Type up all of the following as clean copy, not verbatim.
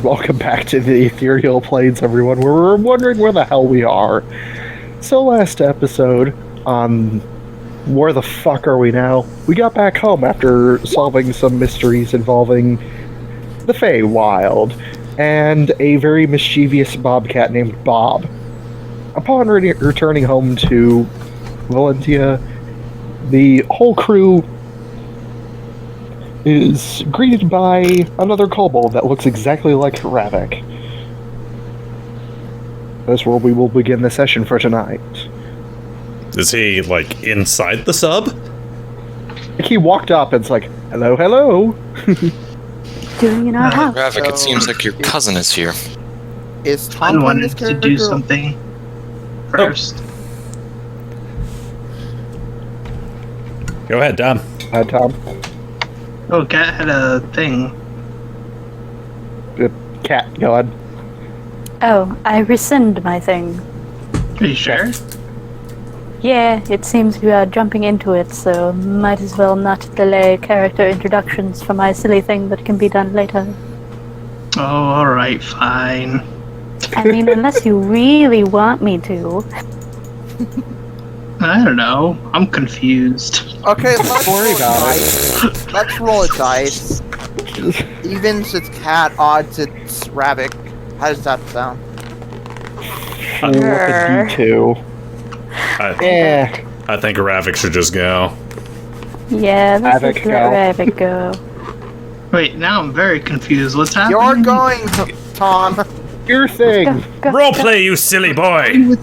Welcome back to the Ethereal Plains, everyone. We're wondering where the hell we are. So last episode, where the fuck are we now? We got back home after solving some mysteries involving the Feywild and a very mischievous bobcat named Bob. Upon returning home to Valentia, the whole crew is greeted by another kobold that looks exactly like Ravak. That's where we will begin the session for tonight. Is he, like, inside the sub? He walked up and it's like, hello, hello. Doing in our house. Ravak, it seems like your cousin is here. Is Tom wanted to do something first. Go ahead, Tom. Hi, Tom. Oh, Cat had a thing. Cat, go ahead. Oh, I rescind my thing. Are you sure? Yeah, it seems we are jumping into it, so might as well not delay character introductions for my silly thing that can be done later. Oh, alright, fine. I mean, unless you really want me to. I don't know. I'm confused. Okay, let's worry roll about dice. Let's roll a dice. Evens it's Cat, odds it's Ravak. How does that sound? With a D2. I think Ravak should just go. Yeah, let's Ravak just let Ravak go. Wait, now I'm very confused. What's happening? You're going, Tom. Your thing. Go, Roleplay, you silly boy!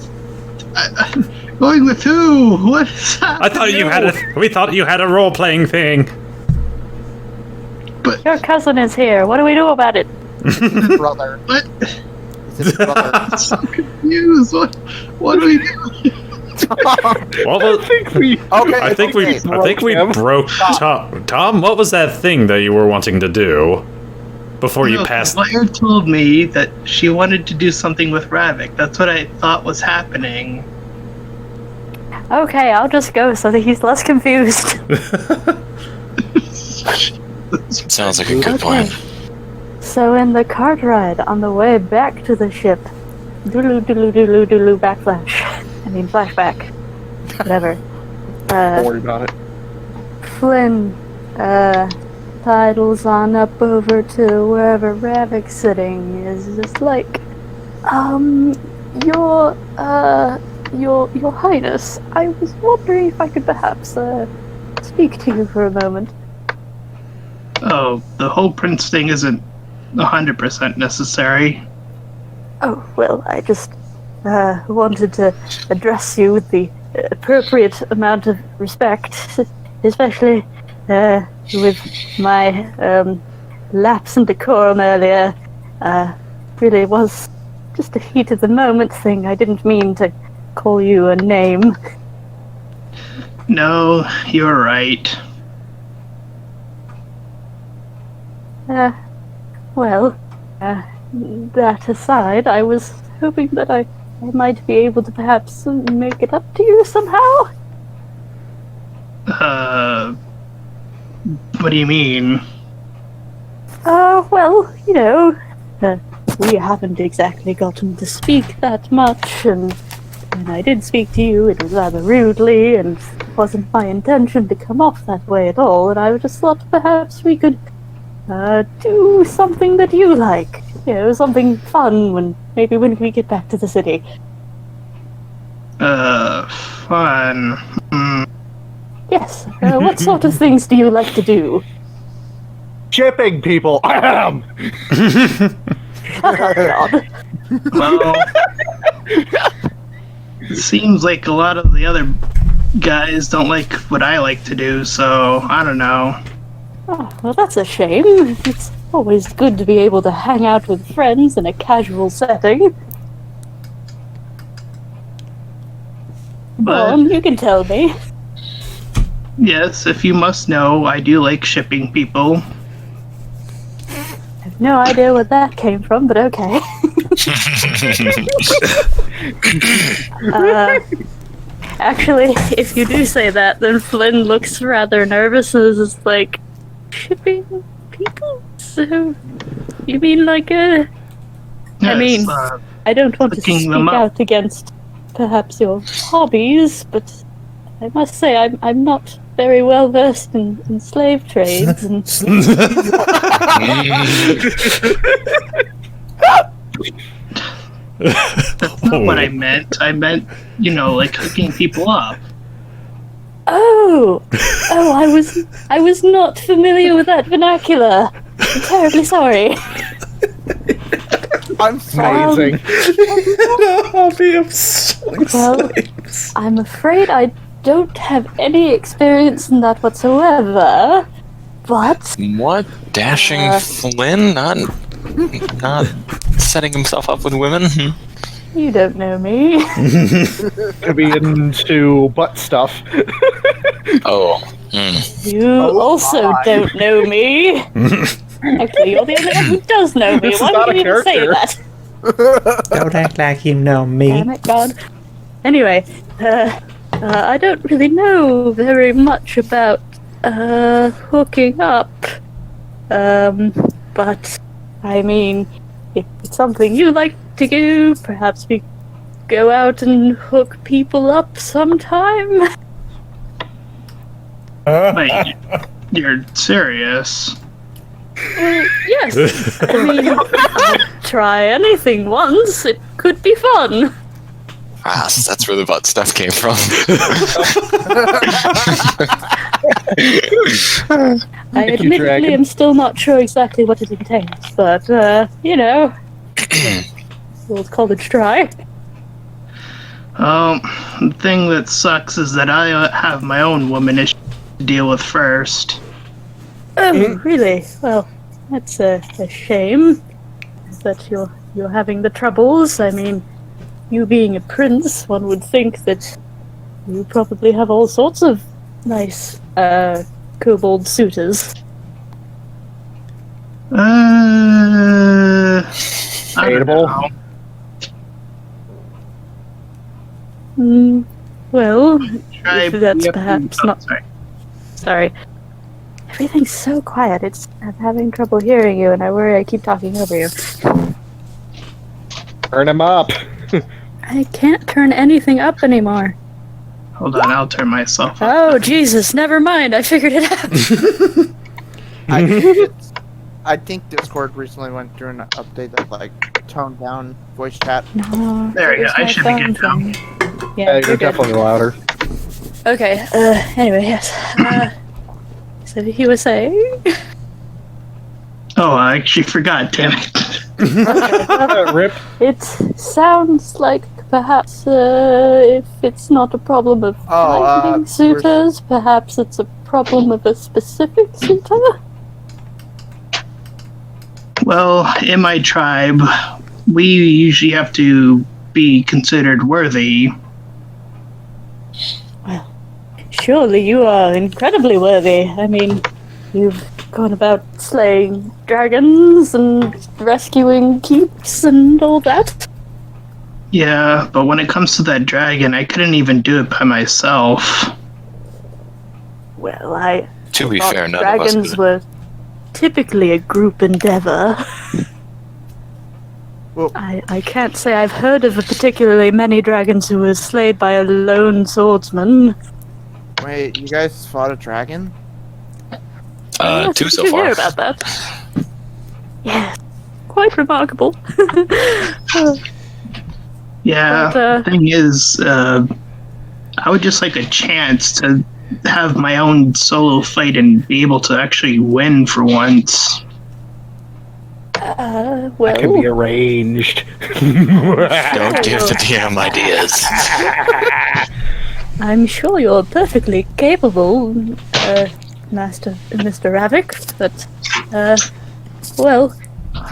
Going with who? What is that? I thought you had we thought you had a role-playing thing. But Your cousin is here. What do we do about it? Brother. what? Is it brother? I'm so confused. What do we do? What I was, think we... Okay, I think we him. broke Tom. Tom, what was that thing that you were wanting to do before you No, passed? Slayer told me that she wanted to do something with Ravak. That's what I thought was happening. Okay, I'll just go so that he's less confused. Sounds like a good plan. So in the cart ride on the way back to the ship, doodaloo backflash. I mean flashback. Whatever. Don't worry about it. Flynn, sidles on up over to wherever Ravak's sitting is just like, Your Highness, I was wondering if I could perhaps, speak to you for a moment. Oh, the whole prince thing isn't 100% necessary. Oh, well, I just, wanted to address you with the appropriate amount of respect, especially, with my, lapse in decorum earlier. Really was just a heat of the moment thing. I didn't mean to call you a name. No, you're right. Well, that aside, I was hoping that I might be able to perhaps make it up to you somehow. What do you mean? Well, you know, we haven't exactly gotten to speak that much, and when I did speak to you, it was rather rudely, and it wasn't my intention to come off that way at all, and I just thought perhaps we could do something that you like. You know, something fun maybe when we get back to the city. Fun. Yes, what sort of things do you like to do? Shipping people! Ahem! Shut up, God. Well, it seems like a lot of the other guys don't like what I like to do, so I don't know. Oh, well, that's a shame. It's always good to be able to hang out with friends in a casual setting. But You can tell me. yes, if you must know, I do like shipping people. I have no idea where that came from, but okay. Actually, if you do say that, then Flynn looks rather nervous and is just like, shipping people? So, You mean like I mean, I don't want to hooking speak them up. out against perhaps your hobbies, but I must say I'm not very well versed in slave trades. And That's not what I meant. I meant, like hooking people up. oh, I was not familiar with that vernacular. I'm terribly sorry. I'm sorry. Amazing. A hobby of selling Well, slaves. I'm afraid I don't have any experience in that whatsoever. But What? Dashing Flynn? Not setting himself up with women? you don't know me. Could be into butt stuff. Oh. You also don't know me. Actually, you're the only one who does know me. This is Why not would a you even say character. that? Don't act like you know me. Damn it, God. Anyway, I don't really know very much about hooking up. But I mean, if it's something you like to do, perhaps we go out and hook people up sometime. Wait, you're serious? Yes. I mean, I'll try anything once. It could be fun. Ah, so that's where the butt stuff came from. I Thank you, admittedly Dragon. am still not sure exactly what it entails, but, we'll call it try. The thing that sucks is that I have my own woman issue to deal with first. Oh, really? Well, that's a shame that you're having the troubles. I mean, you being a prince, one would think that you probably have all sorts of nice, kobold suitors. I don't Debatable. know. Well, Try if that's BFP. perhaps Oh, not... sorry. Sorry. Everything's so quiet, I'm having trouble hearing you, and I worry I keep talking over you. Turn him up. I can't turn anything up anymore. Hold on, I'll turn myself up. Oh, Jesus, never mind, I figured it out. I think Discord recently went through an update that toned down voice chat. No, There we it go, was I my should be good phone now. thing. Yeah, Yeah, you're you're good. definitely louder. Okay, anyway, yes. So he was saying... Oh, I actually forgot, damn it. Rip. It sounds like perhaps if it's not a problem of finding suitors, perhaps it's a problem of a specific suitor? Well, in my tribe, we usually have to be considered worthy. Well, surely you are incredibly worthy. I mean, you've gone about slaying dragons and rescuing keeps and all that. Yeah, but when it comes to that dragon, I couldn't even do it by myself. Well, I To be thought fair, none of us dragons could. were typically a group endeavor. Well- I can't say I've heard of a particularly many dragons who were slayed by a lone swordsman. Wait, you guys fought a dragon? Yes, Two did so you far. hear about that? Yeah, quite remarkable. Yeah, But, the thing is, I would just like a chance to have my own solo fight and be able to actually win for once. well, Can be arranged. Don't give the DM ideas. I'm sure you're perfectly capable, Mr. Ravak, but, well,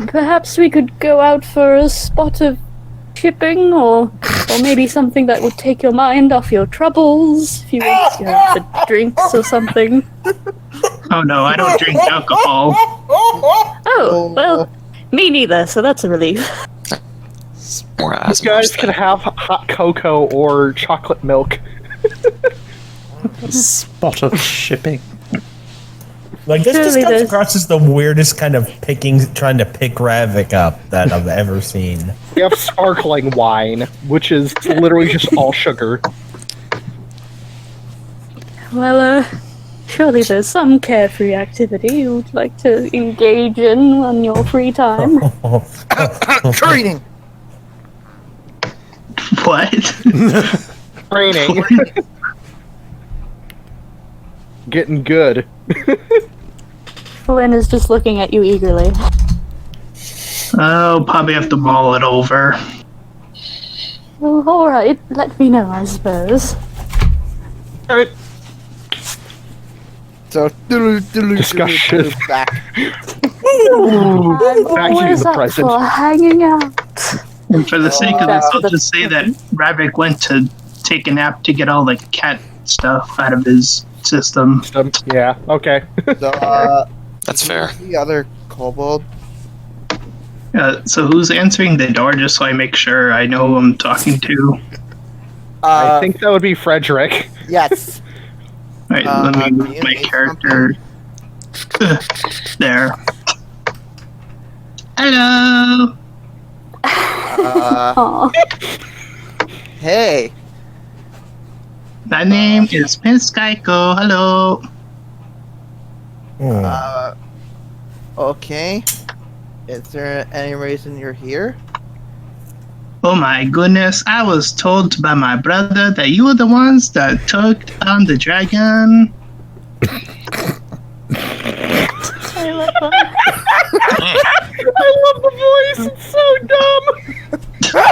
perhaps we could go out for a spot of shipping, or maybe something that would take your mind off your troubles, if you want, the drinks or something. Oh no, I don't drink alcohol. Oh, well, me neither, so that's a relief. More You Asemar guys stuff. can have hot cocoa or chocolate milk. Spot of shipping. Like, this just Surely comes there's- across as the weirdest kind of trying to pick Ravak up that I've ever seen. We have sparkling wine, which is literally just all sugar. Well, surely there's some carefree activity you'd like to engage in on your free time. Training. What? Training. Getting good. Flynn is just looking at you eagerly. Oh, probably have to mull it over. Well, alright, let me know, I suppose. Alright. So Discussion. back. I'm Back to always the up present. for hanging out. And for the sake of this, Back to I'll the just say that Ravik went to take a nap to get all the cat stuff out of his system. Yeah, okay. So, That's fair. the other kobold. So who's answering the door, just so I make sure I know who I'm talking to? I think that would be Fredrick. Yes. Alright, let me do move you my make character. There. Hello! Aw. Hey. My name is Miss Kiko. Hello. Okay. Is there any reason you're here? Oh my goodness, I was told by my brother that you were the ones that took on the dragon. I love that. I love the voice. It's so dumb.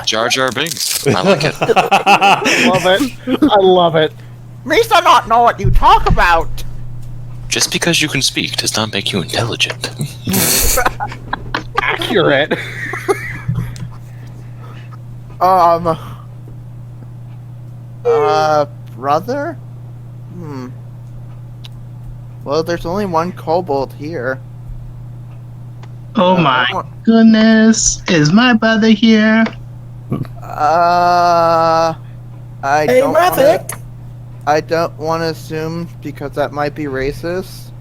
Jar Jar Binks. I like it. I love it. I love it. Me do not know what you talk about. Just because you can speak does not make you intelligent. Accurate. Brother? Well, there's only one kobold here. Oh my goodness, is my brother here? I Hey, don't Ravik! I don't want to assume because that might be racist.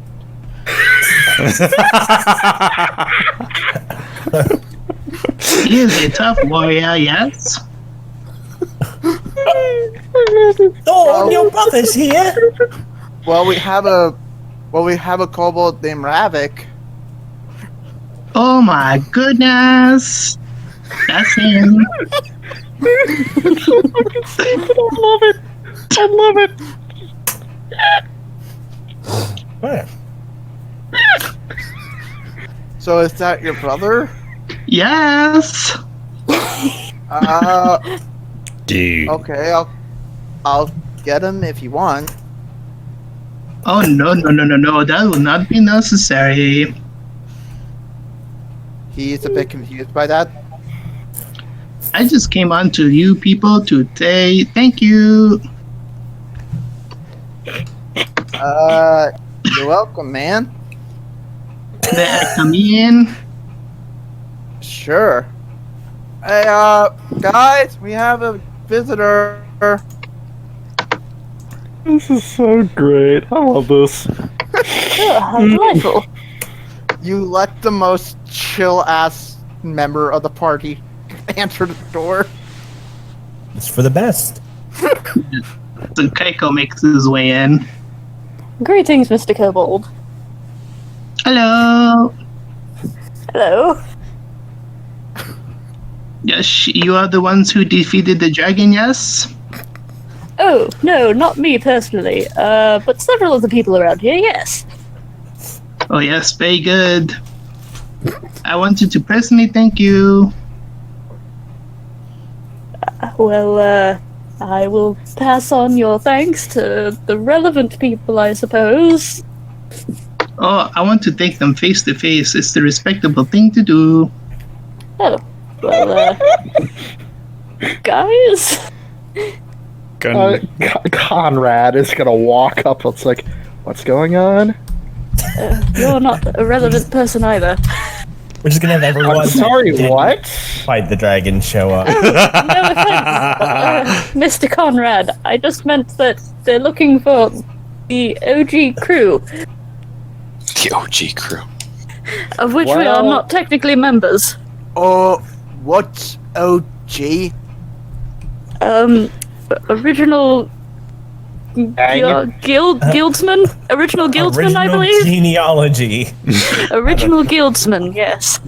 He is a tough warrior, yes? Oh, your brother's here! Well, we have a kobold named Ravak. Oh my goodness! That's him. I love it. I love it. Where? So is that your brother? Yes! Dude. Okay, I'll get him if you want. Oh no, that will not be necessary. He's a bit confused by that. I just came on to you people to say thank you. You're welcome, man. May I come in? Sure. Hey, guys, we have a visitor. This is so great. I love this. Oh, how delightful. You let the most chill-ass member of the party answer the door. It's for the best. So Kiko makes his way in. Greetings, Mr. Kobold. Hello. Hello. Yes, you are the ones who defeated the dragon, yes? Oh, no, not me personally, but several of the people around here, yes. Oh yes, very good. I wanted to personally thank you. Well, I will pass on your thanks to the relevant people, I suppose. Oh, I want to thank them face to face. It's the respectable thing to do. Oh, well, guys? Conrad is gonna walk up. It's like, what's going on? You're not a relevant person either. We're just gonna have everyone. I'm sorry, that didn't what? Fight the dragon show up. No offense, Mr. Conrad. I just meant that they're looking for the OG crew. The OG crew. Of which we are Well- not technically members. What's OG? Original guildsman? Original guildsman, I Original believe? genealogy. Original guildsman, yes.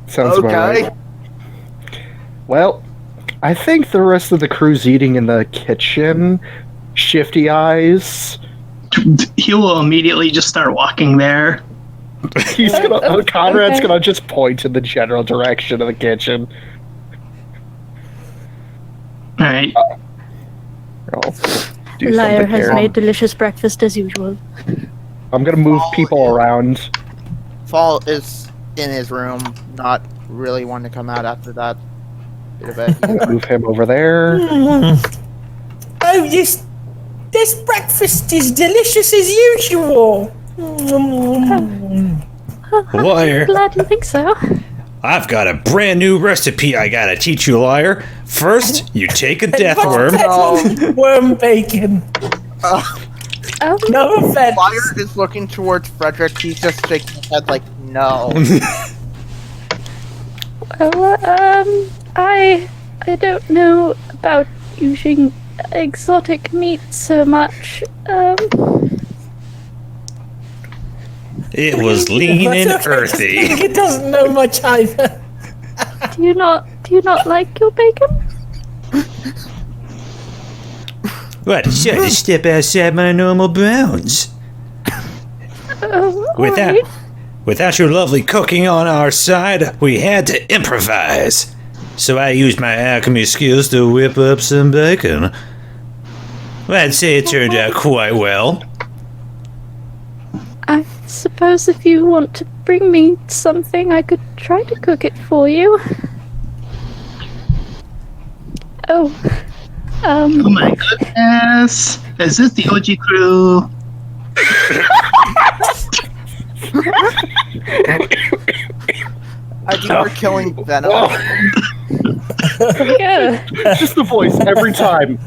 Sounds about Okay. right. Well, I think the rest of the crew's eating in the kitchen. Shifty eyes. He will immediately just start walking there. He's gonna. Conrad's okay. gonna just point in the general direction of the kitchen. All right. I'll do Liar something has here. made delicious breakfast as usual. I'm gonna move people around. Fall is in his room, not really wanting to come out after that bit of it. Move him over there. Oh, this breakfast is delicious as usual. Liar. Glad you think so. I've got a brand new recipe I gotta teach you, Liar. First, you take a death worm. Worm bacon. Oh, No offense. Fire is looking towards Fredrick. He's just shaking his head like, no. well, I don't know about using exotic meat so much. It was lean and earthy. It doesn't know much either. Do you not like your bacon? What? Sure to step outside my normal bounds. Alright. Without your lovely cooking on our side, we had to improvise. So I used my alchemy skills to whip up some bacon. Well, I'd say it turned out quite well. I suppose if you want to bring me something, I could try to cook it for you. Oh, Oh my goodness. Is this the OG crew? I think we're killing Venom. yeah. Just the voice every time.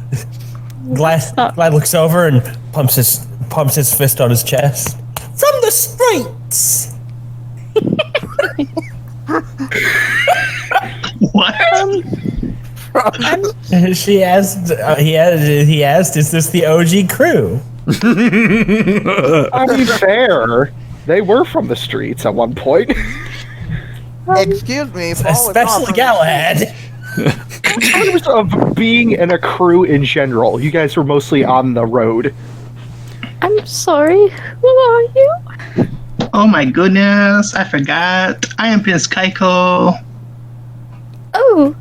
Glad looks over and pumps his fist on his chest. From the streets. What? She asked. He asked, "Is this the OG crew?" I mean, fair. They were from the streets at one point. Excuse me, Paul is not Especially from- Galahad. In terms of being in a crew in general, you guys were mostly on the road. I'm sorry. Who are you? Oh my goodness, I forgot. I am Prince Kiko. Oh,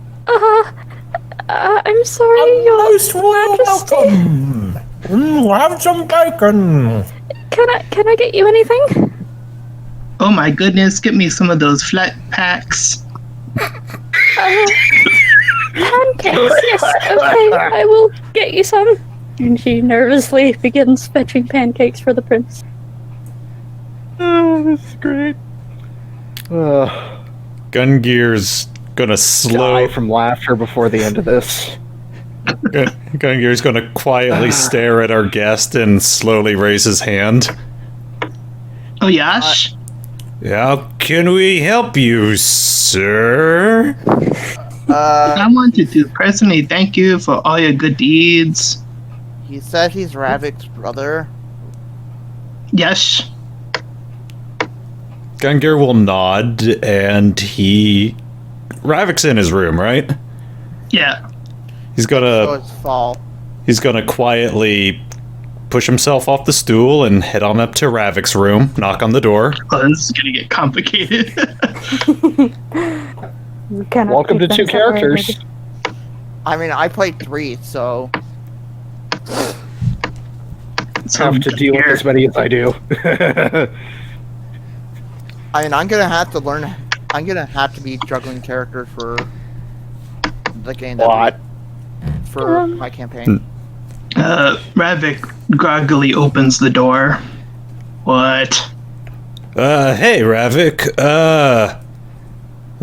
I'm sorry. Your Most warm Majesty. welcome. Have some bacon. Can I get you anything? Oh my goodness, get me some of those flat packs. Pancakes. Yes. Okay, I will get you some. And she nervously begins fetching pancakes for the prince. Oh, this is great. Gungir's gonna Die slow. from laughter before the end of this. Gungir's gonna quietly stare at our guest and slowly raise his hand. Oh Yash? How can we help you, sir? I wanted to personally thank you for all your good deeds. He said he's Ravak's brother. Yash? Gungir will nod, and Ravak's in his room, right? Yeah. He's So gonna it's Fall. quietly push himself off the stool and head on up to Ravak's room, knock on the door. Oh, this is gonna get complicated. You cannot Welcome to keep two them separated. characters. I mean, I played 3, so Have to deal with as many as I do. I mean, I'm gonna have to learn. I'm gonna have to be juggling characters for the game. What? For my campaign. Ravik groggily opens the door. What? Hey, Ravak.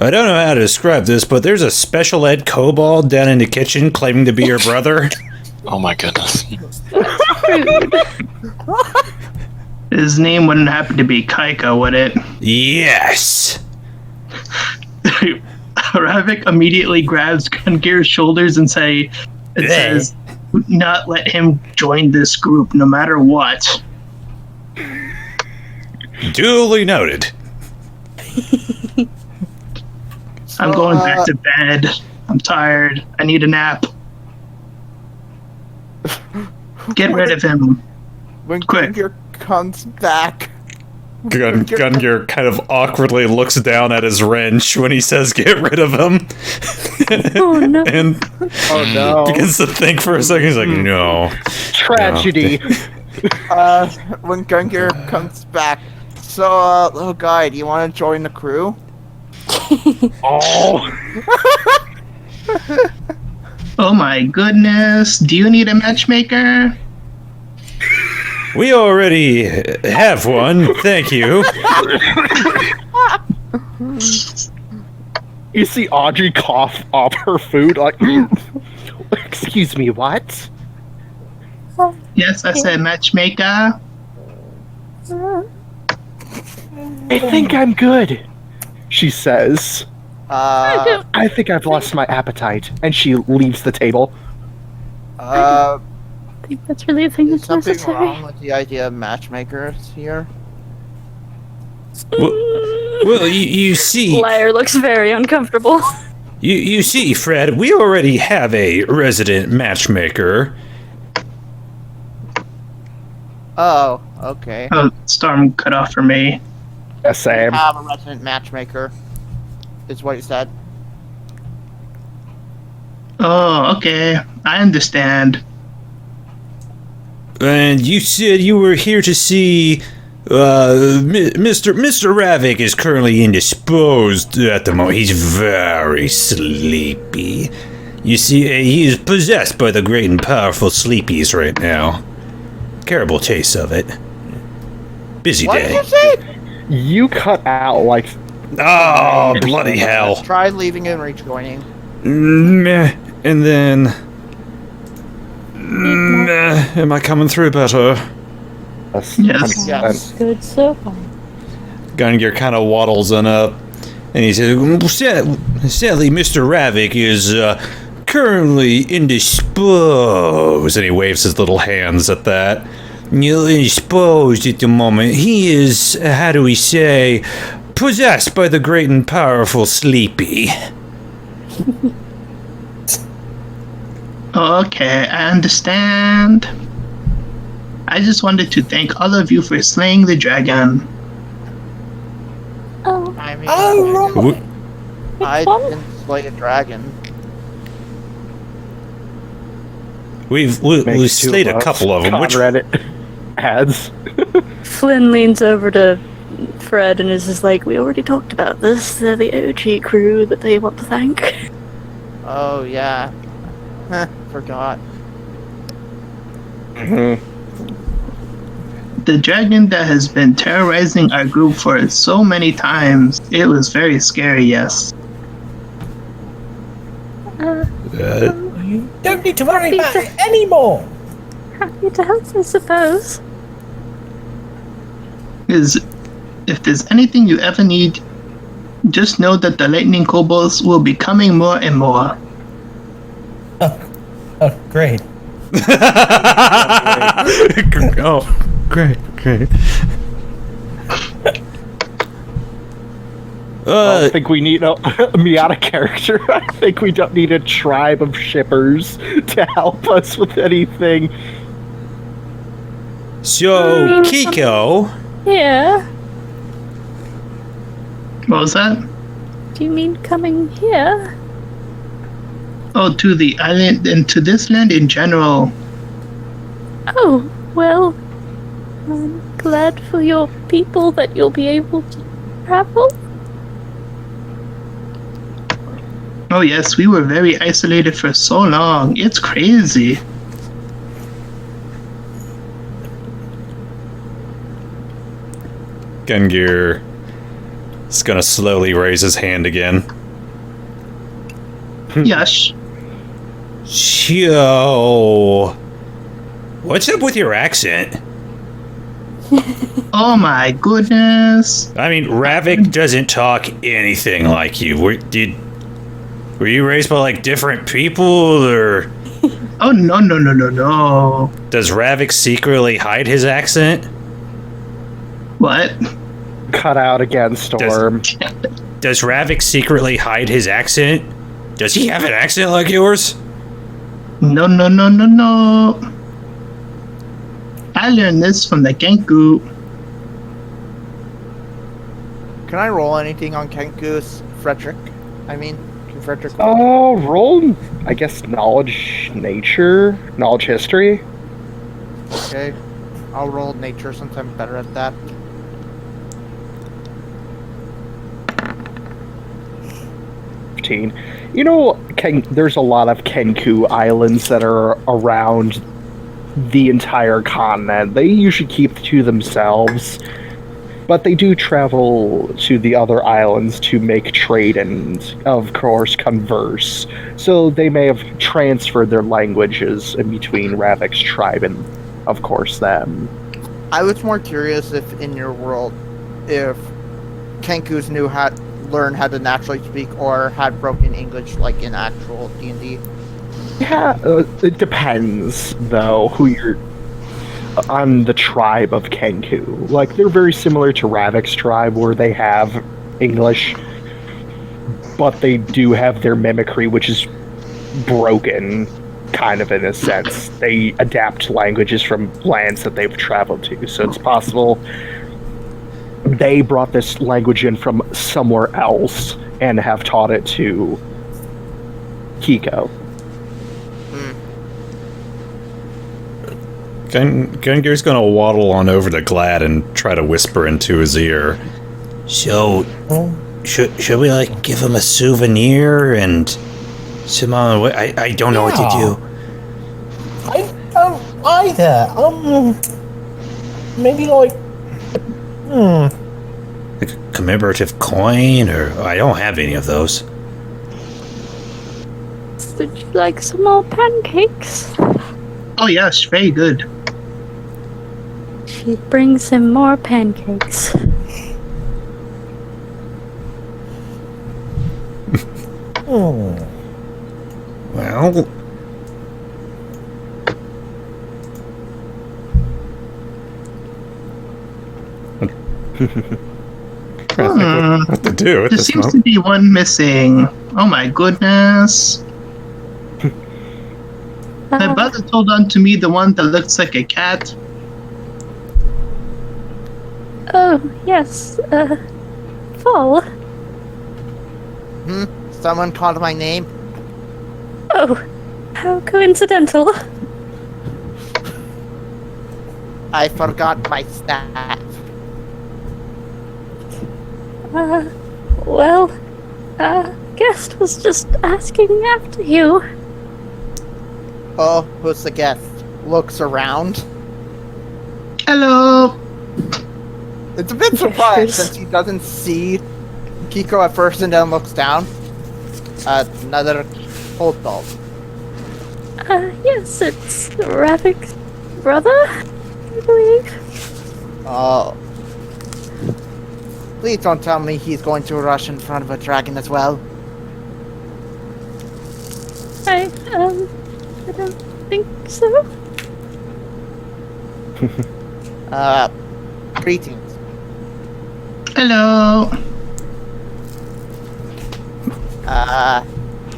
I don't know how to describe this, but there's a special ed kobold down in the kitchen claiming to be your brother. Oh my goodness. His name wouldn't happen to be Kiko, would it? Yes. Ravak immediately grabs Gungir's shoulders and says, "Not let him join this group, no matter what." Duly noted. I'm going back to bed. I'm tired. I need a nap. Get rid of him. When Quick. Gungir comes back. Gungir kind of awkwardly looks down at his wrench when he says get rid of him. Oh no. And Oh no. begins to think for a second. He's like, no. Tragedy. When Gungir comes back. So, little guy, do you want to join the crew? Oh. Oh my goodness. Do you need a matchmaker? We already have one. Thank you. You see Audrey cough off her food like, excuse me, what? Yes, I said matchmaker. I think I'm good, she says. I think I've lost my appetite, and she leaves the table. I think that's really a thing Is that's something necessary. wrong with the idea of matchmakers here? Well, you see, Liar looks very uncomfortable. you see, Fred, we already have a resident matchmaker. Oh, okay. Oh, Storm cut off for me. Yeah, Sam. Have a resident matchmaker, is what he said. Oh, okay. I understand. And you said you were here to see Mr. Ravak is currently indisposed at the moment. He's very sleepy. You see, he is possessed by the great and powerful sleepies right now. Terrible case of it. Busy What did day. you say? You cut out like Oh, bloody hell. Try leaving and rejoining. Meh. And then... Meh. Am I coming through better? us. Yes. Yes. Good so far. Gungir kind of waddles on up, and he says, sadly, Mr. Ravak is currently indisposed. And he waves his little hands at that. Indisposed at the moment. He is, how do we say, possessed by the great and powerful Sleepy. Okay, I understand. I just wanted to thank all of you for slaying the dragon. Oh, I mean, Oh, I fun. didn't slay a dragon. We've Makes two slayed a us. couple of them. Which Reddit ads. Flynn leans over to Fred and is just like, we already talked about this. They're the OG crew that they want to thank. Oh, yeah. Huh, forgot. The dragon that has been terrorizing our group for so many times. It was very scary, yes. you don't need to worry about it anymore. Happy to help, I suppose. If there's anything you ever need, just know that the lightning kobolds will be coming more and more. Oh, great. Oh, great. I think we need me out of character. I think we don't need a tribe of shippers to help us with anything. So, Kiko, Yeah. What was that? Do you mean coming here? Oh, to the island and to this land in general. Oh, well, I'm glad for your people that you'll be able to travel. Oh yes, we were very isolated for so long. It's crazy. Gungir is gonna slowly raise his hand again. Yes. Yo, what's up with your accent? Oh my goodness. I mean, Ravak doesn't talk anything like you. Were you raised by like different people, or Oh no. does Ravak secretly hide his accent? What? Cut out again, Storm. Does Ravak secretly hide his accent? Does he have an accent like yours? No. I learned this from the Genku. Can I roll anything on Kenku's Fredrick? Can Fredrick roll? Oh, roll, I guess, knowledge history. Okay. I'll roll nature since I'm better at that. You know, there's a lot of Kenku islands that are around the entire continent. They usually keep to themselves, but they do travel to the other islands to make trade and, of course, converse. So they may have transferred their languages in between Ravak's tribe and, of course, them. I was more curious if in your world, if Kenkus learned how to naturally speak or had broken English like in actual D&D. Yeah, it depends, though, who you're on the tribe of Kenku. Like, they're very similar to Ravak's tribe, where they have English, but they do have their mimicry, which is broken, kind of in a sense. They adapt languages from lands that they've traveled to, so it's possible they brought this language in from somewhere else and have taught it to Kiko. Gungir's gonna waddle on over to Glad and try to whisper into his ear. So, should we like give him a souvenir and some? I don't know what to do. I don't either. Maybe like. Like a commemorative coin, or I don't have any of those. Would you like some more pancakes? Oh yes, very good. She brings him more pancakes. Well, what to do at There this seems moment. to be one missing. Oh my goodness. My brother told on to me the one that looks like a cat. Oh, yes, Fall. Someone called my name. Oh, how coincidental. I forgot my staff. Well, guest was just asking after you. Oh, who's the guest? Looks around. Hello. It's a bit surprised since he doesn't see Kiko at first and then looks down. Another cold dog. Yes, it's Ravak's brother, I believe. Oh. Please don't tell me he's going to rush in front of a dragon as well. I don't think so. Greetings. Hello.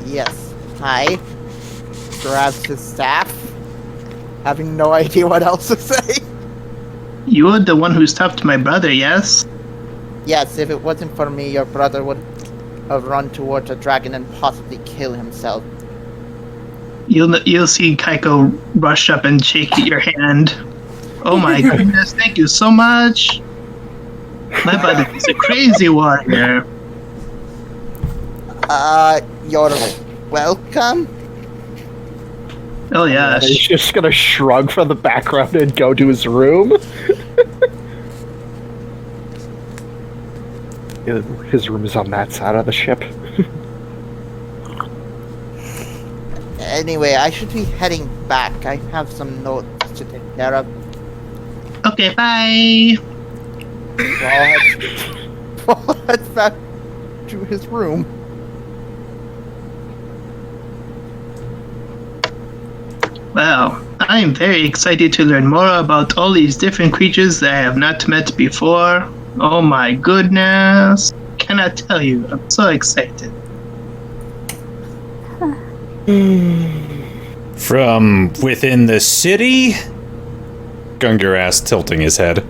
Yes. Hi. Grabs his staff, having no idea what else to say. You're the one who stopped my brother, yes? Yes, if it wasn't for me, your brother would have run towards a dragon and possibly kill himself. You'll see Kiko rush up and shake your hand. Oh my goodness, thank you so much. My brother is a crazy warrior. You're welcome. Oh yeah. He's just gonna shrug from the background and go to his room. His room is on that side of the ship. Anyway, I should be heading back. I have some notes to take care of. Okay, bye. Paul heads back to his room. Wow, I am very excited to learn more about all these different creatures that I have not met before. Oh my goodness. Cannot tell you, I'm so excited. From within the city? Gungir asked, tilting his head.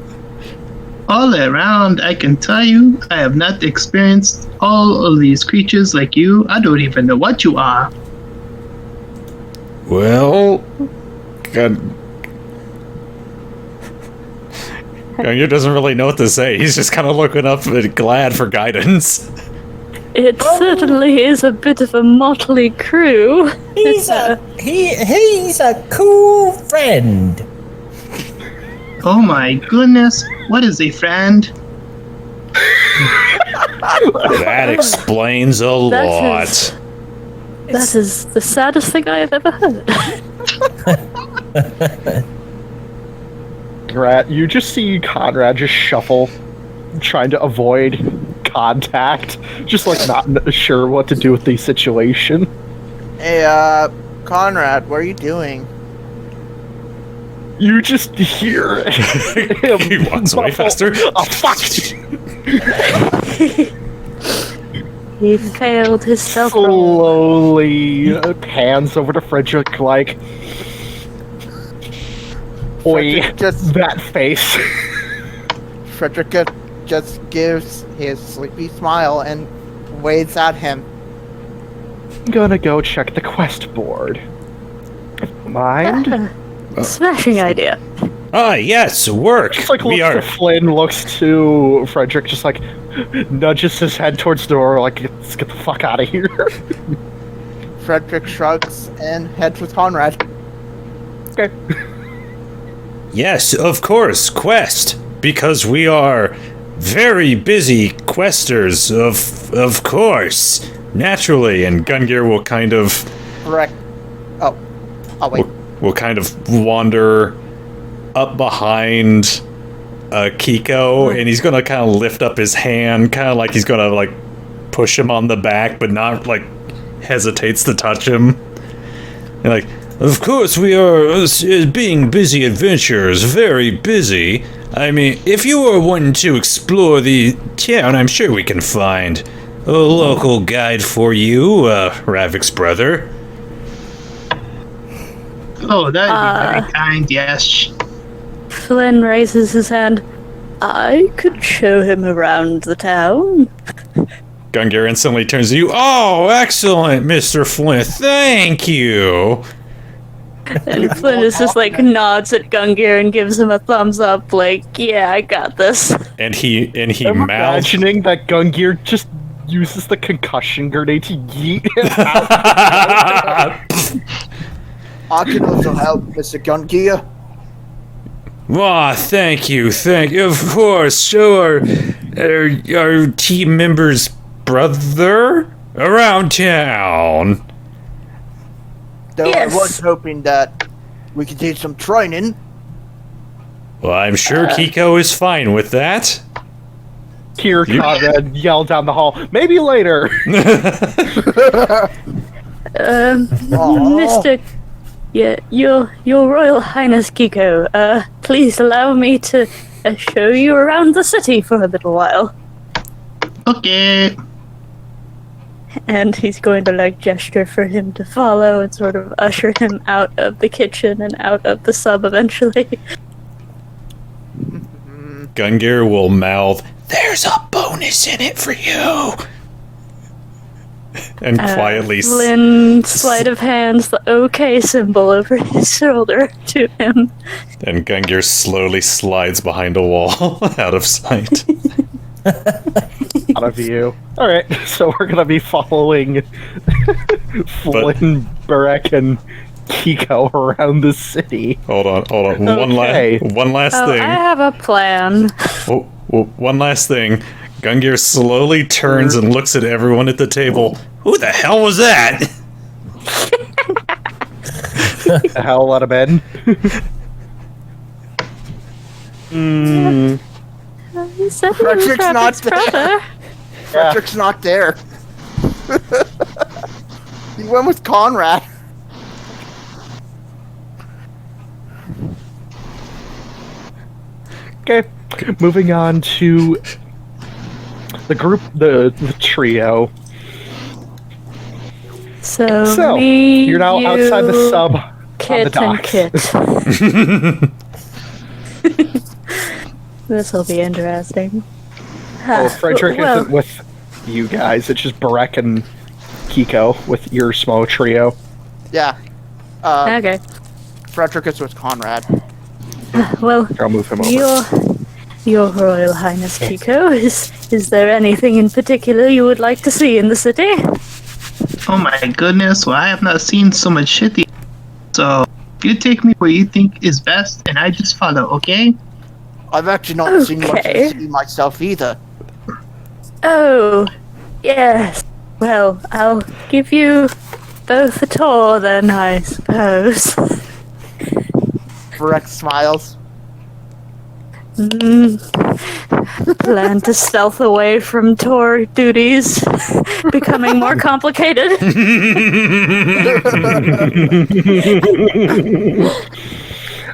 All around, I can tell you, I have not experienced all of these creatures like you. I don't even know what you are. Well, Gungir doesn't really know what to say. He's just kind of looking up and glad for guidance. It certainly is a bit of a motley crew. He's a cool friend. Oh my goodness, what is a friend? That explains a lot. That is the saddest thing I have ever heard. You just see Conrad just shuffle, trying to avoid contact, just like not sure what to do with the situation. Hey, Conrad, what are you doing? You just hear him. He walks away faster. Oh, fuck! He failed his self. Slowly pans over to Fredrick like, oi, Fredrick just- that face. Fredrick just gives his sleepy smile and waves at him. Gonna go check the quest board. Mind? Smashing idea. Ah, yes, work. Just like We looks are. to Flynn, looks to Fredrick, just like nudges his head towards the door, like, let's get the fuck out of here. Fredrick shrugs and heads with Conrad. Okay. Yes, of course, quest. Because we are very busy questers, of course. Naturally, and Gungir will kind of Correct. Oh, wait. will kind of wander up behind Kiko, and he's gonna kind of lift up his hand, kind of like he's gonna like push him on the back, but not like hesitates to touch him. And like, of course we are being busy adventurers, very busy. I mean, if you are wanting to explore the town, I'm sure we can find a local guide for you, Ravak's brother. Oh, that would be very kind, yes. Flynn raises his hand. I could show him around the town. Gungir instantly turns to you. Oh, excellent, Mr. Flynn. Thank you. And Flynn is just like nods at Gungir and gives him a thumbs up, like, yeah, I got this. And he I'm mouths. imagining that Gungir just uses the concussion grenade to yeet him out. I can also help, Mr. Gungir. Ah, thank you. Of course, sure. Our team member's brother around town. Though Yes. I was hoping that we could take some training. Well, I'm sure Kiko is fine with that. Hear Conrad yell down the hall, maybe later. Mr. Yeah, your Royal Highness Kiko, please allow me to show you around the city for a little while. Okay. And he's going to like gesture for him to follow and sort of usher him out of the kitchen and out of the sub eventually. Gungir will mouth, "There's a bonus in it for you." And quietly Flynn, sleight of hands, the OK symbol over his shoulder to him. and Gungir slowly slides behind a wall out of sight. Out of view. Alright, so we're gonna be following Flynn, Barreck, and Kiko around the city. Hold on. Okay. One last Oh, thing. I have a plan. Oh, one last thing. Gungir slowly turns and looks at everyone at the table. Who the hell was that? The hell out of bed. Mm, He said he was Fredrick's not Ravak's there. brother. Fredrick's not there. He went with Conrad. okay, moving on to the group, the trio. So, me, you're now you, outside the sub on the Kit and docks. Kit. This will be interesting. Oh, Fredrick well, isn't with you guys. It's just Barreck and Kiko with your small trio. Yeah. okay. Fredrick is with Conrad. Well, I'll move him over. Your Royal Highness Kiko, is there anything in particular you would like to see in the city? Oh my goodness, well I have not seen so much shit yet. So, you take me where you think is best, and I just follow, okay? I've actually not seen much of Okay. the city myself either. Oh, yes. Well, I'll give you both a tour then, I suppose. Barreck smiles. Plan to stealth away from tour duties, becoming more complicated.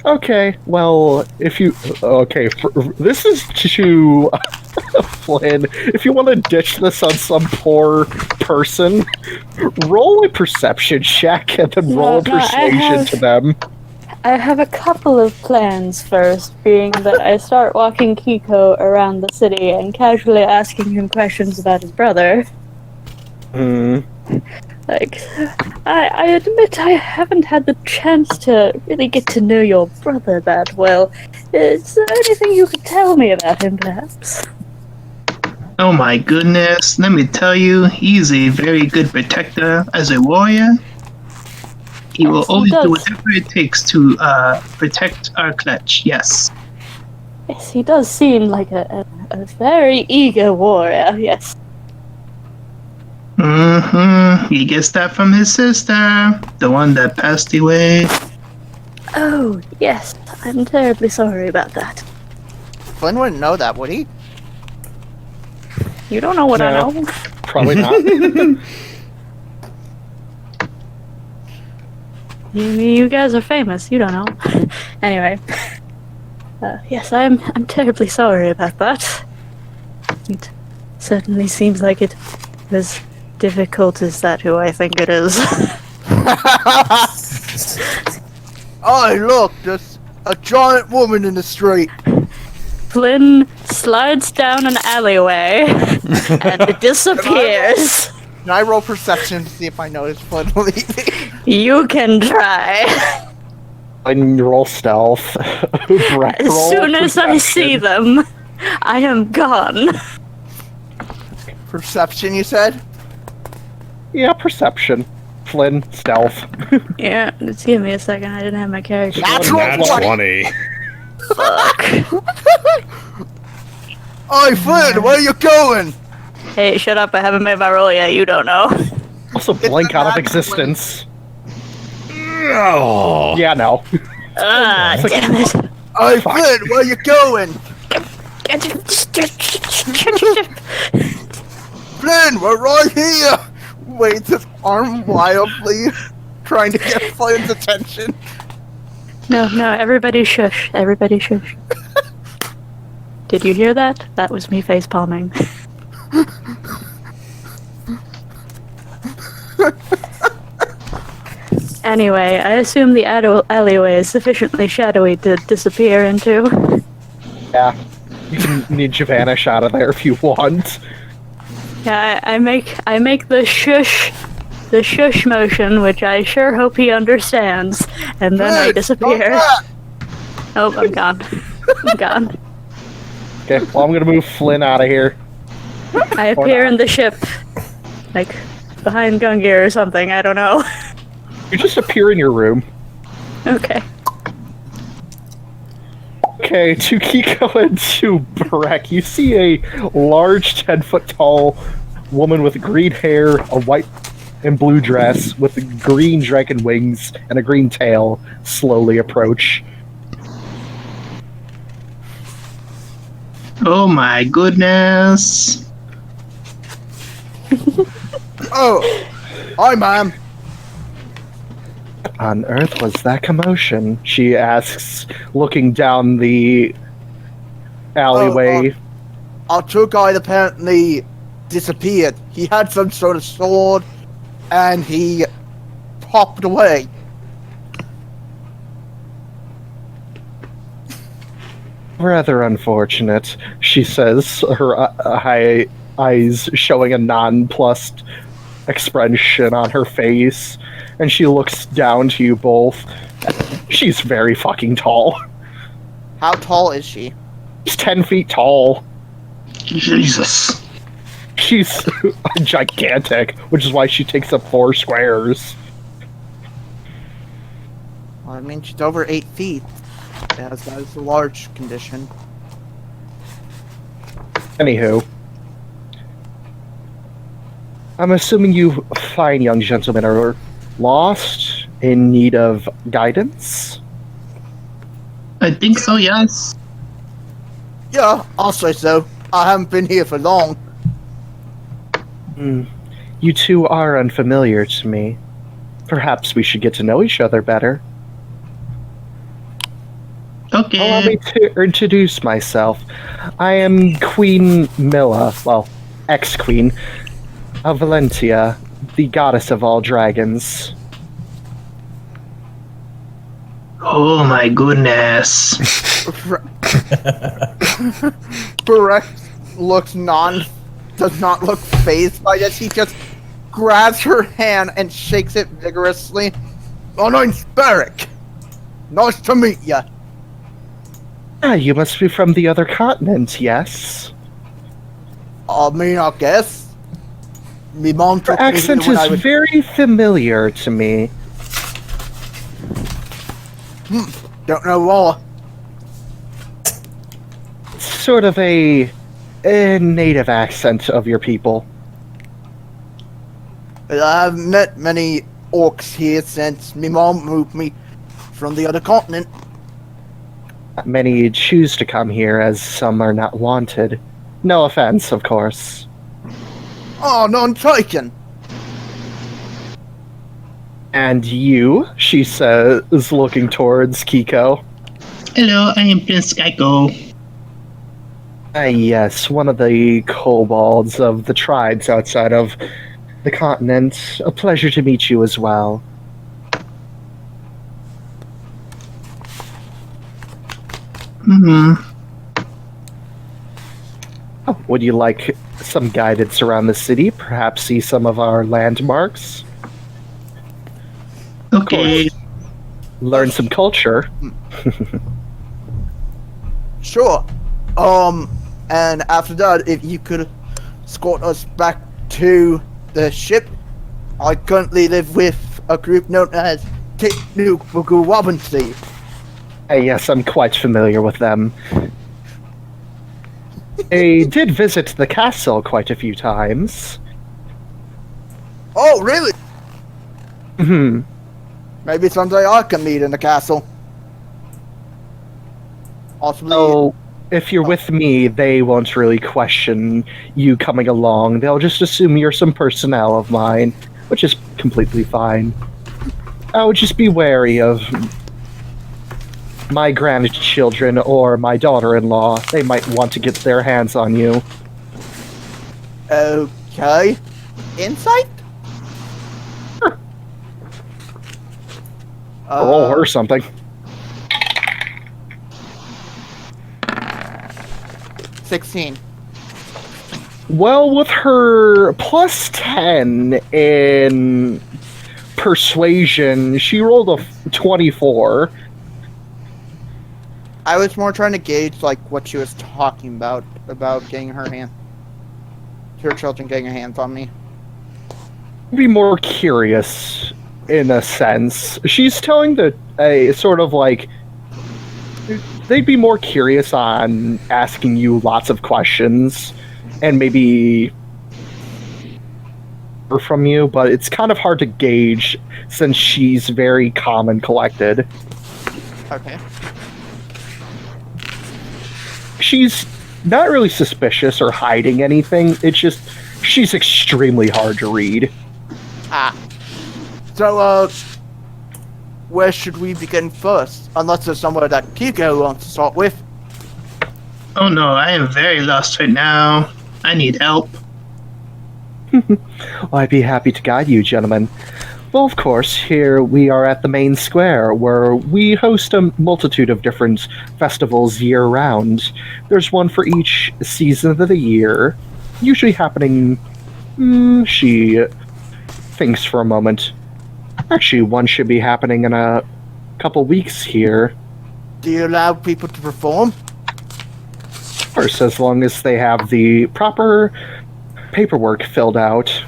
Okay, well, if you... Okay, this is to Flynn. If you want to ditch this on some poor person, roll a perception check and then roll a No, I persuasion have- to them. I have a couple of plans first, being that I start walking Kiko around the city and casually asking him questions about his brother. Hmm. Like, I admit I haven't had the chance to really get to know your brother that well. Is there anything you could tell me about him, perhaps? Oh my goodness, let me tell you, he's a very good protector as a warrior. He will Yes, he always does. do whatever it takes to protect our clutch, yes. Yes, he does seem like a very eager warrior, yes. Mm-hmm. He gets that from his sister, the one that passed away. Oh, yes, I'm terribly sorry about that. Flynn wouldn't know that, would he? You don't know what I No. know. Probably not. You guys are famous. You don't know. Anyway, yes, I'm terribly sorry about that. It certainly seems like it was difficult. Is that who I think it is? Oh, look, there's a giant woman in the street. Flynn slides down an alleyway and disappears. Can I roll perception to see if I notice Flynn leaving? You can try. And roll stealth. Barreck, As roll soon as I see perception. them, I am gone. Perception, you said? Yeah, perception. Flynn, stealth. Yeah, just give me a second. I didn't have my character. Natural Nat 20. 20. Oi, Flynn, where you going? Hey, shut up. I haven't made my roll yet. You don't know. Also blink a out of natural existence. Oh. Yeah, no. Ah, damn it. Oi, Flynn, where you going? Flynn, we're right here! Waves his arm wildly, trying to get Flynn's attention. No, everybody shush. Everybody shush. Did you hear that? That was me face palming. Anyway, I assume the alleyway is sufficiently shadowy to disappear into. Yeah. You can ninja vanish out of there if you want. Yeah, I make the shush motion, which I sure hope he understands, and then I Flynn, disappear. come back! Oh, I'm gone. I'm gone. Okay, well, I'm gonna move Flynn out of here. I appear in the ship, like behind Gungir or something. I don't know. You just appear in your room. Okay. Okay, to Kiko and to Barreck, you see a large 10-foot tall woman with green hair, a white and blue dress with green dragon wings and a green tail slowly approach. Oh my goodness. Oh, hi, ma'am. On earth was that commotion? She asks, looking down the alleyway. Our tour guide apparently disappeared. He had some sort of sword, and he popped away. Rather unfortunate, she says, her high eyes showing a nonplussed expression on her face, and she looks down to you both. She's very fucking tall. How tall is she? She's 10 feet tall. Jesus. She's gigantic, which is why she takes up 4 squares. Well, I mean, she's over 8 feet. That is a large condition. Anywho, I'm assuming you fine young gentlemen are lost, in need of guidance? I think so, yes. Yeah, I'll say so. I haven't been here for long. You two are unfamiliar to me. Perhaps we should get to know each other better. Okay. Allow me to introduce myself. I am Queen Milla, well, ex-queen, of Valentia, the goddess of all dragons. Oh my goodness. Barreck does not look fazed by this. He just grabs her hand and shakes it vigorously. My name's Barreck. Nice to meet ya. Ah, you must be from the other continent, yes? I mean, I guess. Me mom took Your accent me here when I is was... very familiar to me. Don't know why. Sort of a native accent of your people. I haven't met many orcs here since me mom moved me from the other continent. Many choose to come here as some are not wanted. No offense, of course. Oh, none taken. And you, she says, looking towards Kiko. Hello, I am Prince Kiko. Ah, yes, one of the kobolds of the tribes outside of the continent. A pleasure to meet you as well. Oh, would you like some guidance around the city? Perhaps see some of our landmarks? Okay. Learn some culture. Sure. And after that, if you could escort us back to the ship. I currently live with a group known as Tiefling. Yes, I'm quite familiar with them. I did visit the castle quite a few times. Oh, really? Hmm. Maybe someday I can meet in the castle. Possibly. So, if you're with me, they won't really question you coming along. They'll just assume you're some personnel of mine, which is completely fine. I would just be wary of my grandchildren or my daughter-in-law. They might want to get their hands on you. Okay. Insight? Roll her something. 16. Well, with her plus 10 in persuasion, she rolled a 24. I was more trying to gauge like what she was talking about getting her children getting her hands on me. Be more curious in a sense. She's telling sort of like they'd be more curious on asking you lots of questions and maybe from you, but it's kind of hard to gauge since she's very calm and collected. Okay. She's not really suspicious or hiding anything. It's just she's extremely hard to read. So, where should we begin first? Unless there's somewhere that Kiko wants to start with. Oh no, I am very lost right now. I need help. Well, I'd be happy to guide you, gentlemen. Well, of course, here we are at the main square, where we host a multitude of different festivals year-round. There's one for each season of the year, usually happening... she thinks for a moment. Actually, one should be happening in a couple weeks here. Do you allow people to perform? Of course, as long as they have the proper paperwork filled out.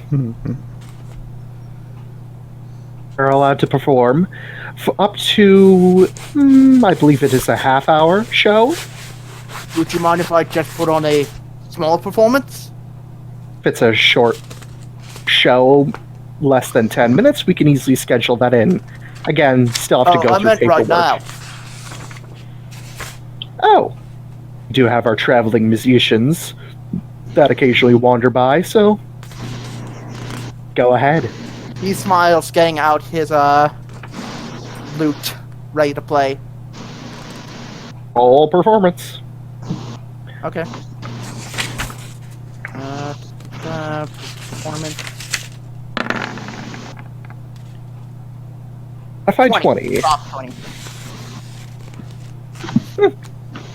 They're allowed to perform for up to, I believe it is a half-hour show. Would you mind if I just put on a small performance? If it's a short show, less than 10 minutes, we can easily schedule that in. Again, still have to go I through meant paperwork. right now. Oh. We do have our traveling musicians that occasionally wander by, so go ahead. He smiles, getting out his lute, ready to play. All performance. Okay. Performance. I find 20. Top 20.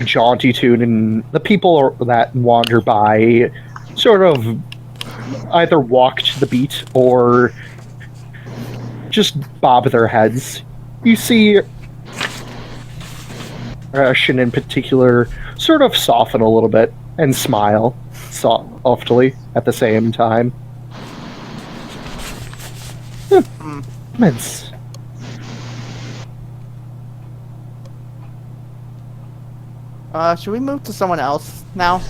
Jaunty tune, and the people that wander by sort of either walk to the beat or just bob their heads. You see Russian in particular sort of soften a little bit and smile softly at the same time. Immense. Should we move to someone else now?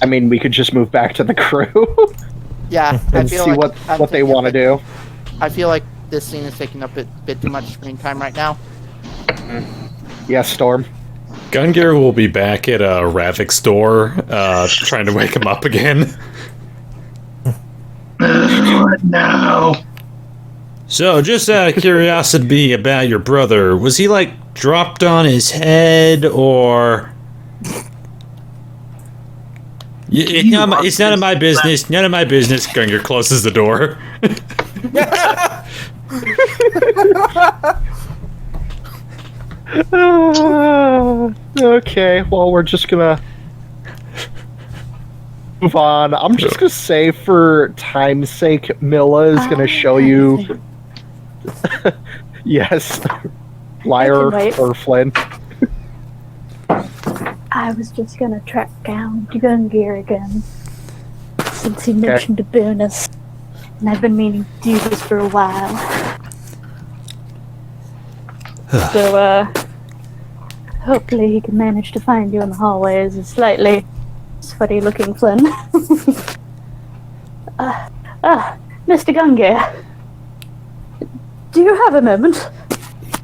I mean, we could just move back to the crew Yeah, I and feel see like what they want to do. I feel like this scene is taking up a bit too much screen time right now. Yes, Storm. Gungir will be back at Ravak's door, trying to wake him up again. What now? So, just out of curiosity about your brother, was he like dropped on his head, or? It's none of my business. None of my business. Gungir closes the door. Okay, well, we're just gonna move on. I'm just gonna say, for time's sake, Mila is gonna show you. Yes, Liar wait. or Flynn. I was just gonna track down Gungir again, since he mentioned a bonus, and I've been meaning to do this for a while. So, hopefully he can manage to find you in the hallways. A slightly sweaty-looking Flynn. Mr. Gungir, do you have a moment?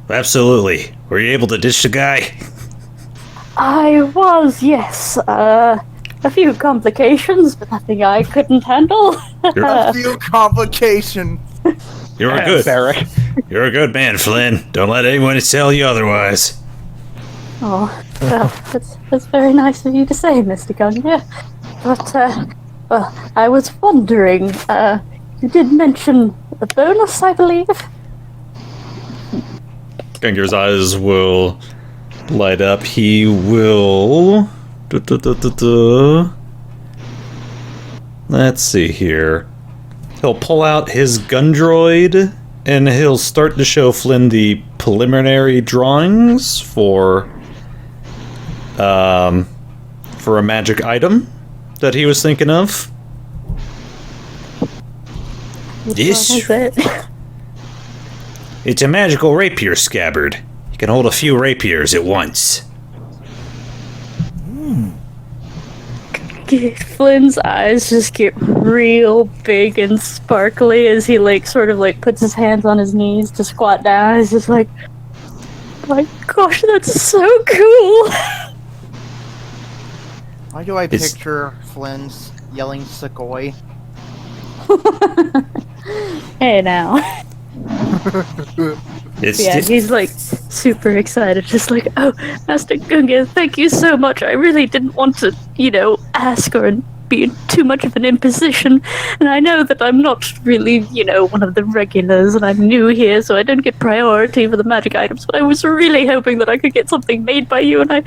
Absolutely. Were you able to ditch the guy? I was, yes. A few complications, but nothing I couldn't handle. A few complications. You're a good. Barreck. You're a good man, Flynn. Don't let anyone tell you otherwise. Oh, well, that's very nice of you to say, Mr. Gungir. But, well, I was wondering, you did mention a bonus, I believe? Gungir's eyes will light up. He will... Let's see here. He'll pull out his gun droid, and he'll start to show Flynn the preliminary drawings for a magic item that he was thinking of. This, What is it? it's a magical rapier scabbard. You can hold a few rapiers at once. Flynn's eyes just get real big and sparkly as he sort of puts his hands on his knees to squat down. He's just like, my gosh, that's so cool. Why do I It's- picture Flynn's yelling Sequoia? Hey now. It's Yeah, just- he's like super excited, just like, oh, Master Gungir, thank you so much. I really didn't want to, ask or be too much of an imposition, and I know that I'm not really, one of the regulars, and I'm new here, so I don't get priority for the magic items, but I was really hoping that I could get something made by you, and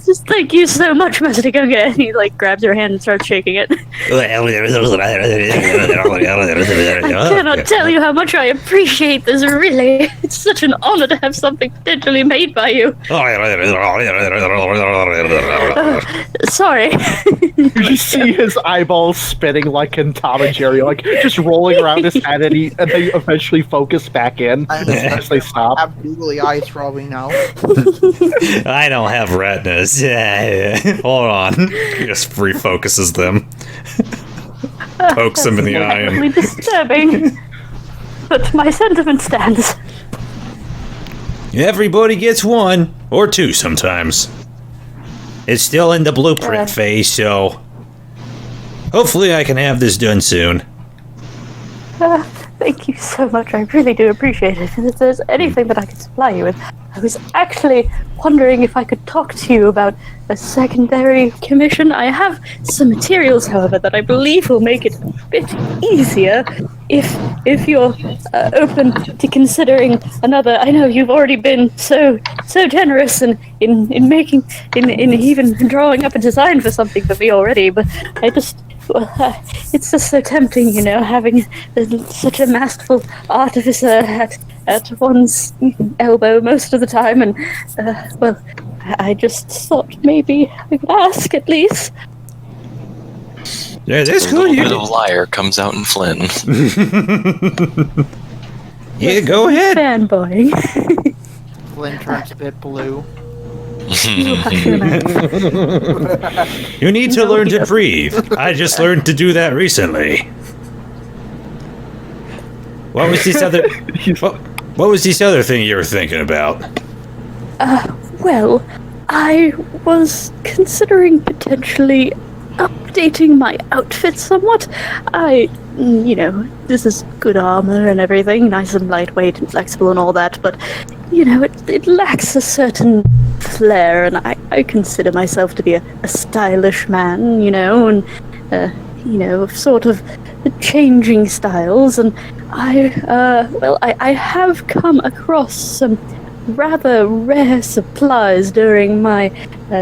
just thank you so much, Master Gungir. And he, like, grabs your hand and starts shaking it. I cannot tell you how much I appreciate this, really. It's such an honor to have something potentially made by you. Sorry. You just see his eyeballs spinning like in Tom and Jerry, like just rolling around his head, and they eventually focus back in as they I stop. have googly eyes probably now. I don't have retinas. Hold on. He just refocuses them. Pokes him in the eye. Really disturbing. But my sentiment stands. Everybody gets one or two sometimes. It's still in the blueprint phase, so hopefully I can have this done soon. Thank you so much. I really do appreciate it. And if there's anything that I could supply you with, I was actually wondering if I could talk to you about a secondary commission. I have some materials, however, that I believe will make it a bit easier if you're open to considering another. I know you've already been so generous in making in even drawing up a design for something for me already, but I just. Well, it's just so tempting, having such a masterful artificer at one's elbow most of the time, and, I just thought maybe I could ask at least. Yeah, that's A cool. little bit of liar comes out in Flynn. Yeah, go ahead. Fanboying. Flynn turns a bit blue. You need to learn to breathe. I just learned to do that recently. What was this other? What was this other thing you were thinking about? Well, I was considering potentially updating my outfit somewhat. This is good armor and everything, nice and lightweight and flexible and all that, but, it lacks a certain flair, and I consider myself to be a stylish man, and, sort of changing styles, and I have come across some rather rare supplies during my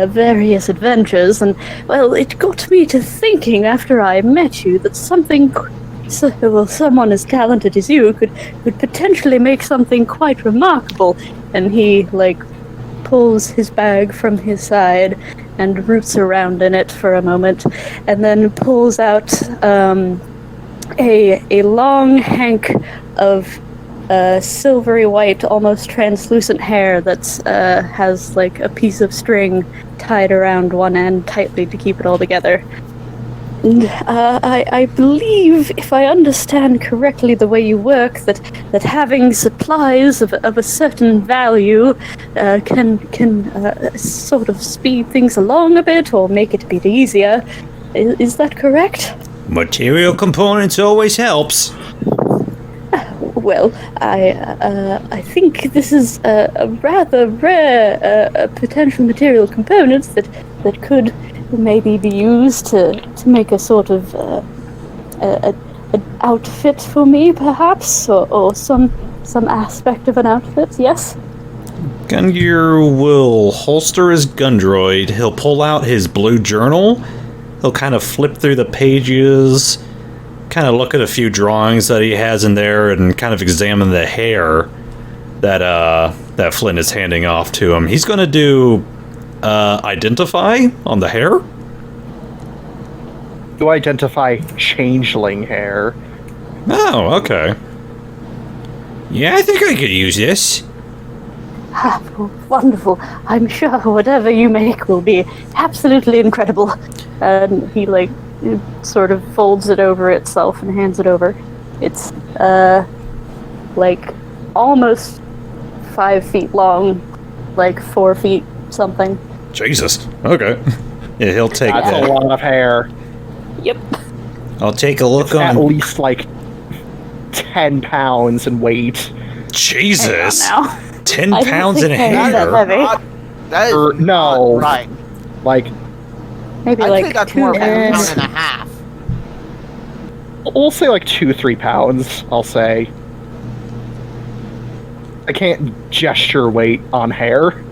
various adventures, and, well, it got me to thinking after I met you that someone as talented as you could potentially make something quite remarkable. And he, pulls his bag from his side and roots around in it for a moment, and then pulls out a long hank of silvery white, almost translucent hair that's has a piece of string tied around one end tightly to keep it all together. And I believe, if I understand correctly the way you work, that having supplies of a certain value can sort of speed things along a bit or make it a bit easier. Is that correct? Material components always helps. Well, I think this is a rather rare potential material components that could maybe be used to make a sort of an outfit for me, perhaps, or some aspect of an outfit. Yes. Gungir will holster his gun droid. He'll pull out his blue journal. He'll kind of flip through the pages, kind of look at a few drawings that he has in there, and kind of examine the hair that Flynn is handing off to him. He's going to do identify on the hair. You identify changeling hair. Oh, okay. Yeah, I think I could use this. Wonderful. I'm sure whatever you make will be absolutely incredible. And he sort of folds it over itself and hands it over. It's almost 5 feet long, 4 feet something. Jesus. Okay. Yeah, he'll take That's that. a lot of hair. Yep. I'll take a look It's at on. least like 10 pounds in weight. Jesus, Now. 10 I don't pounds in think hair is that hair. heavy. That is no. not right. Like, Maybe I'd like say that's 2 more of a pounds. pound and a half. we'll say like 2-3 pounds, I'll say. I can't gesture weight on hair.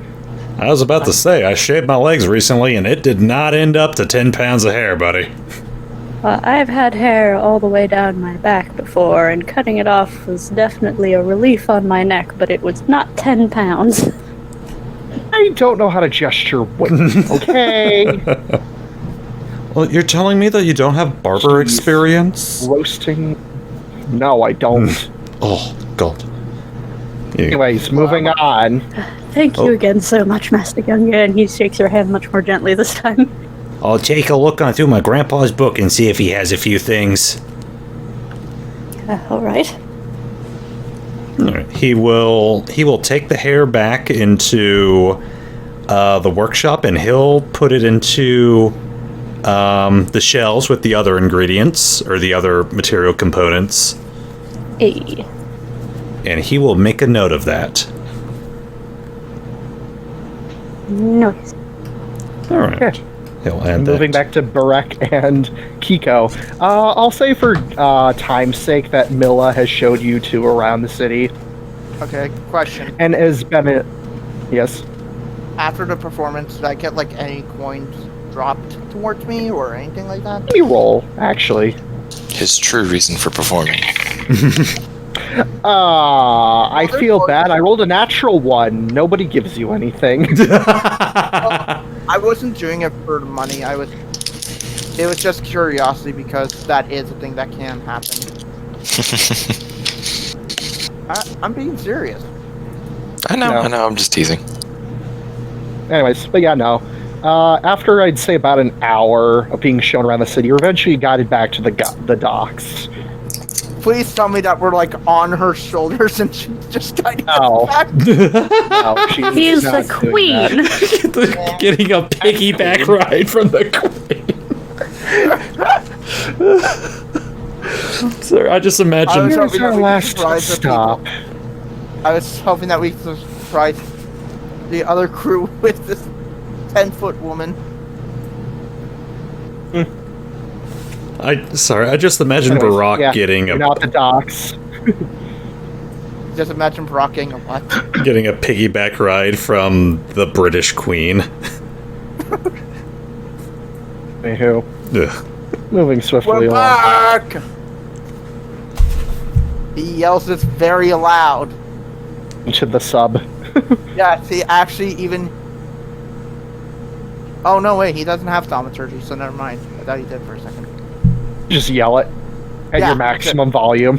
I was about to say, I shaved my legs recently, and it did not end up to 10 pounds of hair, buddy. I've had hair all the way down my back before, and cutting it off was definitely a relief on my neck, but it was not 10 pounds. I don't know how to gesture weight, okay? Well, you're telling me that you don't have barber Jeez. experience? Roasting? No, I don't. Oh, God. You- Anyways, moving on. Thank you again so much, Master Gungir, and he shakes her hand much more gently this time. I'll take a look on through my grandpa's book and see if he has a few things. Alright. Alright, He will take the hair back into the workshop, and he'll put it into the shells with the other ingredients or the other material components, Hey. and he will make a note of that. Nice. All right. Okay. He'll add Moving that. back to Barreck and Kiko. I'll say for time's sake that Milla has showed you two around the city. Okay, question. And has been a... Yes? After the performance, did I get like any coins dropped towards me or anything like that? Let me roll, actually. His true reason for performing. I feel bad. I rolled a natural 1. Nobody gives you anything. I wasn't doing it for the money. It was just curiosity because that is a thing that can happen. I'm being serious. I know, No. I know, I'm just teasing. Anyways, but yeah, no. After I'd say about an hour of being shown around the city, you're eventually guided back to the docks. Please tell me that we're like on her shoulders and she's just guiding No. us back. No, she's He's not the doing queen. that. Getting a piggyback ride from the queen. Sir, I just I imagine. was Here's hoping our that we could last surprise the stop. people. I was hoping that we could surprise the other crew with this 10-foot woman. I just imagine Anyways, Barreck yeah, getting you're a now at the docks. Just imagine Brock getting a what? getting a piggyback ride from the British Queen. Anywho, Ugh. moving swiftly We're along. back! He yells this very loud. To the sub. Yeah, see, actually even... Oh, no, wait, he doesn't have thaumaturgy, so never mind. I thought he did for a second. Just yell it at Yeah, your maximum volume.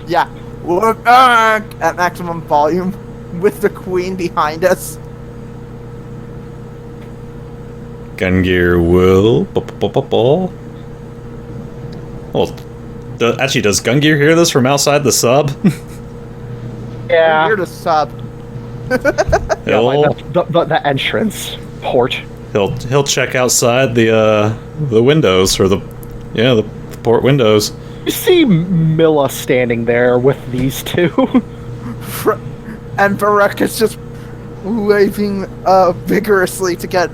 Yeah, we're back at maximum volume with the queen behind us. Gungir will. Well, actually, does Gungir hear this from outside the sub? Yeah. We're here to sub. Yeah, like the entrance port. He'll check outside the windows or the port windows. You see Milla standing there with these two. And Barreck is just waving vigorously to get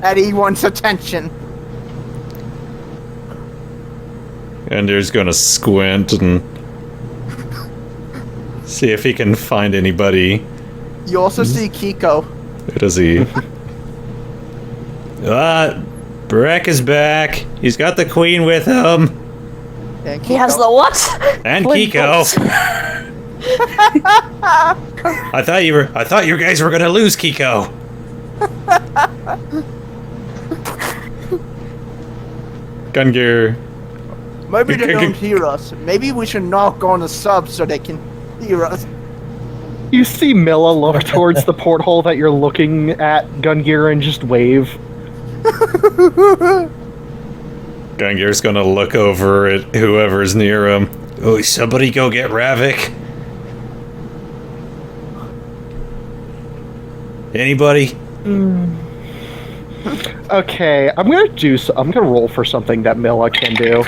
anyone's attention. And he's gonna squint and see if he can find anybody. You also see Kiko. Who does he? Barreck is back. He's got the queen with him. And He has Kiko- the what? And Flint Kiko. bolts. I thought you guys were gonna lose Kiko. Gungir. Maybe they don't hear us. Maybe we should knock on the sub so they can hear us. You see Milla look towards the porthole that you're looking at, Gungir, and just wave. Gungir's gonna look over at whoever's near him. Oh, somebody go get Ravak. Anybody? Okay, I'm gonna roll for something that Milla can do.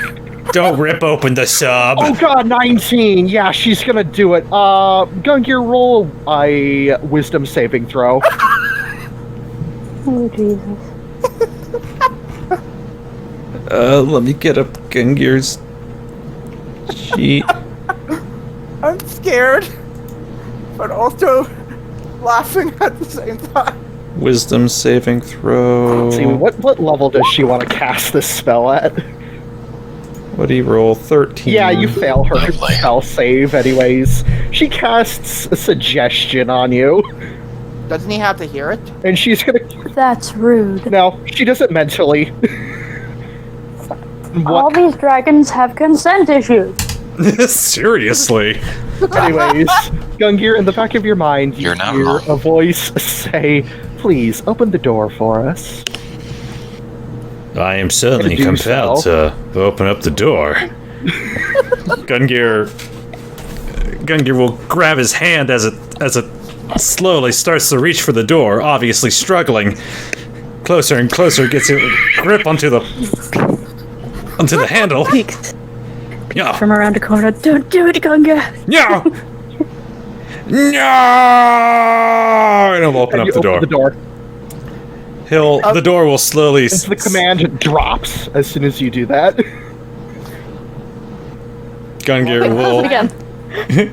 Don't rip open the sub. Oh god, 19! Yeah, she's gonna do it. Gungir, roll a wisdom saving throw. Oh, Jesus. Let me get up Gungir's sheet. I'm scared, but also laughing at the same time. Wisdom saving throw. Let's see, what level does she want to cast this spell at? What do you roll? 13. Yeah, you fail her Lovely. spell save anyways. She casts a suggestion on you, Doesn't he have to hear it? and she's gonna... That's rude. No, she does it mentally. All What? these dragons have consent issues. Seriously. Anyways, Gungir, in the back of your mind, you You're not hear wrong. a voice say, "Please open the door for us." I am certainly To do compelled so. to open up the door. Gungir will grab his hand as it slowly starts to reach for the door, obviously struggling. Closer and closer, gets a grip onto the handle. Peeked Yeah. from around the corner. Don't do it, Gungir. No! No! And he'll open And up you the open door. the door. The door will slowly... And the command drops as soon as you do that. Gungear Close it again.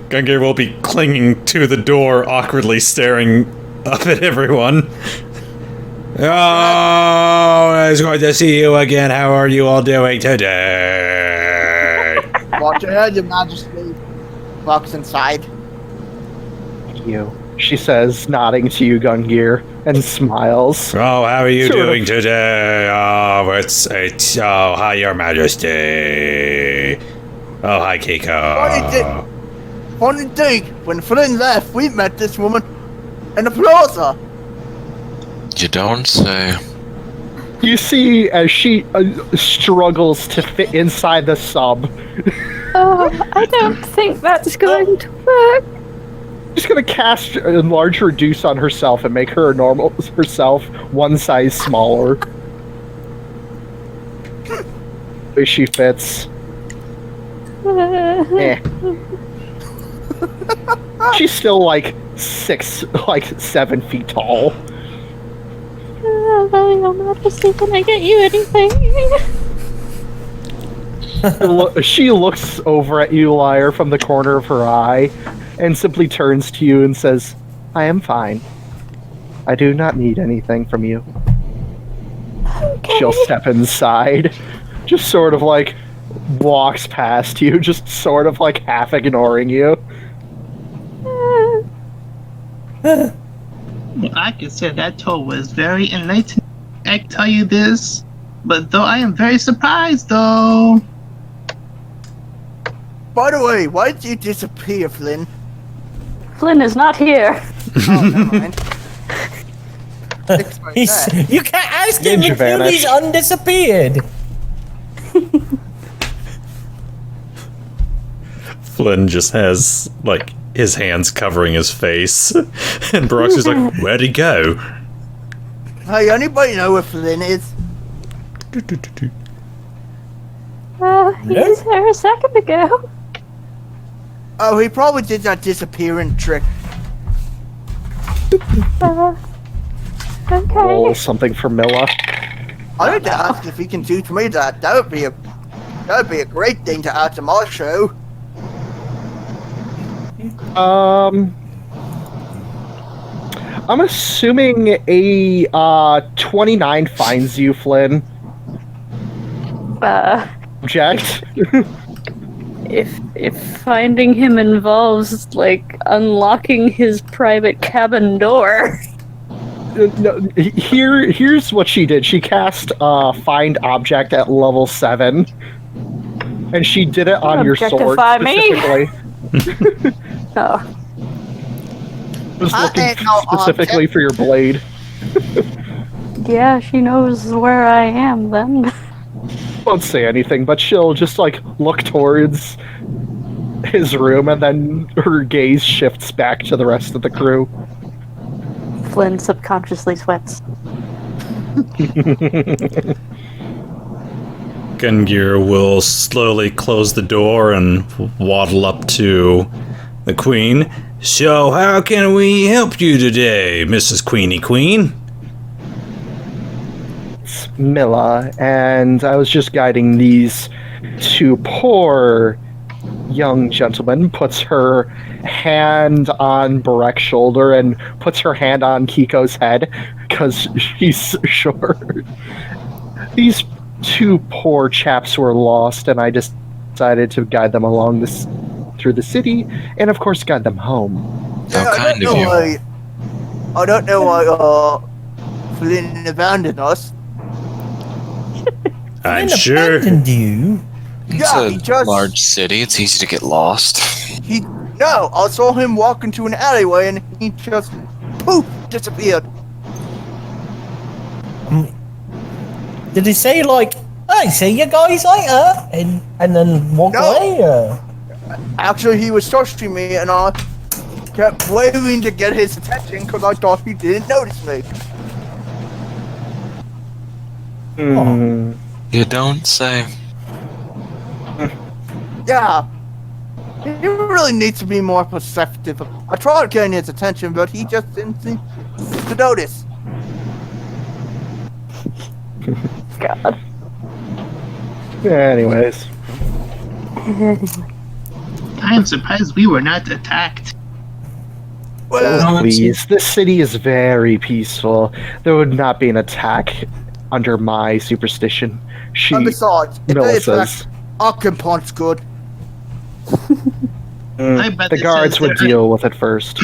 Gungear will be clinging to the door, awkwardly staring up at everyone. Oh, it's good to see you again. How are you all doing today? Watch your head, Your Majesty. Walks inside. You, she says, nodding to you, Gungir, and smiles. Oh, how are you Sort of. doing today? Oh, it's oh, hi, Your Majesty. Oh, hi, Kiko. Funny thing, when Flynn left, we met this woman in the plaza. You don't say. You see as she struggles to fit inside the sub. Oh, I don't think that's going to work. She's gonna cast enlarge reduce on herself and make her normal herself one size smaller. But she fits. Eh. She's still like 7 feet tall. Your Majesty, can I get you anything? She looks over at you, Lyre, from the corner of her eye, and simply turns to you and says, "I am fine. I do not need anything from you." She'll step inside, just sort of like walks past you, just sort of like half ignoring you. I can say that tour was very enlightening. I can tell you this, but though I am very surprised, though. By the way, why did you disappear, Flynn? Flynn is not here. Oh, never mind. Explain that. You can't ask him Ninja until he's undisappeared. Flynn just has, like, his hands covering his face. And Brock's just like, where'd he go? Hey, anybody know where Flynn is? He was here a second ago. Oh, he probably did that disappearing trick. Okay. Roll something for Milla. I need to ask if he can do to me that. That would be a great thing to add to my show. I'm assuming a 29 finds you, Flynn. Object. If finding him involves like unlocking his private cabin door. No, here's what she did. She cast Find Object at level 7. And she did it on your sword Objectify me? specifically. Oh. Was I looking ain't no specifically for your blade. Yeah, she knows where I am then. Won't say anything, but she'll just like look towards his room and then her gaze shifts back to the rest of the crew. Flynn subconsciously sweats. Gungir will slowly close the door and waddle up to the Queen. So, how can we help you today, Mrs. Queenie Queen? It's Milla, and I was just guiding these two poor young gentlemen. Puts her hand on Barreck's shoulder and puts her hand on Kiko's head because she's short. These two poor chaps were lost, and I just decided to guide them along this through the city, and of course guide them home. How kind of you. I don't know why Flynn abandoned us. I'm Flynn sure. abandoned you. It's a large city. It's easy to get lost. No, I saw him walk into an alleyway and he just poof disappeared. Did he say like, "Hey, see you guys later," and then walk No. away? Or? Actually, he was touching me and I kept waving to get his attention because I thought he didn't notice me. Hmm. You don't say. Yeah. He really needs to be more perceptive. I tried getting his attention, but he just didn't seem to notice. God. Anyways. I am surprised we were not attacked. Well, Please, this city is very peaceful. There would not be an attack under my superstition. and besides, if Milla they attack, says. I can punch good. My brother The guards says would there- deal with it first.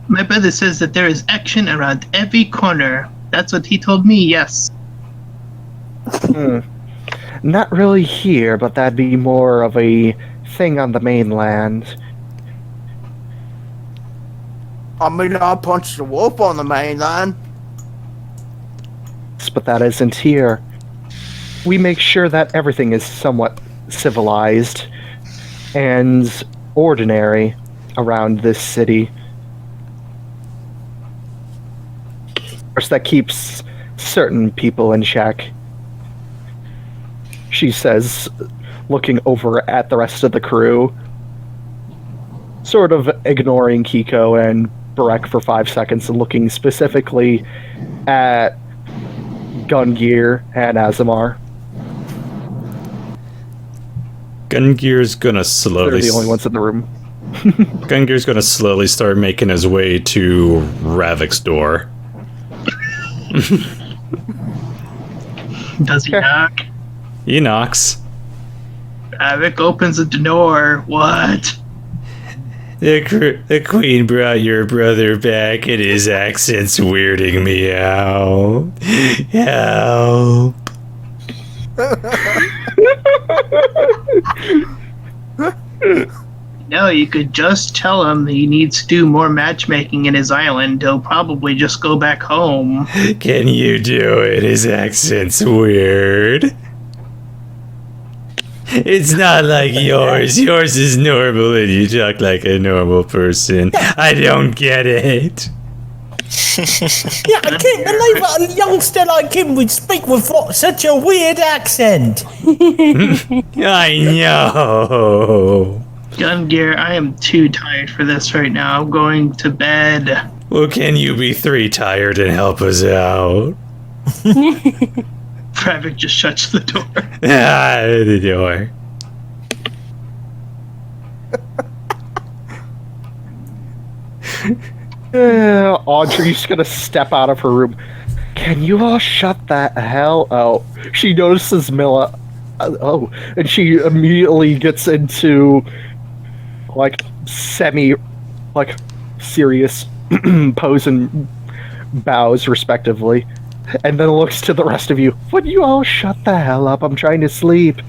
My brother says that there is action around every corner. That's what he told me, yes. Not really here, but that'd be more of a thing on the mainland. I mean, I punched a wolf on the mainland. But that isn't here. We make sure that everything is somewhat civilized and ordinary around this city. Of course, that keeps certain people in check. She says, looking over at the rest of the crew, sort of ignoring Kiko and Barreck for 5 seconds and looking specifically at Gungir and Asemar. Gungir's gonna They're slowly. the only ones in the room. Gungir's gonna slowly start making his way to Ravak's door. Does he Okay. knock? He knocks. Ravak opens the door. What? The Queen brought your brother back, and his accent's weirding me out. Help. No, you could just tell him that he needs to do more matchmaking in his island. He'll probably just go back home. Can you do it? His accent's weird. It's not like yours. Yours is normal and you talk like a normal person. I don't get it. Yeah, I can't believe that a youngster like him would speak with such a weird accent. I know. Gungir, I am too tired for this right now. I'm going to bed. Well, can you be 3 tired and help us out? Ravak just shuts the door. The door. Audrey's gonna step out of her room. Can you all shut that hell out? She notices Milla. And she immediately gets into like serious pose and bows respectively, and then looks to the rest of you. Would you all shut the hell up? I'm trying to sleep.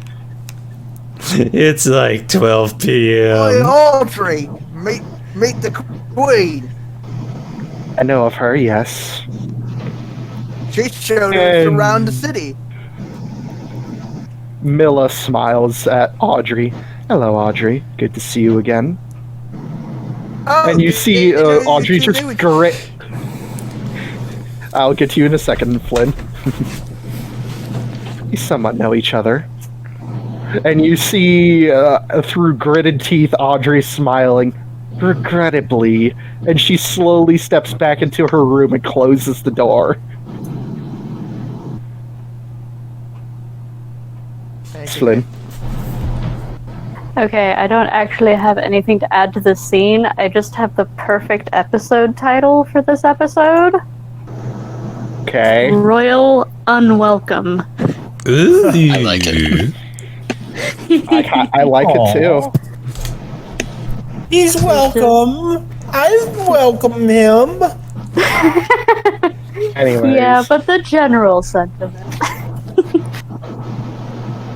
It's like 12 Hey, p.m. Audrey, meet the Queen. I know of her, yes. She's showing us around the city. Milla smiles at Audrey. Hello, Audrey. Good to see you again. Oh, And you see Audrey just I'll get to you in a second, Flynn. You somewhat know each other. And you see, through gritted teeth, Audrey smiling, regrettably, and she slowly steps back into her room and closes the door. Flynn. Okay, I don't actually have anything to add to this scene. I just have the perfect episode title for this episode. Okay. Royal Unwelcome. Ooh. I like it. I like it too. He's welcome. I welcome him. Anyways. Yeah, but the general sentiment.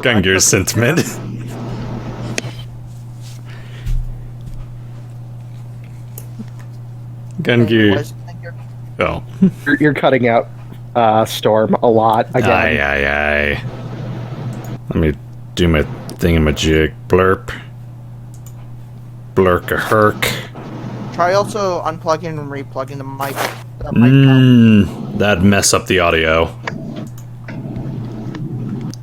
Gungir's sentiment. Gungir. Oh. You're cutting out Storm a lot again. Aye. Let me do my thingamajig. Blurp. Blurk-a-herk. Try also unplugging and replugging the mic. That'd mess up the audio.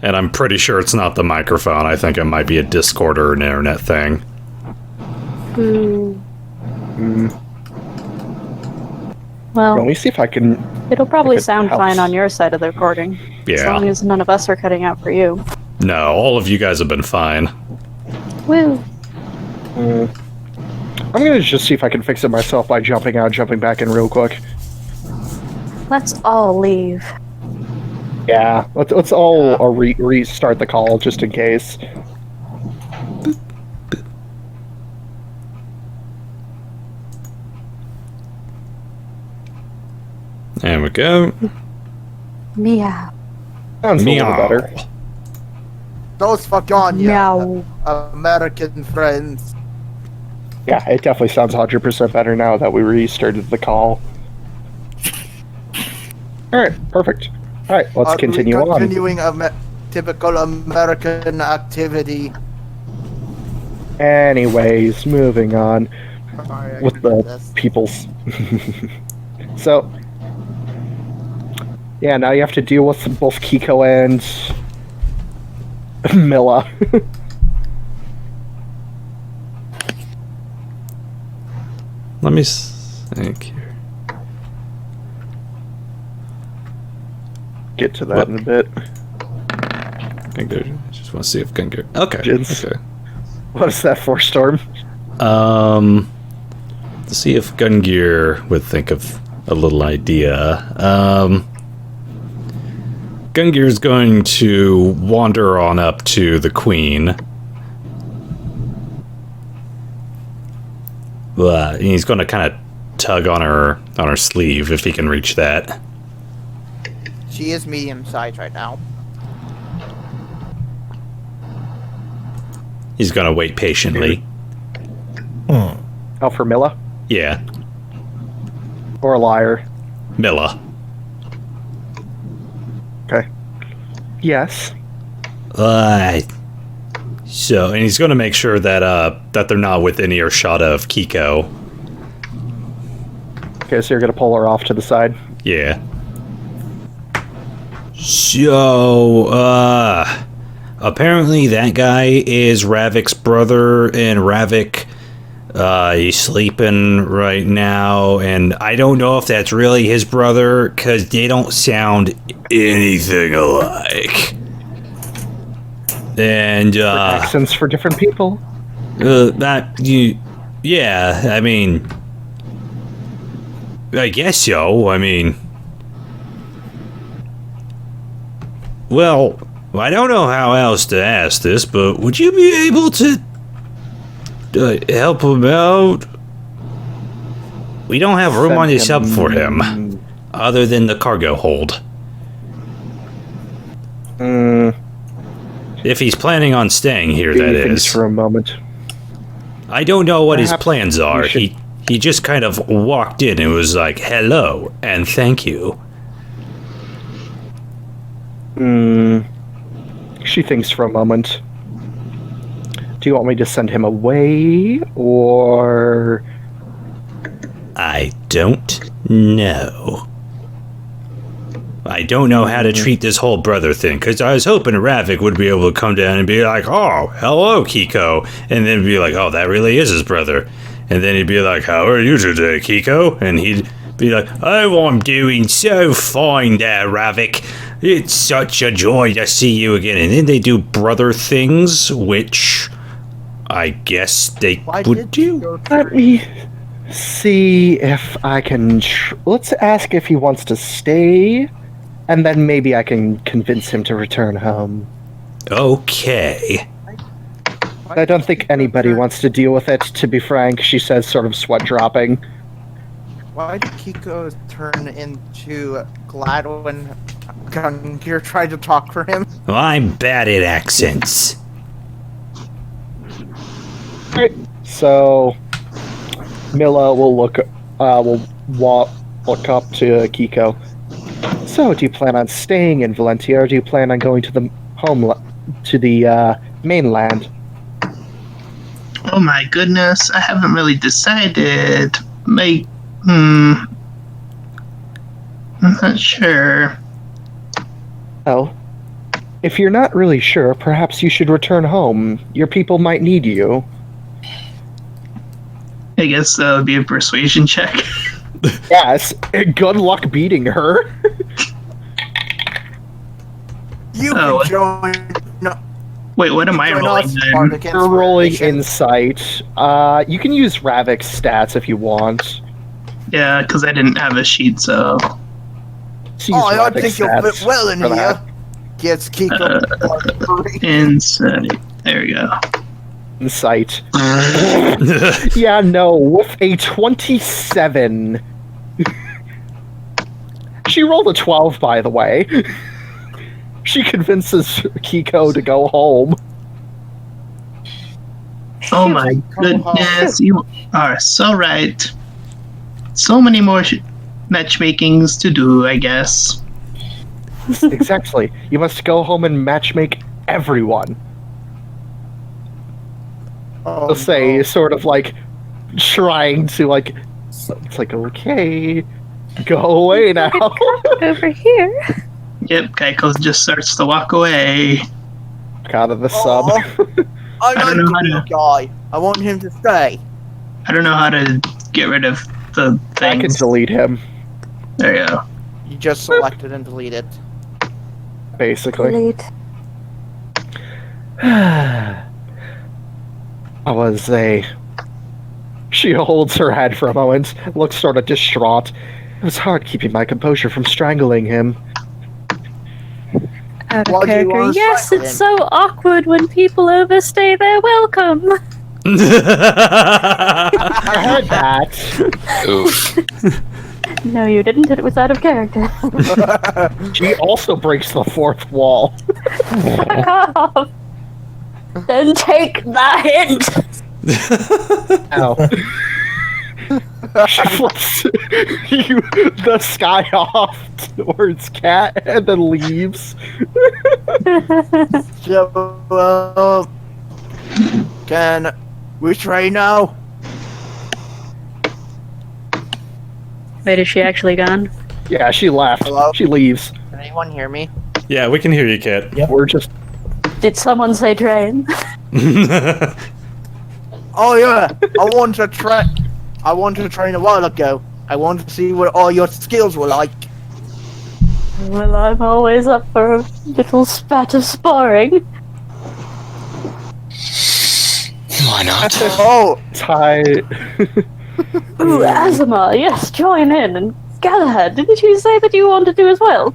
And I'm pretty sure it's not the microphone. I think it might be a Discord or an internet thing. Well, Let me see if I can... it'll probably if it sound helps. fine on your side of the recording. As Yeah. long as none of us are cutting out for you. No, all of you guys have been fine. Woo. I'm gonna just see if I can fix it myself by jumping out, jumping back in real quick. Let's all leave. Yeah, let's all restart the call just in case. There we go. Meow. Sounds a little better. Those fucking Meow. American friends. Yeah, it definitely sounds 100% better now that we restarted the call. Alright, perfect. Alright, let's continue on. Continuing typical American activity. Anyways, moving on Sorry, I with could the do this. people's. So, yeah, now you have to deal with both Kiko and Milla. Let me think here. Get to that in a bit. Gungir. Just want to see if Gungir. Okay. Jins. Okay. What is that for, Storm? To see if Gungir would think of a little idea. Gungir's going to wander on up to the Queen. And he's going to kind of tug on her sleeve if he can reach that. She is medium sized right now. He's going to wait patiently. Oh, for Milla? Yeah, Or a liar? Milla. Okay. Yes. So, and he's going to make sure that that they're not within earshot of Kiko. Okay, so you're gonna pull her off to the side. Yeah. So, apparently that guy is Ravak's brother, and Ravak, he's sleeping right now, and I don't know if that's really his brother, because they don't sound anything alike. And, Accents for different people. yeah, I mean, I guess so. I mean, well, I don't know how else to ask this, but would you be able to help him out? We don't have room on the sub for him, other than the cargo hold. If he's planning on staying here, that is. For a moment. I don't know what his Perhaps plans are. we He just kind of walked in and was like, hello, and thank you. She thinks for a moment. Do you want me to send him away, or... I don't know. I don't know how to treat this whole brother thing, because I was hoping Ravak would be able to come down and be like, oh, hello, Kiko, and then be like, oh, that really is his brother. And then he'd be like, how are you today, Kiko? And he'd be like, oh, I'm doing so fine there, Ravak. It's such a joy to see you again. And then they do brother things, which I guess they would do. Let me see if I can... Let's ask if he wants to stay, and then maybe I can convince him to return home. Okay. I don't think anybody wants to deal with it, to be frank, she says, sort of sweat dropping. Why did Kiko turn into glad when Gungir tried to talk for him? Well, I'm bad at accents. Alright, so Mila will look up to Kiko. So, do you plan on staying in Valentia, or do you plan on going to the mainland? Oh my goodness, I haven't really decided. I'm not sure. Well, if you're not really sure, perhaps you should return home. Your people might need you. I guess that would be a persuasion check. Yes, good luck beating her. You can join. No, Wait, what am I join rolling us, then? Bardic You're rolling Inspiration. insight. You can use Ravak's stats if you want. Yeah, because I didn't have a sheet, so... Just use I Ravak's think you'll stats fit well in for here. that. Gets Kiko. Insight. There we go. Insight. Yeah, no, with a 27. She rolled a 12, by the way. She convinces Kiko to go home. Oh my goodness, you are so right. So many more matchmakings to do, I guess. Exactly. You must go home and matchmake everyone. I'll say, sort of like, trying to, like, it's like, okay, go away now. Over here. Yep, Kaiko just starts to walk away. Out of the sub. I don't like know how the guy. I want him to stay. I don't know how to get rid of the I can things. delete him, There you go. You just selected and deleted. basically. Delete. She holds her head for a moment, looks sort of distraught. It was hard keeping my composure from strangling him. Out Why of do you character. wanna Yes, strangle it's him? so awkward when people overstay their welcome. I heard that. Oof. No, you didn't. It was out of character. She also breaks the fourth wall. Fuck off. Then take the hint. Ow. She flips the sky off towards Cat and then leaves. So, can we train now? Wait, is she actually gone? Yeah, she left. Hello? She leaves. Can anyone hear me? Yeah, we can hear you, Kat. We're just... Did someone say train? Oh yeah, I wanted to train a while ago. I wanted to see what all your skills were like. Well, I'm always up for a little spat of sparring. Why not? Oh, Ty... Ooh, Asemar, yes, join in. And Galahad, didn't you say that you wanted to as well?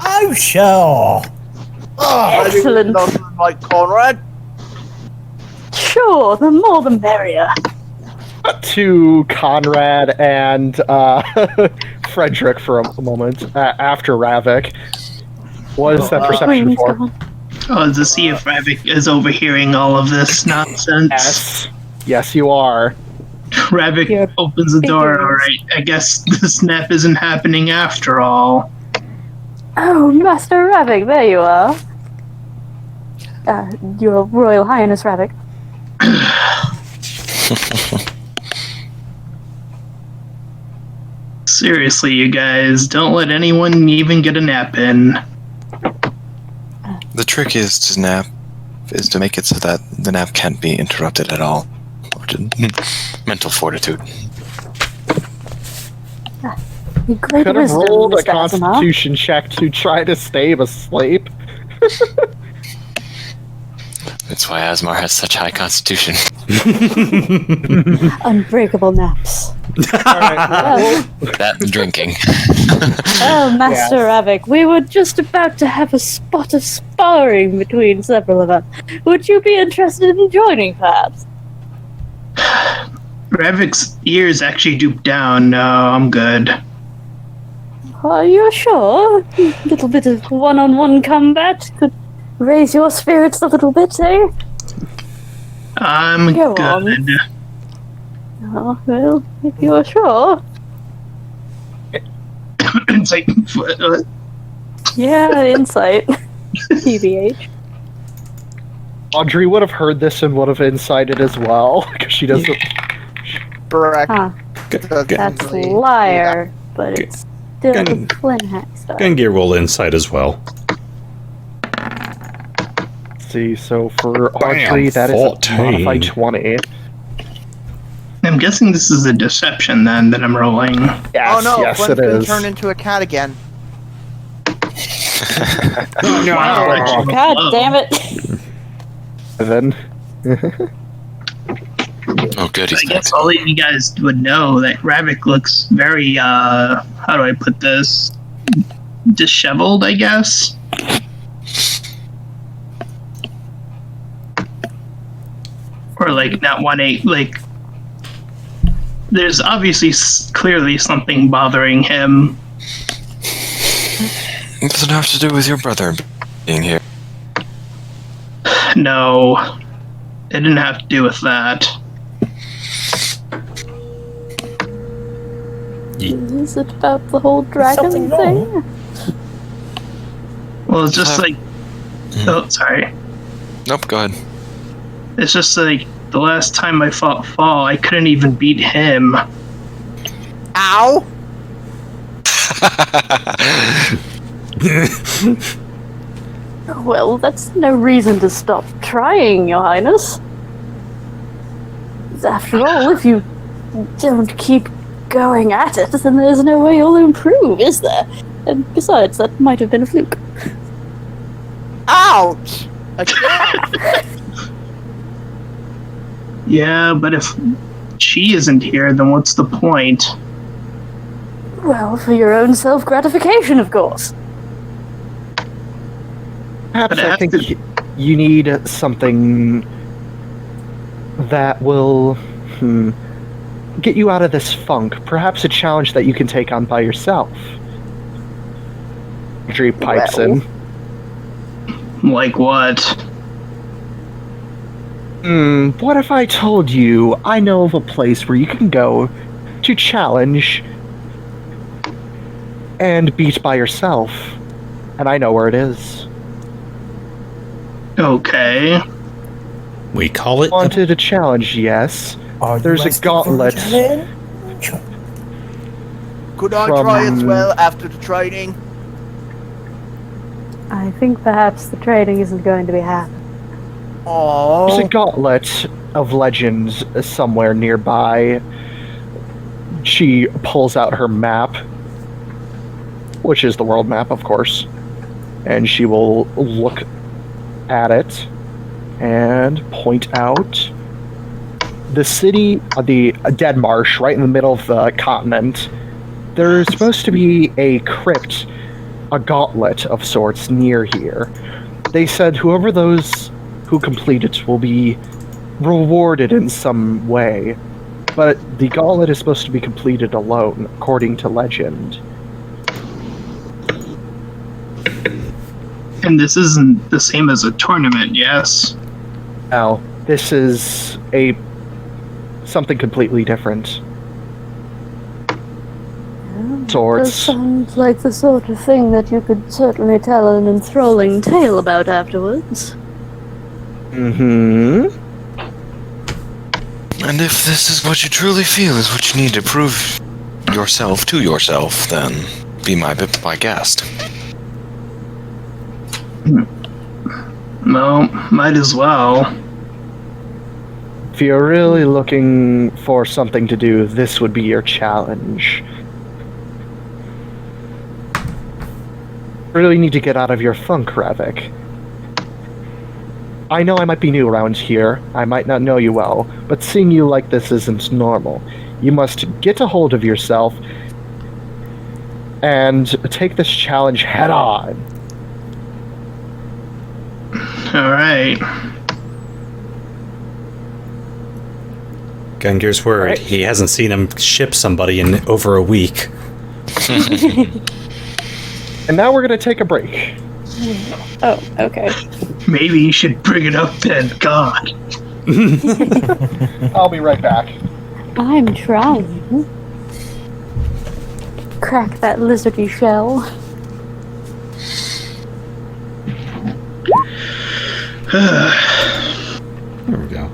Oh, sure. Excellent. Nothing like Conrad. Sure, the more the merrier. to Conrad and Fredrick for a moment after Ravak. What is that perception Queen's for? gone. Oh, to see if Ravak is overhearing all of this nonsense. Yes. Yes, you are. Ravak Yeah, opens the door. figures. Alright, I guess the snap isn't happening after all. Oh, Master Ravak, there you are. Your Royal Highness Ravak. Seriously, you guys, don't let anyone even get a nap in. The trick is to make it so that the nap can't be interrupted at all. Mental fortitude. Great Could have wisdom, rolled a Mr. Asemar. constitution check to try to stay asleep. That's why Asemar has such high constitution. Unbreakable naps. That and drinking. Oh, Master Ravak, we were just about to have a spot of sparring between several of us. Would you be interested in joining, perhaps? Ravak's ears actually droop down. No, I'm good. Are you sure? A little bit of one-on-one combat could raise your spirits a little bit, eh? I'm Go good. on. Oh, well, if you're sure. It's like, Yeah, insight. TBH. Audrey would have heard this and would have incited as well, because she doesn't. Barreck. Huh, doesn't that's really do liar, but it's still the Flynnhawk stuff. Gungir roll insight as well. See, so for Audrey, that is a 14. modified 20. I'm guessing this is a deception then that I'm rolling. Yes, Oh no, yes, Flynn's it gonna is. turn into a cat again. Wow, God damn it! Then, Oh, good. He's I guess all of you guys would know that Ravak looks very, how do I put this? Disheveled, I guess? Or, like, not like, there's obviously clearly something bothering him. It doesn't have to do with your brother being here. No, it didn't have to do with that. Is it about the whole dragon Something thing? wrong. Well, it's just like, oh, sorry. Nope, go ahead. It's just like the last time I fought Fall, I couldn't even beat him. Ow! Well, that's no reason to stop trying, Your Highness. After all, if you don't keep going at it, then there's no way you'll improve, is there? And besides, that might have been a fluke. Ouch! Again? Yeah, but if she isn't here, then what's the point? Well, for your own self-gratification, of course. perhaps But it I has think to- you need something that will get you out of this funk. Perhaps a challenge that you can take on by yourself. Audrey pipes Well. in. Like what? What if I told you I know of a place where you can go to challenge and beat by yourself? And I know where it is. Okay. We call it. Wanted a challenge, yes. Are you There's a asking for gauntlet. challenge? Could I From- try as well after the training? I think perhaps the trading isn't going to be happening. There's a Oh, gauntlet of legends somewhere nearby. She pulls out her map, which is the world map, of course, and she will look at it and point out the city, the dead marsh, right in the middle of the continent. There's supposed to be a crypt, a gauntlet of sorts near here. They said whoever those who complete it will be rewarded in some way, but the gauntlet is supposed to be completed alone, according to legend. And this isn't the same as a tournament, yes? Now, this is something completely different. Does Sorts. sound like the sort of thing that you could certainly tell an enthralling tale about afterwards. Mm-hmm. And if this is what you truly feel is what you need to prove yourself to yourself, then be my guest. Well, might as well. If you're really looking for something to do, this would be your challenge. Really need to get out of your funk, Ravak. I know I might be new around here, I might not know you well, but seeing you like this isn't normal. You must get a hold of yourself and take this challenge head on. Alright. Gungir's worried. Right. He hasn't seen him ship somebody in over a week. And now we're going to take a break. Oh, okay. Maybe you should bring it up then, God. I'll be right back. I'm trying. Crack that lizardy shell. There we go.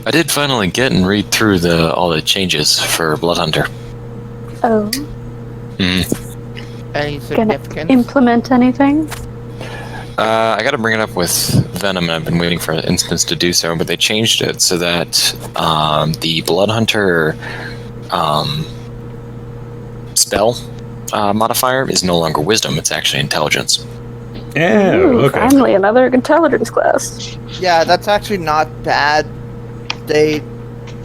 I did finally get and read through all the changes for Bloodhunter. Oh, Any gonna significance? implement anything? I got to bring it up with Venom, and I've been waiting for an instance to do so, but they changed it so that the Bloodhunter spell modifier is no longer Wisdom, it's actually Intelligence. Yeah, Ooh, okay. finally another intelligence class. Yeah, that's actually not bad. They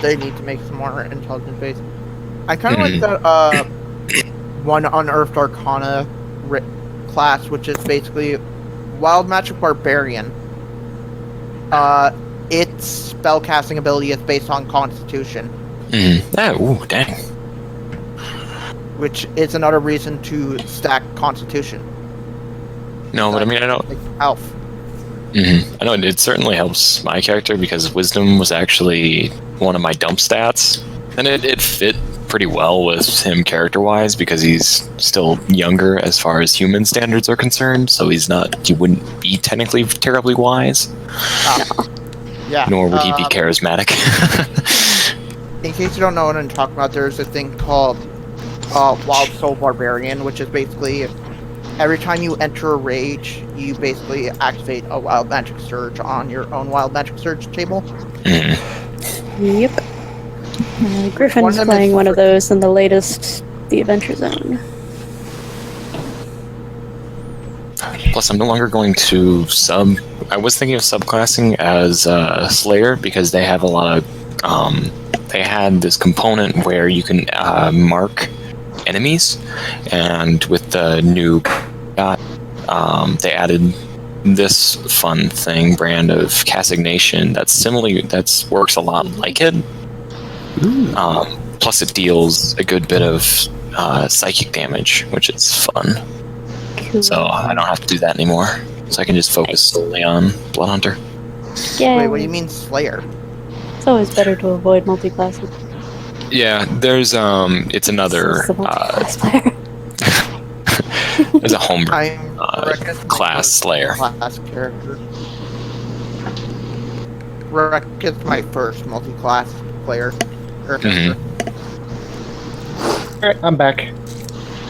need to make some more intelligence based. I kind of like that one Unearthed Arcana class, which is basically Wild Magic Barbarian. Its spellcasting ability is based on Constitution, Oh, ooh, dang. which is another reason to stack Constitution. No, but I mean, I don't. Like Elf. I know it certainly helps my character because Wisdom was actually one of my dump stats, and it fit pretty well with him character-wise because he's still younger as far as human standards are concerned, so he wouldn't be technically terribly wise, Yeah. nor would he be charismatic. In case you don't know what I'm talking about, there's a thing called Wild Soul Barbarian, which is basically every time you enter a rage, you basically activate a Wild Magic Surge on your own Wild Magic Surge table. Yep. Griffin's One of them playing is one of free. those in the latest The Adventure Zone. Plus, I'm no longer going to I was thinking of subclassing as Slayer because they have a lot of. They had this component where you can mark enemies, and with the new they added this fun brand of Cassignation that works a lot like it. Plus, it deals a good bit of psychic damage, which is fun. Cool. So I don't have to do that anymore. So I can just focus solely on Bloodhunter. Yeah. Wait, what do you mean Slayer? It's always better to avoid multi-classes. Yeah, there's it's another It's the multi-class player. there's a homebrew I'm class Slayer. Class character. Wreck is my first multi-class player. Alright, I'm back.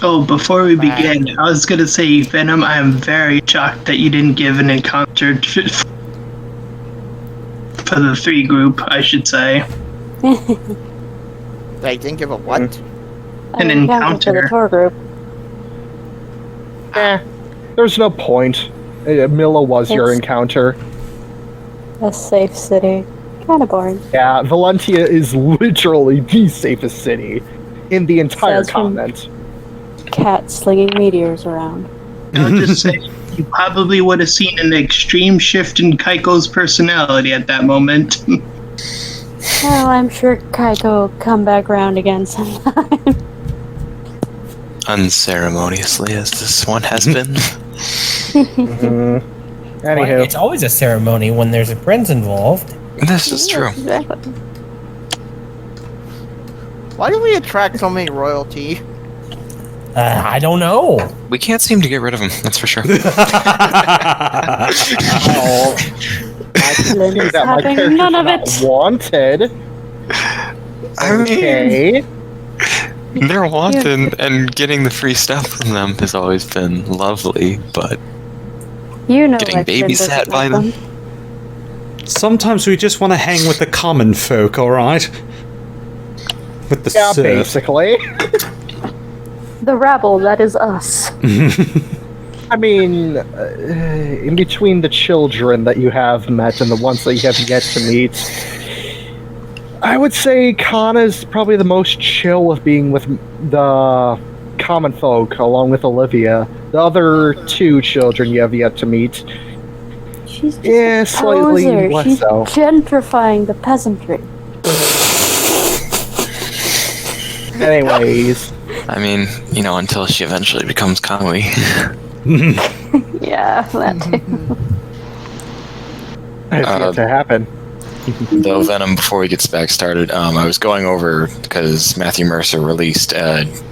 Oh, before we begin, I was gonna say, Venom, I am very shocked that you didn't give an encounter for the 3 group, I should say. They didn't give a what? An For encounter. the tour group. There's no point. Milla was your It's- encounter. A safe city. Kinda boring. Yeah, Valentia is literally the safest city in the entire Says from- continent. Cat slinging meteors around. I would just say, you probably would have seen an extreme shift in Kiko's personality at that moment. Well, I'm sure Kiko will come back around again sometime. Unceremoniously as this one has been. Anywho, It's always a ceremony when there's a prince involved. This is true. Exactly. Why do we attract so many royalty? I don't know. We can't seem to get rid of him, that's for sure. oh, Lynn is that my having character's none of not it. wanted. I mean, Okay. They're wanted, and getting the free stuff from them has always been lovely, but You know getting I've been babysat by with them? Sometimes we just want to hang with the common folk, alright? With the Yeah, serf. basically. The rabble, that is us. I mean, in between the children that you have met and the ones that you have yet to meet, I would say Kana's probably the most chill with being with the common folk, along with Olivia. The other two children you have yet to meet, She's just yeah, a slightly poser. less She's so. gentrifying the peasantry. Anyways, I mean, you know, until she eventually becomes Kamui. Yeah, that too. it's yet to happen. Though Venom, before we get back started, I was going over because Matthew Mercer released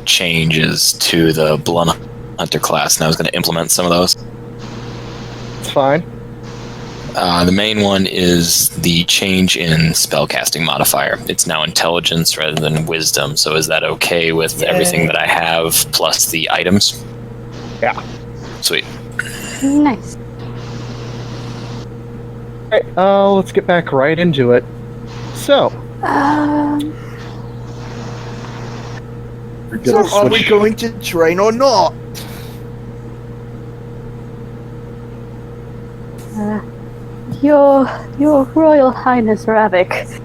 changes to the Blunt Hunter class, and I was going to implement some of those. It's fine. The main one is the change in spellcasting modifier. It's now intelligence rather than wisdom. So is that okay with everything that I have plus the items? Yeah. Sweet. Nice. Alright, let's get back right into it. So, we're gonna So are we switch- going to train or not? Your Royal Highness Ravak.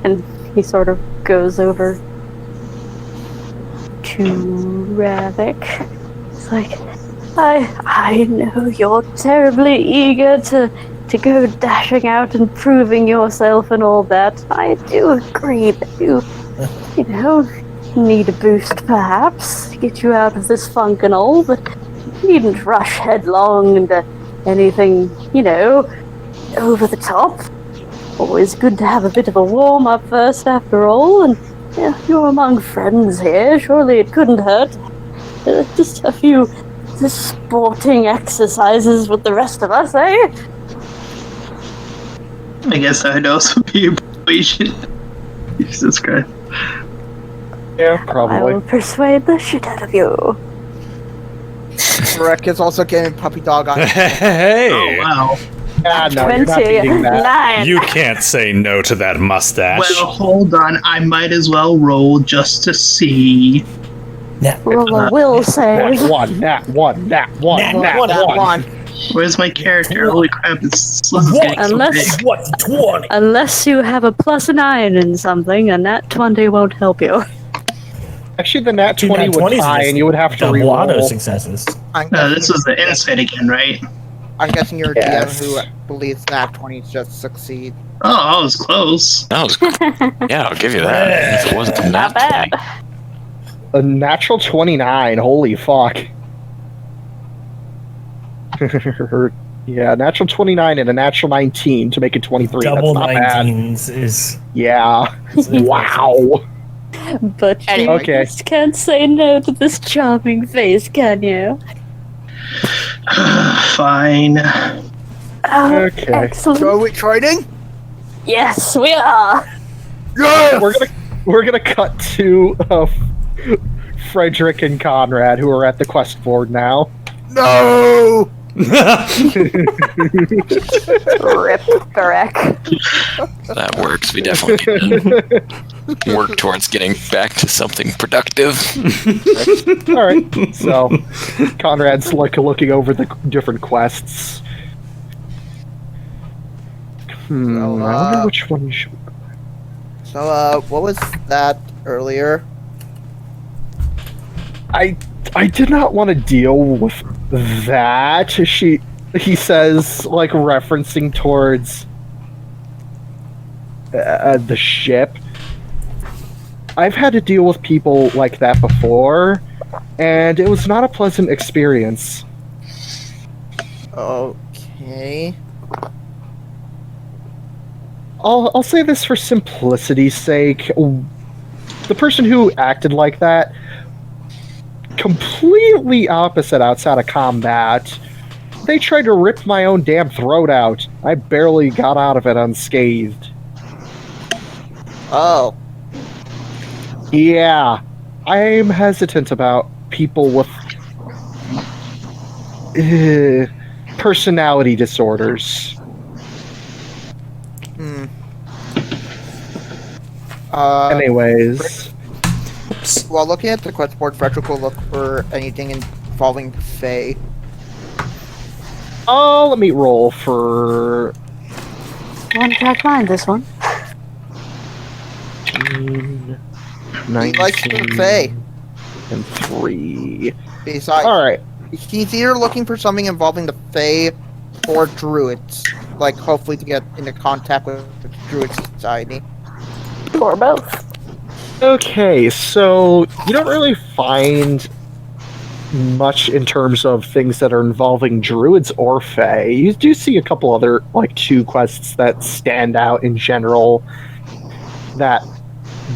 And he sort of goes over to Ravak. It's like, I know you're terribly eager to go dashing out and proving yourself and all that. I do agree that you need a boost perhaps to get you out of this funk and all, but you needn't rush headlong into anything, over the top. Always good to have a bit of a warm-up first after all, and you're among friends here, surely it couldn't hurt. Just a few sporting exercises with the rest of us, eh? I guess that would also be a persuasion. Jesus Christ. Yeah, I probably. will persuade the shit out of you. Barreck is also getting puppy dog eyes. Hey! Oh, wow. Ah, no, you're not beating that. 29. You can't say no to that mustache. Well, hold on. I might as well roll just to see. Roll a will Nat save. one, nat one, nat one, Nat nat one, That one. one. Where's my character? Holy crap, this is getting so Unless- big. What? 20. Unless you have a +9 in something, and that 20 won't help you. Actually, the nat 20 Nat would 20s tie, is and you would have to double auto reroll. successes. This was the insight again, right? I'm guessing you're a Yes. DM who believes that 20s just succeed. Oh, I was close. That was yeah, I'll give you that. If it wasn't the Not nat bad. 20. A natural 29, holy fuck. Yeah, natural 29 and a natural 19 to make it 23. Double That's not bad. 19s is. Yeah. Wow. But you Anyway. Okay. just can't say no to this charming face, can you? Fine. Oh, Okay. excellent. So are we training? Yes, we are. Yes! We're gonna cut to Fredrick and Conrad, who are at the quest board now. No! Rip Barreck. That works. We definitely need to work towards getting back to something productive. All right. So Conrad's like looking over the different quests. I wonder which one you should. So, what was that earlier? I did not want to deal with that. He says, like, referencing towards the ship. I've had to deal with people like that before, and it was not a pleasant experience. Okay. I'll say this for simplicity's sake. The person who acted like that, completely opposite outside of combat. They tried to rip my own damn throat out. I barely got out of it unscathed. Oh. Yeah. I'm hesitant about people with personality disorders. Anyways, While looking at the quest board, Fredrick will look for anything involving Fae. oh, let me roll for One track mind, this one. 19 He likes the Fae. and 3. Besides, Alright. he's either looking for something involving the Fae or Druids. Like, hopefully to get into contact with the Druid Society. Or both. Okay, so you don't really find much in terms of things that are involving druids or fae. You do see a couple other, like, 2 quests that stand out in general that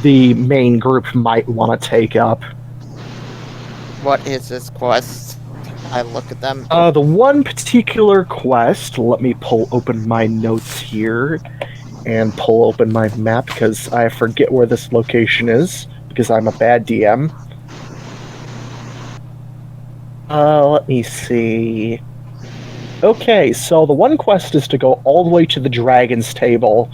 the main group might want to take up. What is this quest? I look at them. The one particular quest, let me pull open my notes here and pull open my map because I forget where this location is because I'm a bad DM. Let me see. Okay, so the one quest is to go all the way to the Dragon's Table.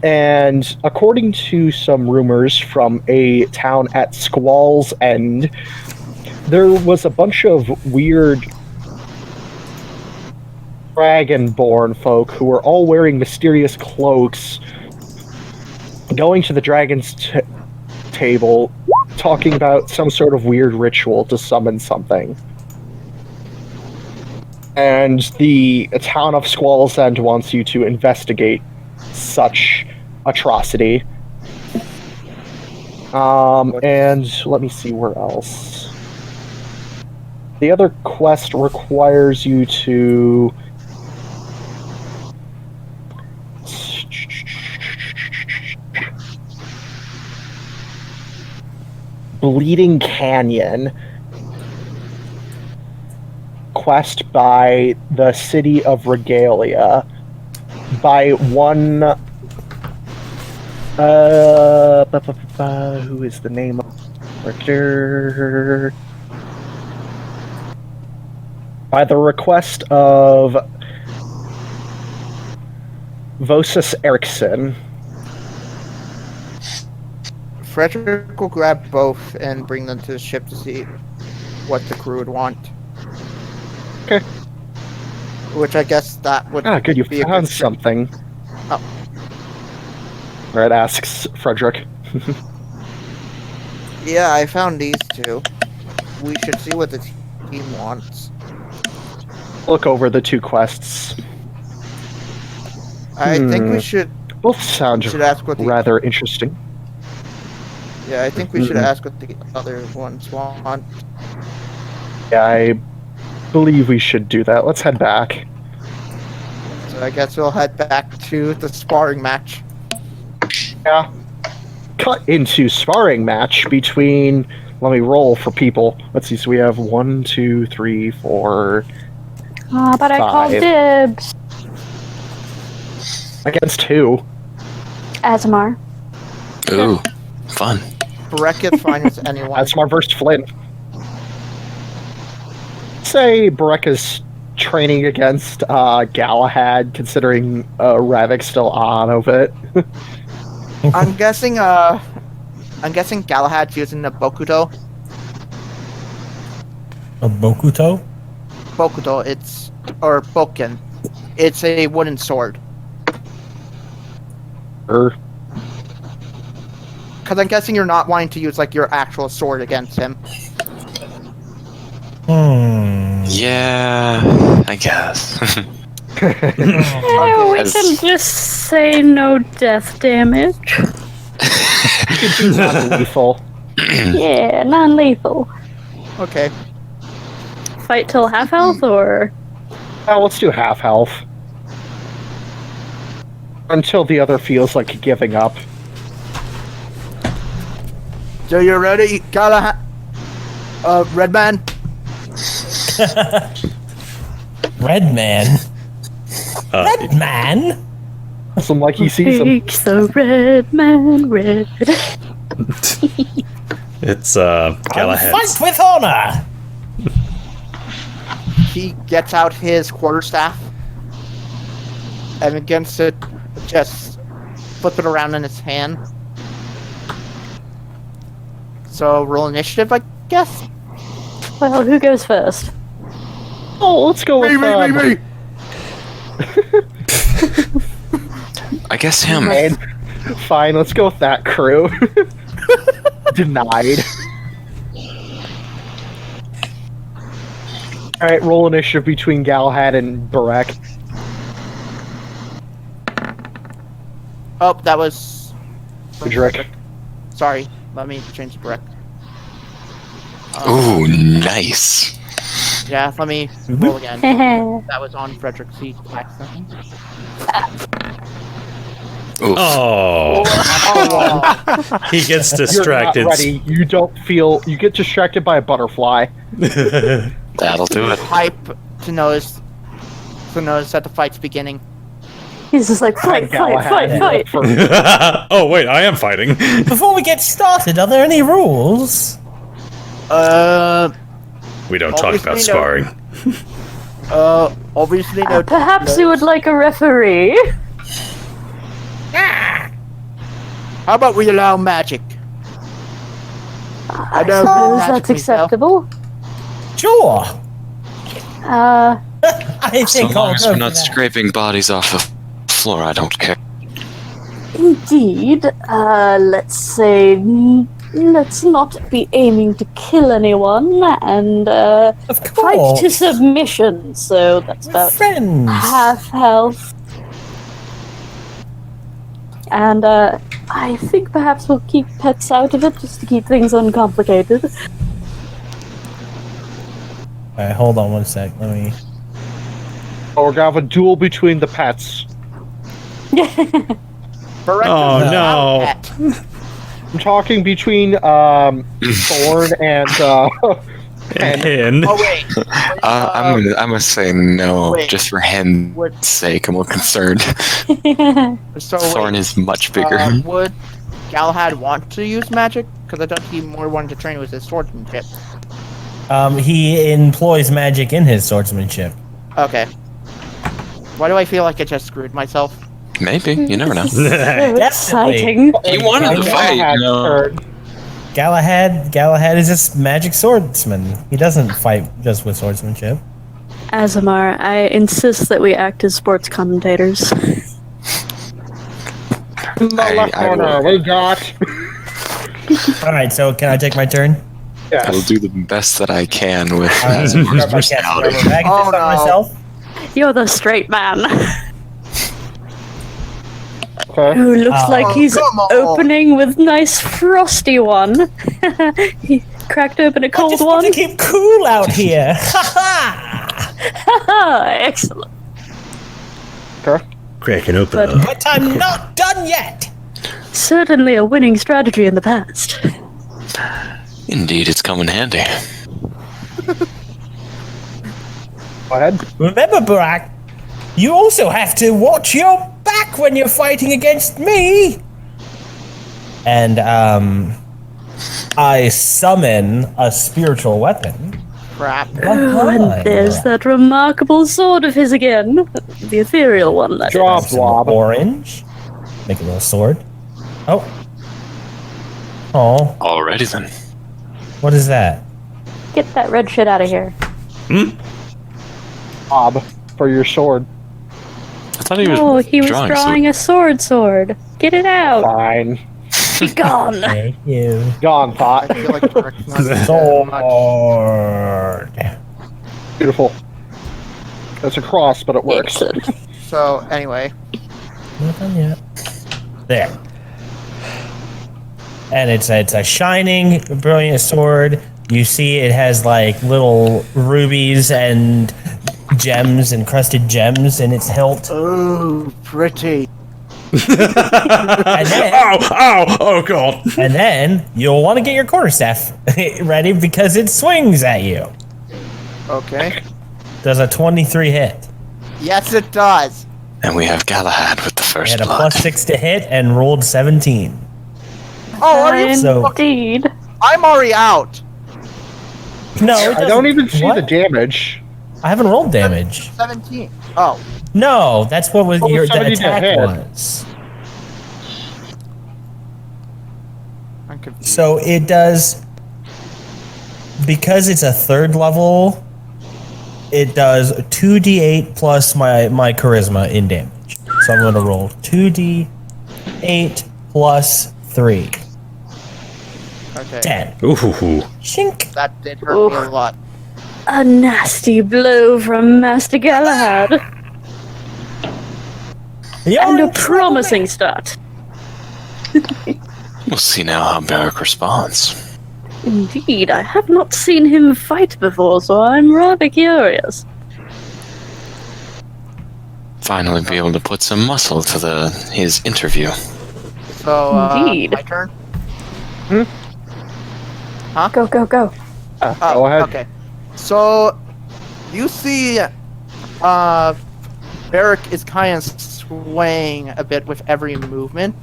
And according to some rumors from a town at Squall's End, there was a bunch of weird Dragonborn folk who were all wearing mysterious cloaks, going to the Dragon's Table, talking about some sort of weird ritual to summon something. And the town of Squall's End wants you to investigate such atrocity. And let me see where else. The other quest requires you to Bleeding Canyon quest by the city of Regalia by one who is the name of character? By the request of Vosus Eriksson. Fredrick will grab both and bring them to the ship to see what the crew would want. Okay. Which I guess that would Good, you be a found good something. Oh. Red asks Fredrick. Yeah, I found these 2. We should see what the team wants. Look over the 2 quests. I think we should. Both sound should ask what the, rather interesting. Yeah, I think we should ask what the other ones want. Yeah, I believe we should do that. Let's head back. So I guess we'll head back to the sparring match. Yeah. Cut into sparring match between. Let me roll for people. Let's see. So we have 1, 2, 3, 4. But I called 5. dibs. Against who? Asemar. Ooh, fun. Barreck is fine with anyone. Asemar versus Flynn. Say Barreck is training against Galahad, considering Ravak's still on of it. I'm guessing Galahad's using the Bokuto. A Bokuto? Bokuto, or Boken. It's a wooden sword. Because I'm guessing you're not wanting to use like your actual sword against him. Yeah, I guess. Yeah, we can just say no death damage. Non-lethal. Yeah, non-lethal. Okay. Fight till half health, or Let's do half health. Until the other feels like giving up. So you're ready, Galahad? Red Man? Red Man? Red Man? Some like he sees him. makes the red man red. It's Fight Galahad's. with honor. He gets out his quarterstaff and begins to just flip it around in his hand. So roll initiative, I guess. Well, who goes first? Oh, let's go with Me. I guess him. Fine, let's go with that crew. Denied. Alright, roll initiative between Galahad and Barreck. Oh, that was Fredrick. Sorry, let me change the correct. Ooh, nice. Yeah, let me roll again. That was on Fredrick's seat accent. Oof. Oh, he gets distracted. You're not ready. You don't feel. You get distracted by a butterfly. That'll do it. Hype to notice that the fight's beginning. He's just like, fight. Oh wait, I am fighting. Before we get started, are there any rules? We don't talk about Obviously, no. sparring. Obviously no. Perhaps you would like a referee. How about we allow magic? I know suppose magic that's myself. acceptable. Sure. Uh, I So think long I'll as go we're for not that. scraping bodies off the floor, I don't care. indeed. Let's say, let's not be aiming to kill anyone, and Of fight course. to submission. So that's We're about friends. half health. And I think perhaps we'll keep pets out of it just to keep things uncomplicated. Alright, hold on one sec. Let me. Oh, we're gonna have a duel between the pets. Barreck Oh, is no. a pet. I'm talking between Thorn and And Oh wait. I'm gonna say no, wait. just for Hen's Would sake. I'm more concerned. so Thorn wait, is much bigger. would Galahad want to use magic? Because I thought he more wanted to train with his swordsmanship. He employs magic in his swordsmanship. Okay. Why do I feel like I just screwed myself? Maybe, you never know. So exciting. He wanted to fight, Galahad's you know. turn. Galahad is a magic swordsman. He doesn't fight just with swordsmanship. Asemar, I insist that we act as sports commentators. In the left I corner, will- we got. Alright, so can I take my turn? I will Yes. do the best that I can with Alright, his grab my personality. cast bag Oh, and fist on no. myself. You're the straight man. Okay. Who looks like he's come on. opening with nice frosty one. He cracked open a I cold just want one. to keep cool out here. Ha ha! Excellent. Okay. cracking open. But- But I'm not done yet. Certainly a winning strategy in the past. Indeed, it's come in handy. Go ahead. Remember, Barreck, you also have to watch your back when you're fighting against me. And I summon a spiritual weapon. Crap. Oh, and there's that remarkable sword of his again. The ethereal one, that Draw is. Some blob. orange. Make a little sword. Oh. Oh, Alrighty then. what is that? Get that red shit out of here. Bob for your sword. I thought he was Oh, he was drawing drawing a sword. Get it out. Fine. Be gone. Thank you. Gone, thought. I feel like Barreck's not doing much. Sword. Beautiful. That's a cross, but it works. Excellent. So anyway, Not done yet. There. And it's a shining, brilliant sword. You see it has like little rubies and gems, encrusted gems in its hilt. oh, pretty. And then, Oh god. and then you'll want to get your quarterstaff ready because it swings at you. Okay. Does a 23 hit. Yes, it does. And we have Galahad with the I first had a blood. +6 to hit and rolled 17. Oh, are you? So- Indeed. I'm already out. No, I don't even see what? the damage. I haven't rolled damage. 17. Oh. No, that's what was What was your the 70 to attack hit? was. I'm confused. So it does, because it's a 3rd level, it does 2d8 plus my charisma in damage. So I'm going to roll 2d8 plus 3. Okay. 10. Ooh. Shink. That did hurt me a lot. A nasty blow from Master Galahad. And a promising start. We'll see now how Barreck responds. Indeed, I have not seen him fight before, so I'm rather curious. Finally be able to put some muscle to his interview. So, Indeed. my turn? Go, go, go. Go ahead. Okay. So, you see, Barreck is kind of swaying a bit with every movement.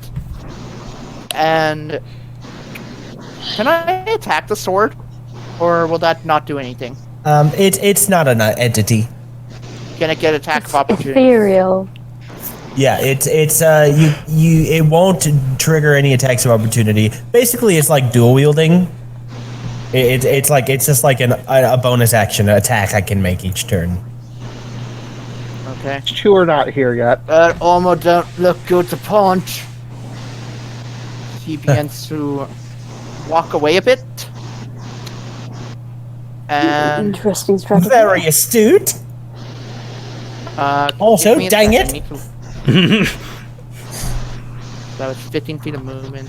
And can I attack the sword? Or will that not do anything? It's not an entity. Can it get attack of opportunity? Ethereal. Yeah, it won't trigger any attacks of opportunity. Basically, it's like dual wielding. It's just like a bonus action attack I can make each turn. Okay. 2 are not here yet. That almost don't look good to punch. He begins to walk away a bit. And Interesting strategy. Very astute. Also, give me a dang second, it. I need to- That was 15 feet of movement.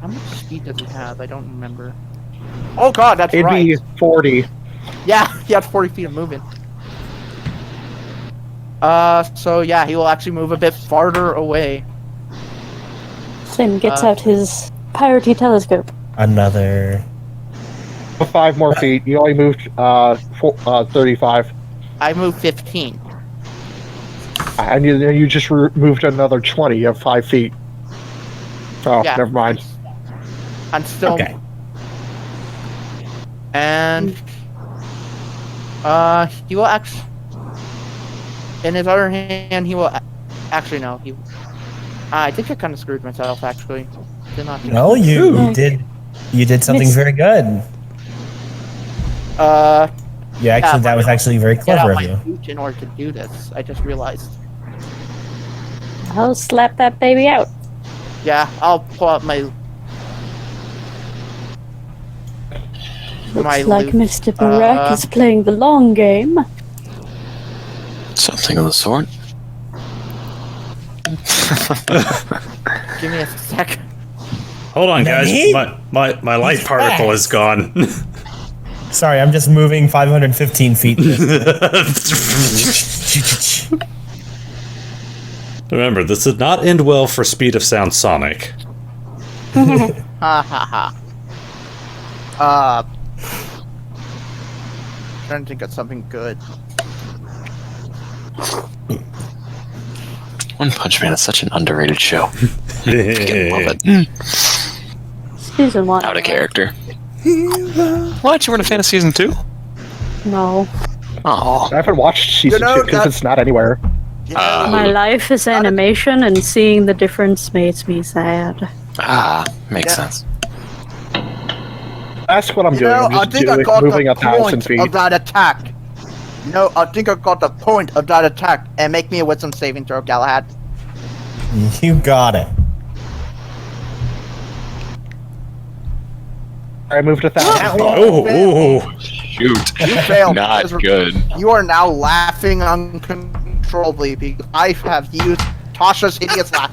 How much speed does he have? I don't remember. Oh god, that's It'd right. be 40. Yeah, he had 40 feet of movement. So yeah, he will actually move a bit farther away. Sim gets out his piratey telescope. Another. 5 more feet. You only moved 35. I moved 15. And you just moved another 20. You have 5 feet. Oh, Yeah. never mind. I'm still. Okay. And he will actually. In his other hand, he will actually no. He. I think I kind of screwed myself. Actually, did not. No, you did. You did something Miss- very good. Yeah, actually, that was actually very Get out clever of my you. boot in order to do this. I just realized. I'll slap that baby out. Yeah, I'll pull out my. Looks like Mr. Barreck is playing the long game. Something of the sort. Give me a sec. Hold on, guys. Nani? My light He's particle fast. is gone. Sorry, I'm just moving 515 feet. Remember, this did not end well for Speed of Sound Sonic. Ha ha ha. Trying to think of something good. One Punch Man is such an underrated show. I love it. Season 1. Out of character. What? You weren't a fan of season 2? No. Oh. I haven't watched season 2 because it's not anywhere. My life is animation, and seeing the difference makes me sad. Makes sense. That's what I'm You doing. know, I'm I just think I got moving the 1,000 point feet. of that attack. No, I think I got the point of that attack. And make me a wisdom saving throw, Galahad. You got it. I moved 1,000. Oh, Shoot. You failed. Not good. You are now laughing uncontrollably because I have used Tasha's hideous laugh.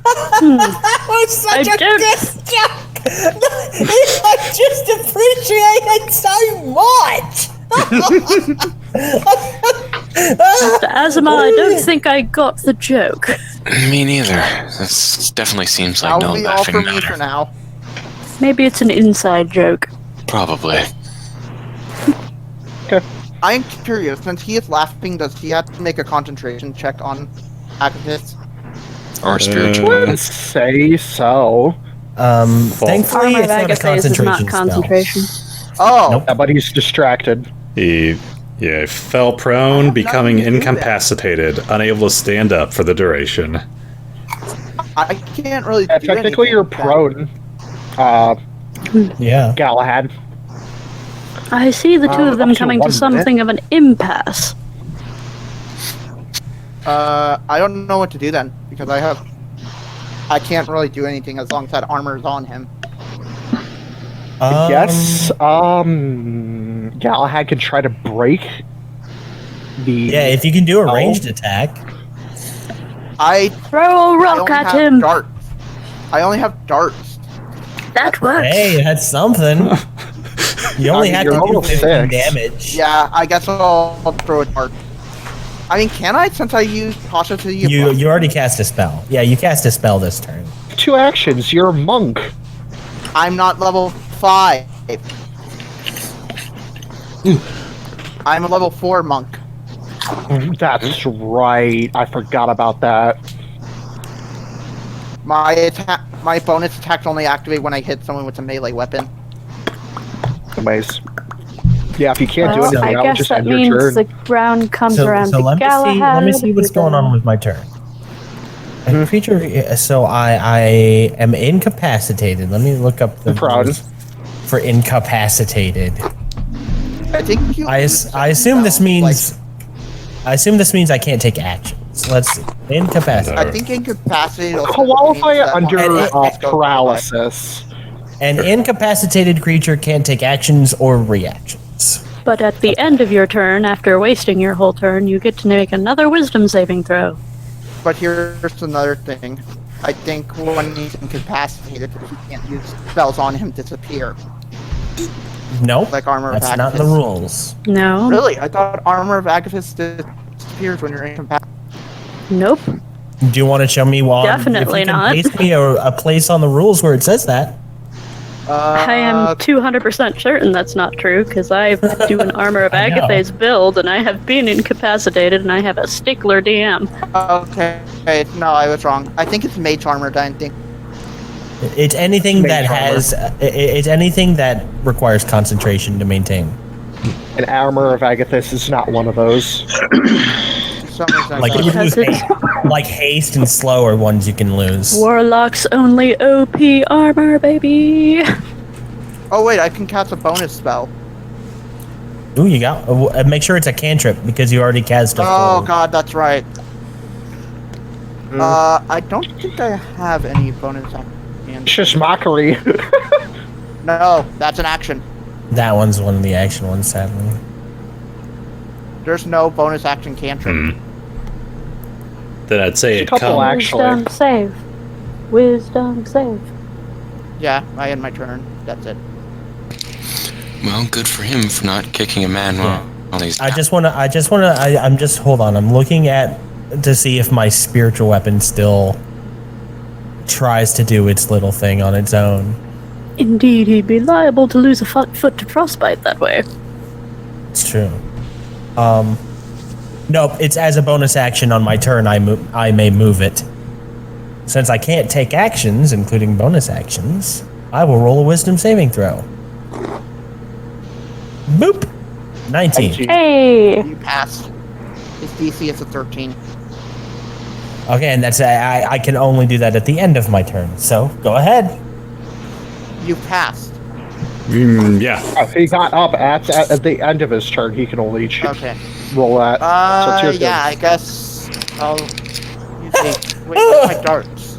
That was such I a don't- good joke. I just appreciate it so much. Mr. Asemar, I don't think I got the joke. Me neither. This definitely seems like That'll no be all laughing for me for matter. now. Maybe it's an inside joke. Probably. I'm curious, since he is laughing, does he have to make a concentration check on activists? Or spiritual. Wouldn't say so. Thankfully, Armor it's not a Agathase is not concentration concentration. spell. Oh, Nope. Yeah, but he's distracted. He fell prone, becoming nothing to do that. incapacitated, unable to stand up for the duration. I can't really. Yeah, do technically, anything you're with that. prone, Yeah. Galahad. I see the two of them up to coming 1 to something of an impasse. I don't know what to do then because I can't really do anything as long as that armor is on him. Yes, Galahad can try to break the... Yeah, if you can do a ranged attack. Throw a I rock only at have him. darts. I only have darts. That works. Hey, that's something. You only have to you're do level 15 6. damage. Yeah, I guess I'll throw a dart. I mean, can I? Since I used Positivity. You already cast a spell. Yeah, you cast a spell this turn. 2 actions, you're a monk. I'm not level 5. I'm a level 4 monk. That's right, I forgot about that. My bonus attacks only activate when I hit someone with a melee weapon. Anyways. Yeah, if you can't do Well, anything, I that would guess just that end your means turn. the round comes So, around so to let Galahad. me see what's going on with my turn. A creature. So I am incapacitated. Let me look up the Proud. rules for incapacitated. I think you. I assume this means. I assume this means I can't take actions. Let's see. Incapacitated. I think incapacitated. also Qualify means it that under my attacks go paralysis. An incapacitated creature can't take actions or reactions. But at the end of your turn, after wasting your whole turn, you get to make another wisdom saving throw. But here's another thing. I think when he's incapacitated, he can't use spells on him disappear. Nope. Like Armor of That's not in the Agathis. rules. No. Really? I thought Armor of Agathis disappears when you're incapacitated. Nope. Do you want to show me why? Definitely if you can not. Paste me a place on the rules where it says that. I am 200% certain that's not true, because I do an Armor of I know. Agathase build, and I have been incapacitated, and I have a stickler DM. Okay, no, I was wrong. I think it's Mage Armor that I think. It's anything Mage that armor. has. It's anything that requires concentration to maintain. An Armor of Agathis is not one of those. For some reason, I Like thought- you would lose Because it's- haste. Like haste and slow are ones you can lose. Warlock's only OP armor, baby! Oh wait, I can cast a bonus spell. Ooh, you got. Make sure it's a cantrip because you already cast a. Oh full- god, that's right. I don't think I have any bonus action. It's just mockery. No, that's an action. That one's one of the action ones, sadly. There's no bonus action cantrip. Then I'd say There's it a couple comes. actually. Wisdom save. Wisdom save. Yeah, I end my turn. That's it. Well, good for him for not kicking a man while he's. I'm just. Hold on. I'm looking at to see if my spiritual weapon still tries to do its little thing on its own. Indeed, he'd be liable to lose a foot to frostbite that way. It's true. Nope. It's as a bonus action on my turn. I may move it. Since I can't take actions, including bonus actions, I will roll a wisdom saving throw. Boop. 19. Hey! You passed. His DC is a 13. Okay, and that's I can only do that at the end of my turn. So go ahead. You passed. Yeah. If he got up at the end of his turn, he can only Okay. roll that. So it's your turn. Yeah, I guess I'll use the... Wait, where's my darts?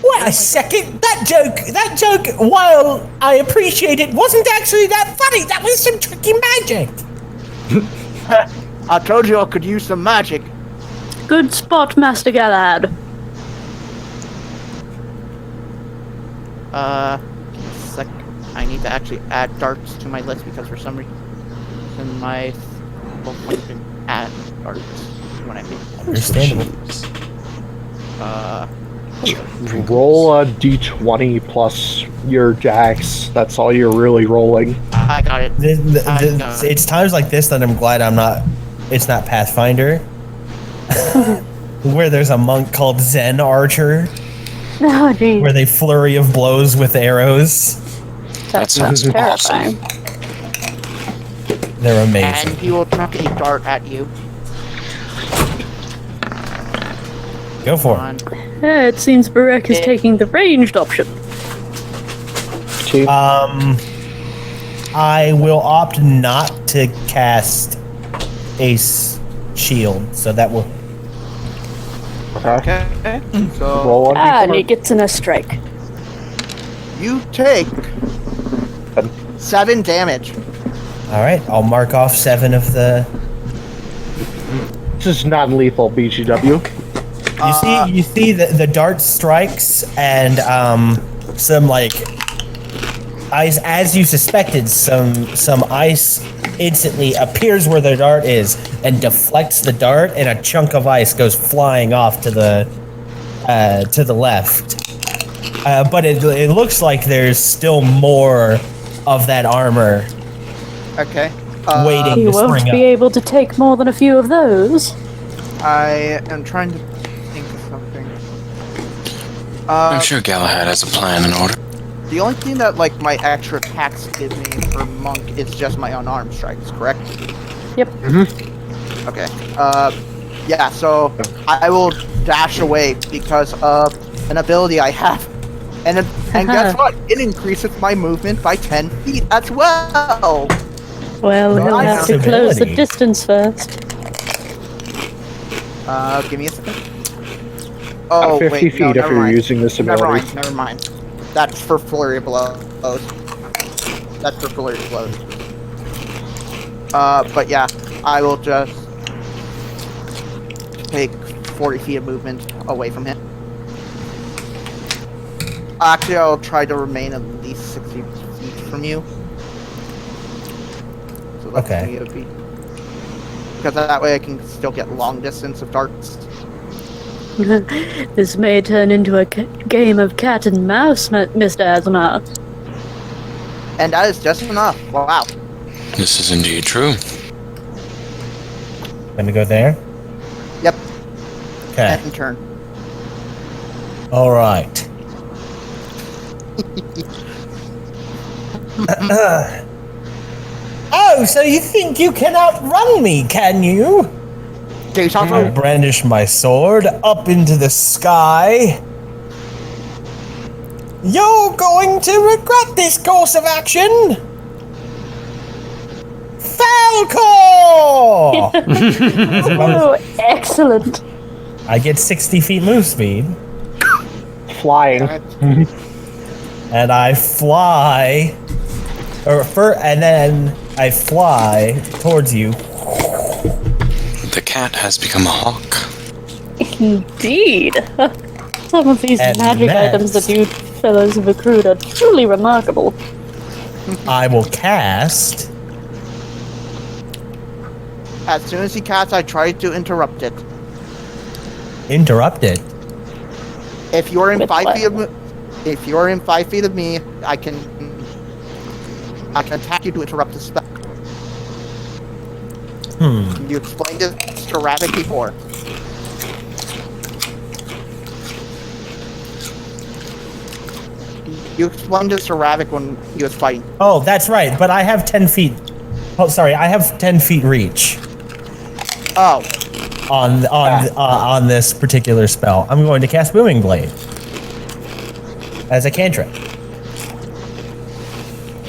Wait a second. That joke, while I appreciate it, wasn't actually that funny. That was some tricky magic. I told you I could use some magic. Good spot, Master Galahad. Sec. I need to actually add darts to my list because for some reason my function add darts when I make. Understandable. Roll a d20 plus your dex. That's all you're really rolling. I got it. It's times like this that I'm glad it's not Pathfinder, where there's a monk called Zen Archer. Oh, geez. where they flurry of blows with arrows. That sounds terrifying. They're amazing. And he will chuck a dart at you. Go for it. On. It seems Barreck is taking the ranged option. Chief. I will opt not to cast Ace Shield, so that will. Okay. Okay. So Roll one. And he gets in a strike. you take 7 damage. All right, I'll mark off 7 of the. This is non-lethal BGW. You see the dart strikes and some like ice, as you suspected. Some ice instantly appears where the dart is and deflects the dart, and a chunk of ice goes flying off to the left. But it looks like there's still more of that armor Okay. waiting He to won't spring be up. able to take more than a few of those. I am trying to think of something. I'm sure Galahad has a plan in order. The only thing that like my extra attacks give me for monk is just my unarmed strikes, correct? Yep. Okay. Yeah. So I will dash away because of an ability I have, and guess what? It increases my movement by 10 feet as well. Well, he'll Nice have to close the ability. distance first. Give me a second. Oh 50 wait, feet no, if never you're mind. using this ability. Never mind. That's for flurry of blows. That's for flurry of blows. But yeah, I will just take 40 feet of movement away from him. Actually, I'll try to remain at least 60 feet from you. So that's Okay. gonna be because that way I can still get long distance of darts. This may turn into a game of cat and mouse, Mr. Asemar. And that is just enough. Wow. This is indeed true. Gonna go there. Yep. Okay. End turn. All right. Oh, so you think you can outrun me, can you? Okay, talk I brandish my sword up into the sky. You're going to regret this course of action! Falcor! Oh, excellent. I get 60 feet move speed, Flying. and I fly, and then I fly towards you. The cat has become a hawk. Indeed. Some of these And magic next- items that you fellows have accrued are truly remarkable. I will cast. As soon as he casts, I try to interrupt it. Interrupt it. If you're in With 5 what? feet of me, if you're in 5 feet of me, I can attack you to interrupt the spell. You explained it to Ravak before. You explained this to Ravak when he was fighting. Oh, that's right. But I have 10 feet. Oh, sorry. I have 10 feet reach Oh, on this particular spell. I'm going to cast Booming Blade as a cantrip.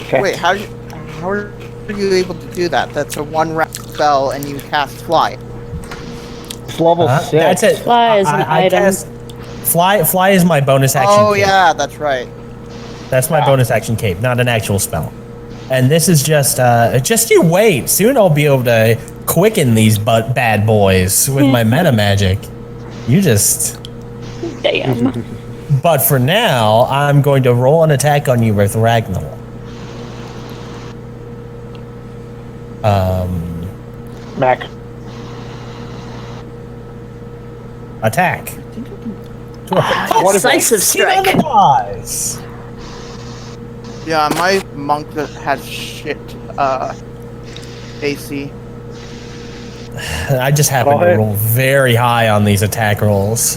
Okay. wait, how are you able to do that? That's a 1-round spell, and you cast Fly. It's level 6. That's it. Fly is an item. cast- Fly is my bonus action. Oh cape. yeah, that's right. That's my bonus action cape, not an actual spell. And this is just you wait. Soon I'll be able to quicken these bad boys with my meta magic. You just. Damn. But for now, I'm going to roll an attack on you with Ragnar. Mac. Attack. What is Decisive strike. Eyes. Yeah, my monk that has shit AC. I just happen Go to ahead. roll very high on these attack rolls.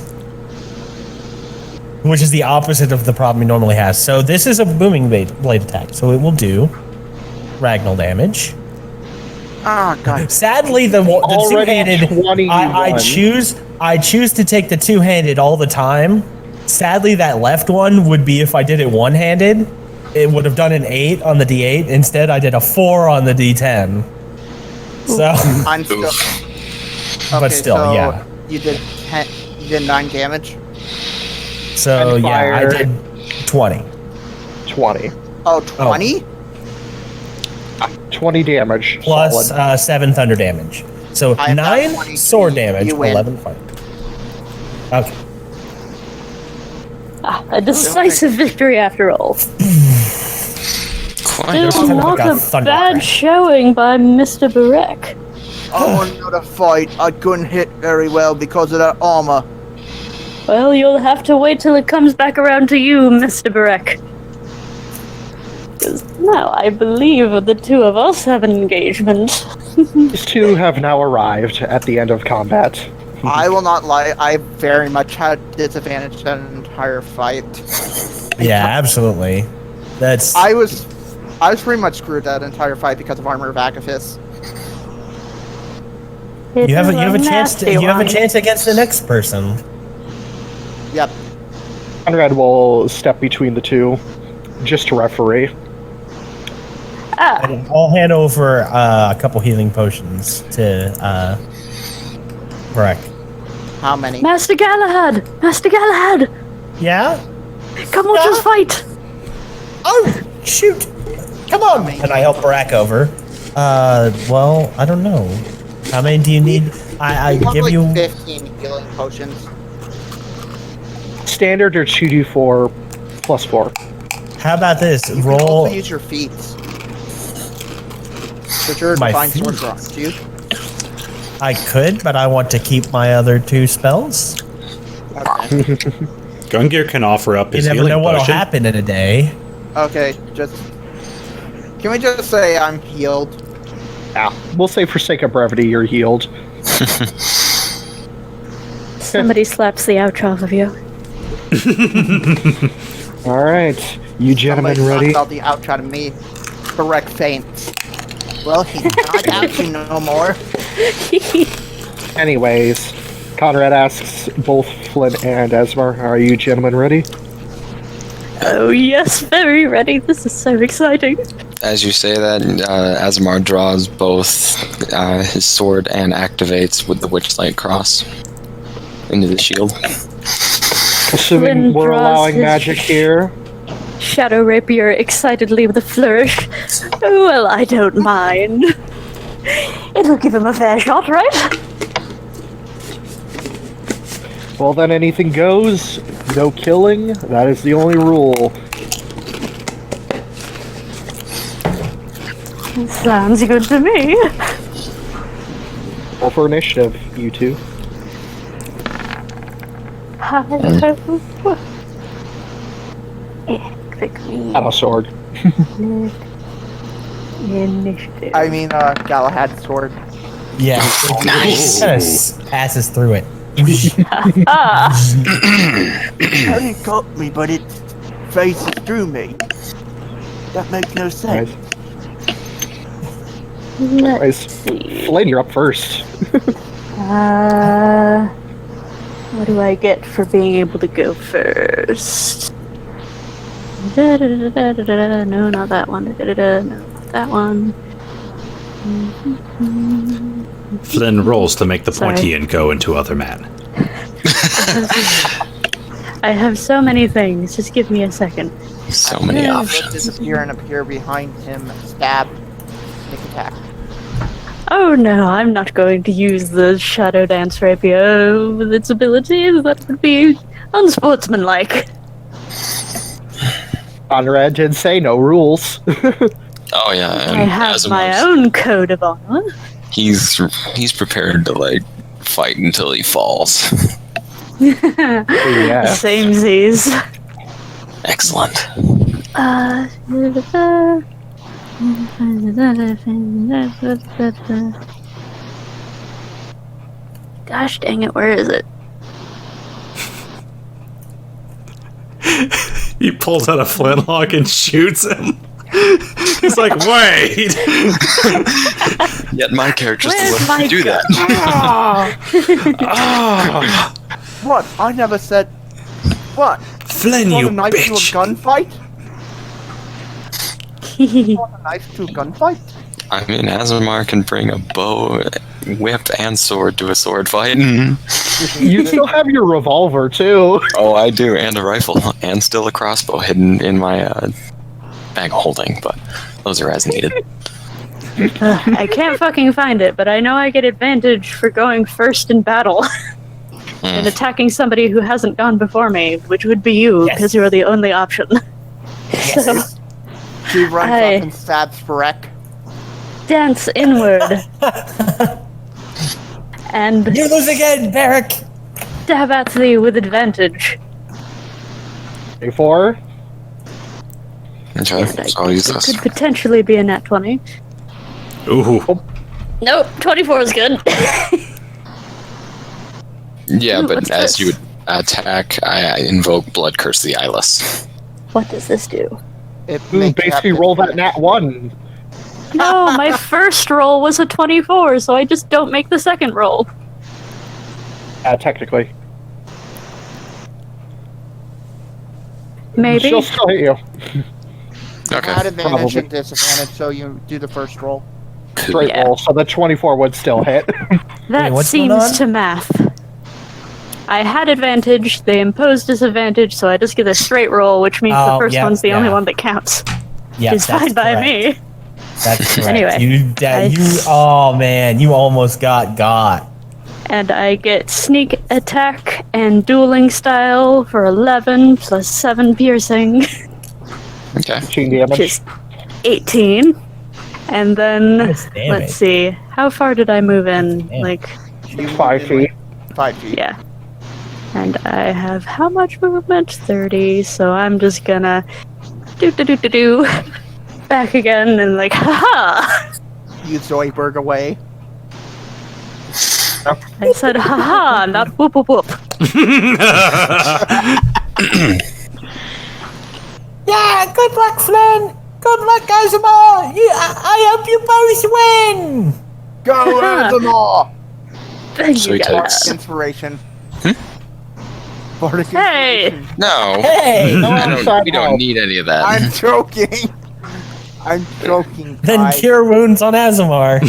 which is the opposite of the problem he normally has. So this is a booming blade attack, so it will do Ragnall damage. Oh god. Sadly, the Already two-handed, 21. I choose to take the two-handed all the time. Sadly, that left one would be if I did it one-handed. It would have done an 8 on the D8. Instead, I did a 4 on the D10. So, I'm still. but still, so yeah. You did 9 damage. So And yeah, I fire. did 20. 20. Oh, 20? 20 damage. Plus solid. 7 thunder damage. So I have 9 got 20. sword damage, You win. 11 fire. Okay. A decisive victory after all. Quite. Still Kind of not like a a thunder bad crash. showing by Mr. Barreck. I won not a fight. I couldn't hit very well because of that armor. Well, you'll have to wait till it comes back around to you, Mr. Barreck. 'Cause now I believe the two of us have an engagement. These two have now arrived at the end of combat. I will not lie. I very much had disadvantage that entire fight. Yeah, absolutely. That's I was pretty much screwed that entire fight because of armor of Akafis. you have a chance against the next person. Yep. Conrad will step between the two, just to referee. I'll hand over a couple healing potions to Barreck. How many? Master Galahad! Master Galahad! Yeah? Come watch us fight! Oh, shoot! Come on! And I help Barreck over. Well, I don't know. How many do you need? I give like you 15 healing potions. Standard or 2d4 plus 4. How about this? You can Roll. also use your feats. But you're a My divine feats? sorcerer, aren't you? I could, but I want to keep my other 2 spells. Okay. Gungir can offer up You his never healing know what'll potion. happen in a day. Okay, just... Can we just say I'm healed? Yeah, we'll say for sake of brevity, you're healed. Somebody slaps the ouch off of you. Alright, you gentlemen Somebody ready? knocked out the ouch out of me. Correct faints. Well, he's not ouching no more. Anyways, Conrad asks both Flynn and Asemar, are you gentlemen ready? Oh yes, very ready. This is so exciting. As you say that, Asemar draws both his sword and activates with the Witchlight Cross into the shield. Assuming Flynn we're draws allowing his magic here. Shadow Rapier excitedly with a flourish. Oh, well, I don't mind. It'll give him a fair shot, right? Well then anything goes, no killing, that is the only rule. Sounds good to me. Roll for initiative, you two. Click me. Out of sword. Initiative. I mean, Galahad's sword. Yeah. Nice. Kind of passes through it. It got me, but it faces through me. That makes no sense. Nice. Let's Nice. see. Flynn, you're up first. What do I get for being able to go first? Da-da-da-da-da-da. No, not that one. Da-da-da-da. No, not that one. Flynn rolls to make the Sorry. pointy and go into other man. I have so many things. Just give me a second. So many Yeah. Let's options. disappear and appear behind him, stab, make attack. Oh no, I'm not going to use the Shadow Dance Rapier with its abilities. That would be unsportsmanlike. Conrad did say no rules. Oh yeah, I and have my Asemar's- own code of honor. He's prepared to like fight until he falls. Yeah. Excellent. Samesies. Gosh dang it, where is it? He pulls out a Flynnhawk and shoots him. He's like, wait! Yet my character's the Where's one my to do that. What? I never said. What? Flynn, Want you a knife to a bitch! gunfight? Want a knife to a gunfight? I mean, Asemar can bring a bow, whip, and sword to a sword fight. You still have your revolver too. Oh, I do, and a rifle, and still a crossbow hidden in my bag of holding, but those are as needed. I can't fucking find it, but I know I get advantage for going first in battle and attacking somebody who hasn't gone before me, which would be you, because you're the only option. So, She runs up and stabs Barreck. dance inward. And You lose again, Barreck! stab at thee with advantage. A4. Okay, so I'll use It this. could potentially be a nat 20. Ooh. Nope, 24 is good. Yeah, Ooh, but what's as this? you would attack, I invoke Blood Curse the Eyeless. What does this do? It Ooh, makes basically Captain roll that nat 1. No, my first roll was a 24, so I just don't make the second roll. Technically. Maybe. She'll still hit you. Okay. Add advantage Probably. and disadvantage, so you do the first roll. Straight Yeah. roll, so the 24 would still hit. That what's going on? seems to math. I had advantage, they imposed disadvantage, so I just get a straight roll, which means the Oh, first yeah, one's the only yeah. one that counts. Yeah, It's fine by me. That's correct. Anyway, Oh man, you almost got. And I get sneak attack and dueling style for 11 plus 7 piercing, Okay. Chain which damage. is 18. And then, Nice damage. let's see, how far did I move in? Damn. Like, You 5 moved in, feet. like, 5 feet. yeah. And I have how much movement? 30, so I'm just gonna do back again and like, haha! You Zoidberg away. I said haha, not whoop whoop whoop. Yeah, good luck, Flynn. Good luck, Asemar. I hope you both win. Go, Asemar! Thank So you he guys. takes- Inspiration. Bardic Hey! inspiration. No. Hey. No, I'm sorry. We don't need any of that. I'm joking. I'm joking. Then guys. cure wounds on Asemar.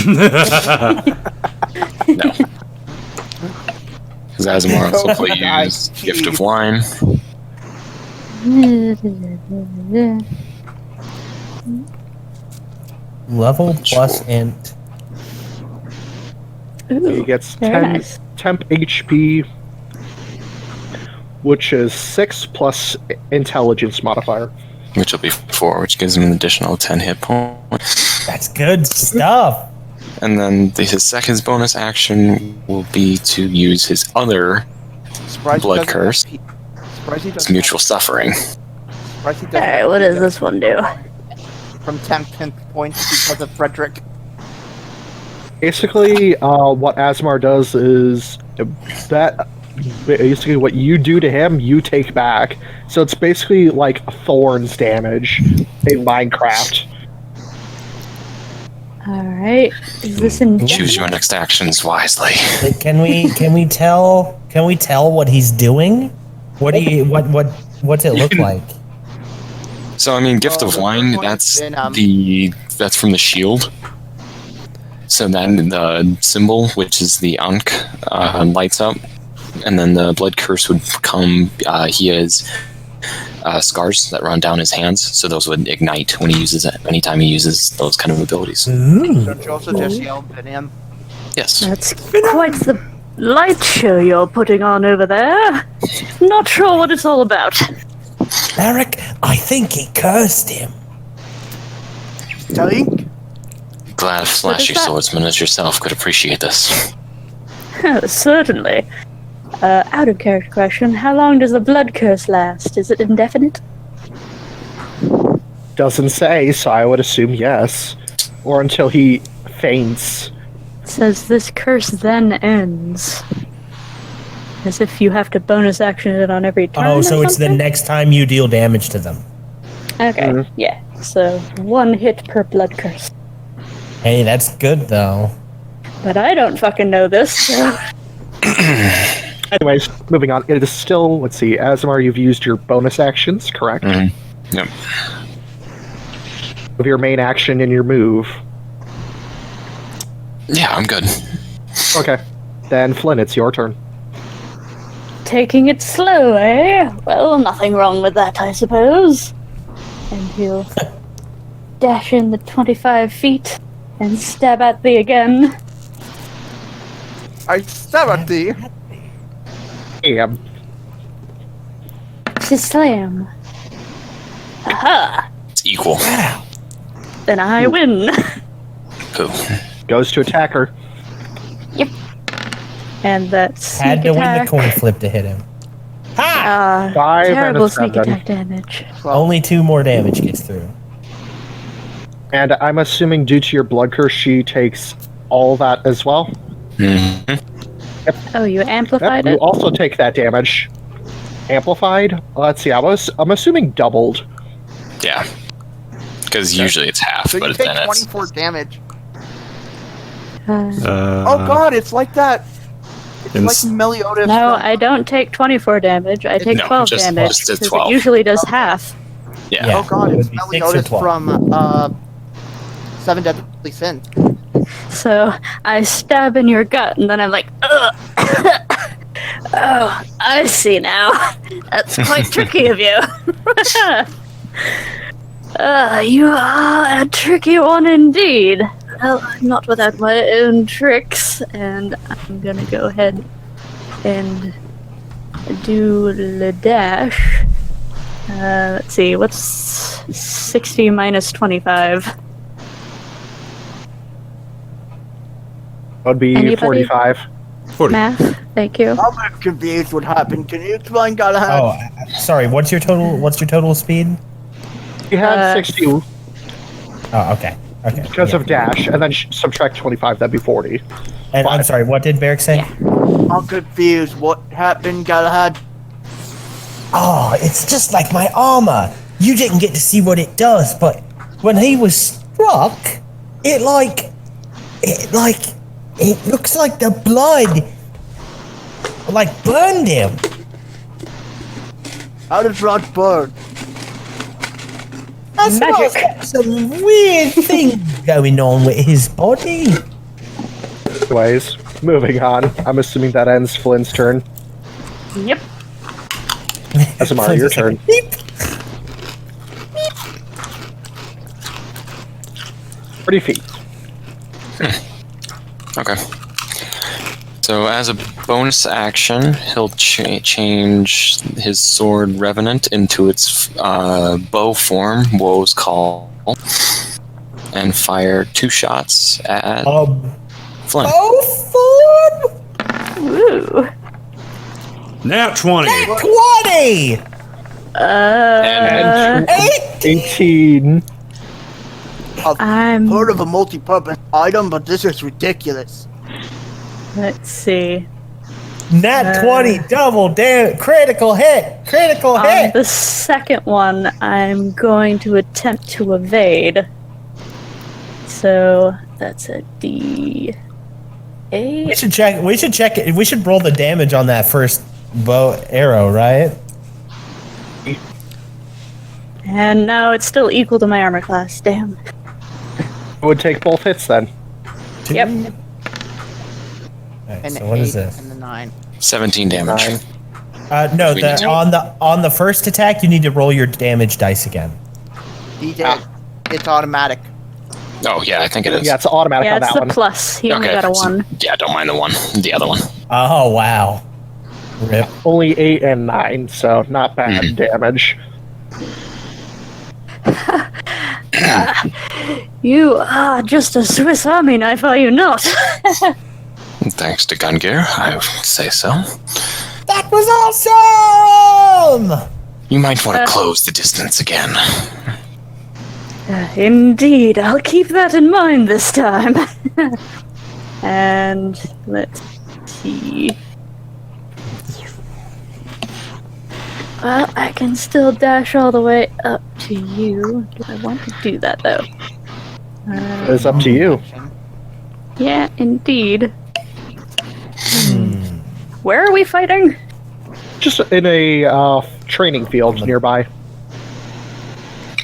No. Because Asemar also Oh, plays guys, Gift of jeez. Wine. Level plus int. He Ooh, gets very 10 nice. temp HP, which is 6 plus intelligence modifier. Which will be 4, which gives him an additional 10 hit points. That's good stuff. And then his second bonus action will be to use his other Surprised he Blood doesn't Curse. have surprised he his doesn't mutual suffering. surprised he doesn't Alright, have what does this one do? From 10 points because of Fredrick. Basically, what Asemar does is that basically what you do to him, you take back. So it's basically like Thorns damage in Minecraft. Alright, is this in Choose your next actions wisely. Can we tell what he's doing? What's it look like? So I mean, Gift Oh, of the Wine. first one That's is that's from the shield. So then the symbol, which is the Ankh, lights up, and then the Blood Curse would come. He has scars that run down his hands, so those would ignite when he uses it. Anytime he uses those kind of abilities. Ooh. Don't you also just yell Venom? Yes. That's quite the light show you're putting on over there. Not sure what it's all about. Barreck, I think he cursed him. Dink? Glad a flashy that? swordsman as yourself could appreciate this. Certainly. Out of character question, how long does the blood curse last? Is it indefinite? Doesn't say, so I would assume yes. Or until he faints. It says this curse then ends. As if you have to bonus action it on every turn. Oh, or so it's the something? next time you deal damage to them. Okay, yeah. So 1 hit per blood curse. Hey, that's good though. But I don't fucking know this. So. Anyways, moving on. It is still, let's see, Asemar, you've used your bonus actions, correct? Yep. Of your main action and your move. Yeah, I'm good. Okay. Then, Flynn, it's your turn. Taking it slow, eh? Well, nothing wrong with that, I suppose. And he'll dash in the 25 feet and stab at thee again. I stab at thee. Damn. To slam. Aha! It's equal. Then I win. Cool. Goes to attacker. Yep. And that sneak Had to win attack. the coin flip to hit him. Ha! 5 and Terrible a sneak 7. attack damage. Only 2 more damage gets through. And I'm assuming due to your blood curse, she takes all that as well. Oh, you Yep, amplified you it? also take that damage. Amplified? Let's see, I'm assuming doubled. Yeah. Because usually it's half, So you but take then it's 24 damage. Uh, Oh god, it's like that. It's And like s- Meliodas. no, from- I don't take 24 damage. I take No, 12 just damage. did 'cause 12. It usually does half. yeah. Yeah. Oh god, It it's would be 6 or Meliodas 12. from 7 Deadly Sins. So I stab in your gut, and then I'm like, ugh. Oh, I see now. That's quite tricky of you. You are a tricky one indeed. Well, I'm not without my own tricks, and I'm gonna go ahead and do the dash. Let's see, what's 60 minus 25? That would be Anybody? 45. 40. Math, thank you. I'm confused what happened. Can you explain, Galahad? Oh, sorry. What's your total speed? You had 60 Oh, okay. Okay. because yeah. of dash, and then subtract 25, that'd be 40. And I'm sorry. What did Barreck say? I'm confused. What happened, Galahad? Oh, it's just like my armor. You didn't get to see what it does, but when he was struck, it looks like the blood burned him. How does blood burn? That's Magic. got some weird things going on with his body. Anyways, moving on. I'm assuming that ends Flynn's turn. Yep. Asemar, your turn. Beep. 30 feet. Okay. So as a bonus action, he'll change his sword Revenant into its bow form, Woe's Call, and fire 2 shots at Flynn. Oh, Ford! Woo. Now 20. 20! And 18. I'm. Heard of a multi-purpose item, but this is ridiculous. Let's see. Nat 20, double damn, critical hit! Critical On hit! the second one, I'm going to attempt to evade. So that's a D8. We should check it. We should roll the damage on that first bow arrow, right? And no, it's still equal to my armor class. Damn. It would take both hits then. Yep. Alright, And so the what 8 is this? and the 9. 17 damage. 9. No, We need to- on the first attack, you need to roll your damage dice again. DJ, it's automatic. Oh, yeah, I think it is. Yeah, it's automatic Yeah, on it's that the one. plus. He only got a so- 1. yeah, don't mind the other one. Oh wow! Rip. Only 8 and 9, so not bad damage. You are just a Swiss Army knife, are you not? Thanks to Gungir, I would say so. That was awesome! You might want to close the distance again. Indeed, I'll keep that in mind this time. And let's see. Well, I can still dash all the way up to you. Do I want to do that, though? It's up to you. Yeah, indeed. Where are we fighting? Just in a training field nearby.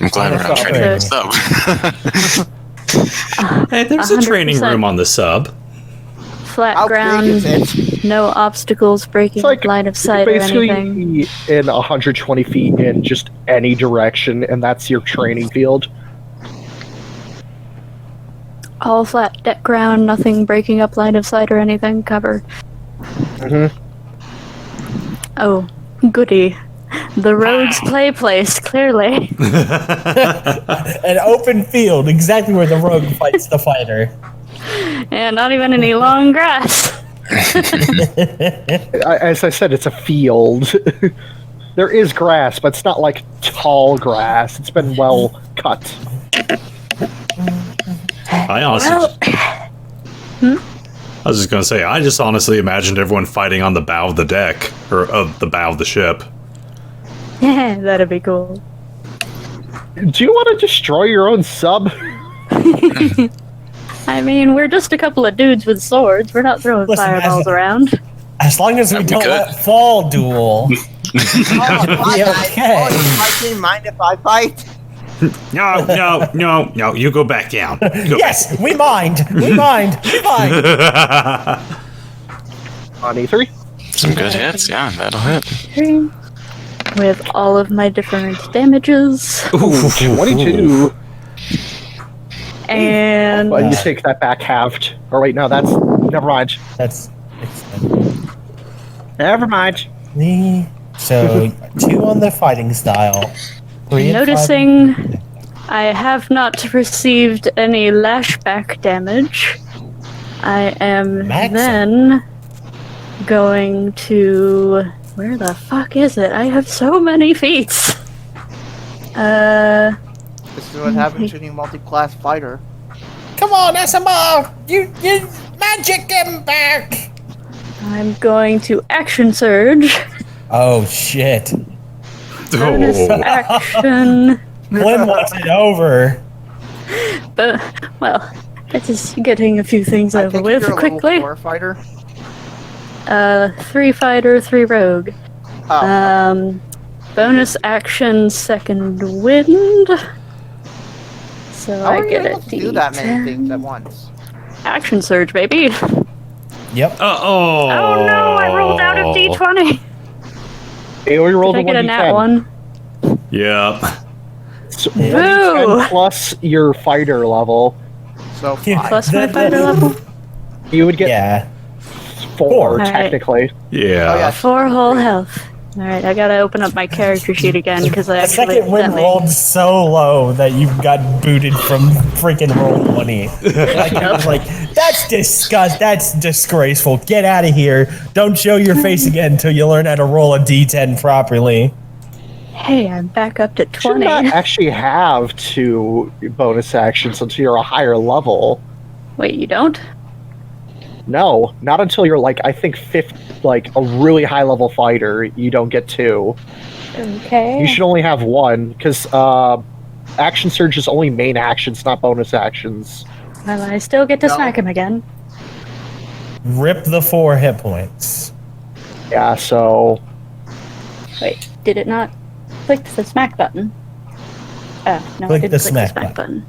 I'm glad we're not training this up. Hey, there's a training 100%. room on the sub. Flat How ground, big is it? no obstacles breaking It's like line of sight or basically anything. in 120 feet in just any direction, and that's your training field. All flat deck ground, nothing breaking up line of sight or anything. Cover. Mm-hmm. Oh, goody. The rogue's play place, clearly. An open field, exactly where the rogue fights the fighter. And not even any long grass. As I said, it's a field. There is grass, but it's not like tall grass. It's been well cut. I honestly. I was just gonna say, I just honestly imagined everyone fighting on the bow of the deck, or of the bow of the ship. Yeah, that'd be cool. Do you want to destroy your own sub? I mean, we're just a couple of dudes with swords. We're not throwing Listen, fireballs around. As long as we That'd be don't good. let fall duel. Oh, Be okay. I mind if I fight? No, you go back down. Go Yes, we mind. We mind. We mind. On E3? Some good hits, yeah, that'll hit. With all of my different damages. Ooh, 22. And But you take that back halved. Or wait, no, that's... Never mind. That's Never mind. so 2 on the fighting style. 3 and noticing I have not received any lashback damage, I am then going to... Where the fuck is it? I have so many feats. This is what happens when you multi-class fighter. Come on, Asemar! You magic him back! I'm going to action surge. Oh shit. Bonus action. Flynn wants it over. But, well, it's just getting a few things I over think with you're a quickly. level 4 fighter. 3 fighter, 3 rogue. Oh, Bonus action, second wind. So how are I you get able a to do that many D10. things at once? Action surge, baby. Yep. Oh no, I rolled out of D20. Hey, we rolled Did I a get a 1d10. nat 1? Yeah. So Boo! 1d10 plus your fighter level. So Yeah. 5. Plus my fighter level? You would get Yeah. 4, Alright. technically. Yeah. Oh, yeah. 4 whole health. Alright, I gotta open up my character sheet again because I The actually second win accidentally- rolled so low that you got booted from freaking roll 20. Like, I was like, that's that's disgraceful. Get out of here. Don't show your face again until you learn how to roll a d10 properly. Hey, I'm back up to You should 20. not actually have 2 bonus actions until you're a higher level. Wait, you don't? No, not until you're like, I think, 5th, like a really high level fighter, you don't get 2. Okay. You should only have 1, because action surge is only main actions, not bonus actions. Well, I still get to No. smack him again. Rip the 4 hit points. Yeah, so Wait, did it not click the smack button? No, Click I didn't the click smack the smack button.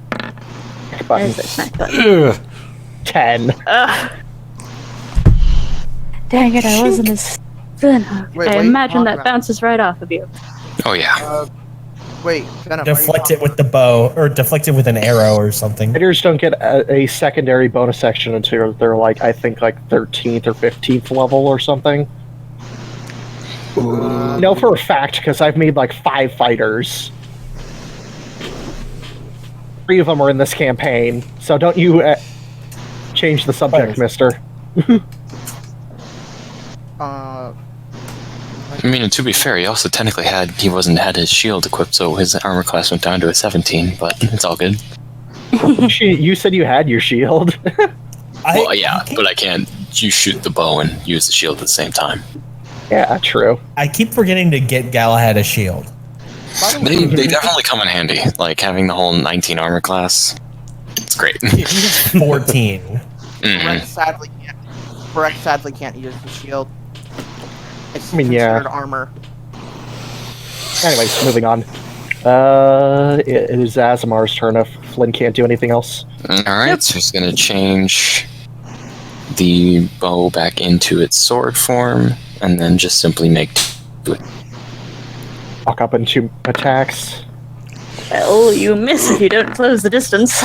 button There's the smack button. Ugh. 10. Ugh. Dang it, I wasn't as Flynnhawk. Wait, I what are you imagine talking that about? bounces right off of you. Oh yeah. Wait, Venom, Deflect it with the bow, or deflect it with an arrow or something. Fighters don't get a secondary bonus action until they're like, I think, like 13th or 15th level or something. No, for a fact, because I've made like 5 fighters. 3 of them are in this campaign, so don't you change the subject, mister. I mean, and to be fair, he also technically had his shield equipped, so his armor class went down to a 17. But it's all good. You said you had your shield. Well, yeah, but I can't. You shoot the bow and use the shield at the same time. Yeah, true. I keep forgetting to get Galahad a shield. They definitely come in handy. Like having the whole 19 armor class. It's great. 14. Barreck sadly can't use the shield. It's I mean, yeah. considered armor. Anyways, moving on. It is Asemar's turn if Flynn can't do anything else. Alright, so he's gonna change the bow back into its sword form, and then just simply make Walk up into attacks. Well, you miss if you don't close the distance.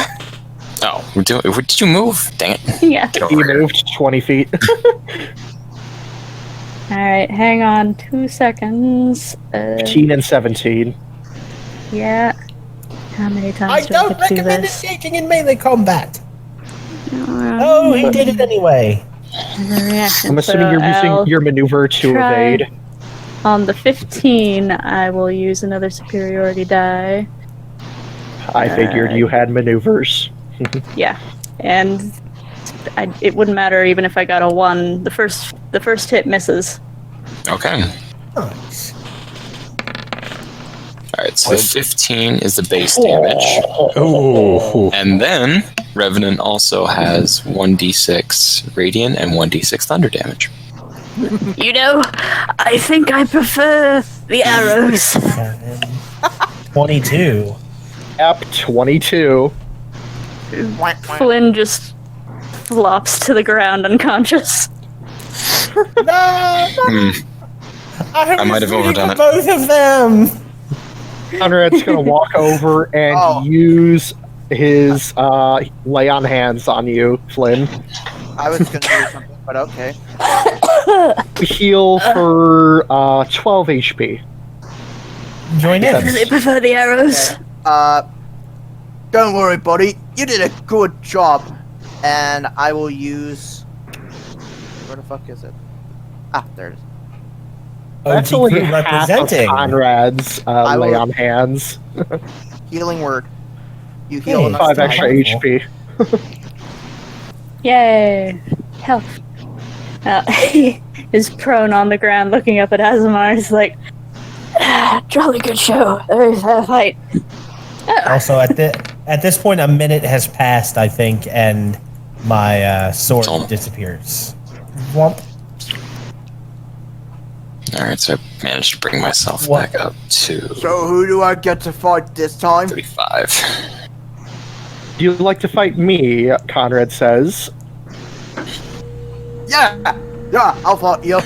Oh, did you move? Dang it. Yeah. Get He over here. moved 20 feet. Alright, hang on 2 seconds. 15 and 17. Yeah. How many times I do don't get to do recommend this? engaging in melee combat. Oh, he did it anyway. I'm assuming you're using your maneuver to evade. On the 15, I will use another superiority die. I figured you had maneuvers. Yeah, and it wouldn't matter even if I got a 1. The first hit misses. Okay. Nice. Alright, so 15 is the base damage. Oh. And then Revenant also has 1d6 radiant and 1d6 thunder damage. You know, I think I prefer the arrows. 22. Yep, 22. Flynn just flops to the ground unconscious. No! I might have overdone it. Both of them. Conrad's gonna walk over and use his lay on hands on you, Flynn. I was gonna do something, but okay. Heal for 12 HP. Join in. They prefer the arrows. Don't worry, buddy. You did a good job. And I will use... Where the fuck is it? Ah, there it is. That's OG only group half of representing. Conrad's I lay will- on hands. Healing word. You heal Hey, enough 5 time. extra HP. Yay. Health. He is prone on the ground looking up at Asemar. He's like, jolly good show. Very fair fight. Also, at this point, a minute has passed, I think, and my sword disappears. Womp. Alright, so I managed to bring myself What? back up to So who do I get to fight this time? 35. You'd like to fight me, Conrad says. Yeah, I'll fight you.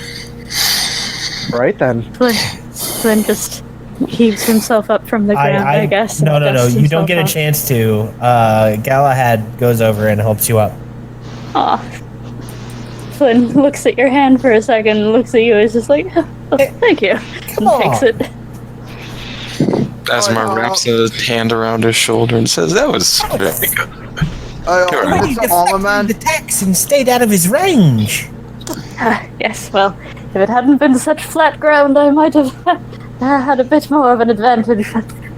Right then. Flynn just heaves himself up from the ground, I guess. No, and dusts you don't himself get a off. chance to. Galahad goes over and helps you up. Aw. Flynn looks at your hand for a second and looks at you. Is just like, oh, thank you. Come and takes on. it. Asemar wraps a hand around his shoulder and says, "That was very good." Already Mr. Armor Man. deflected the attacks and stayed out of his range. Yes, well, if it hadn't been such flat ground, I might have had a bit more of an advantage.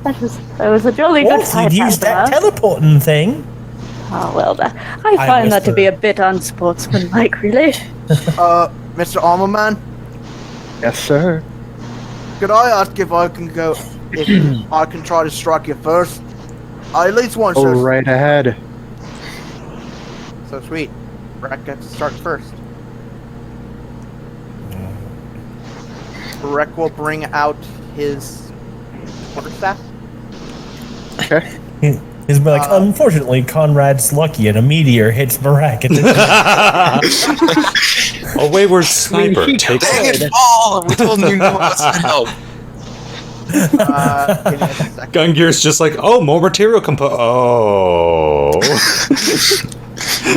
That was a jolly good If fight. you'd used that Asemar. teleporting thing. Oh, well, I find that to be a bit unsportsmanlike, really. Mr. Armor Man, Yes, sir. could I ask if I can go, if I can try to strike you first? I at least want Go to. right ahead. So sweet. Barreck gets to start first. Barreck will bring out his quarterstaff. Okay. He's like, unfortunately, Conrad's lucky and a meteor hits Barreck at the A wayward sniper he takes Dang it, Paul! We told him you know us to help. Give me a second. Gungir's just like, oh, more material Oh.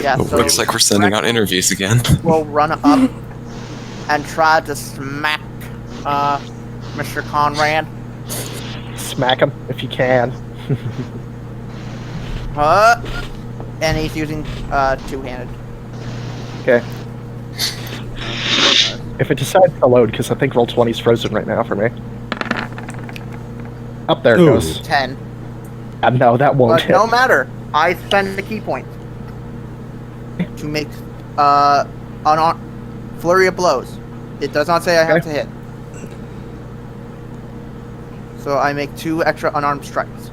Yeah, so Looks like we're sending out interviews again. We'll run up and try to smack Mr. Conrad. Smack him if you can. And he's using two-handed. Okay. If it decides to load, because I think Roll20 is frozen right now for me. Up there it Ooh. goes. 10. No, that won't But hit. no matter. I spend the key point to make an flurry of blows. It does not say I have to hit. So I make 2 extra unarmed strikes.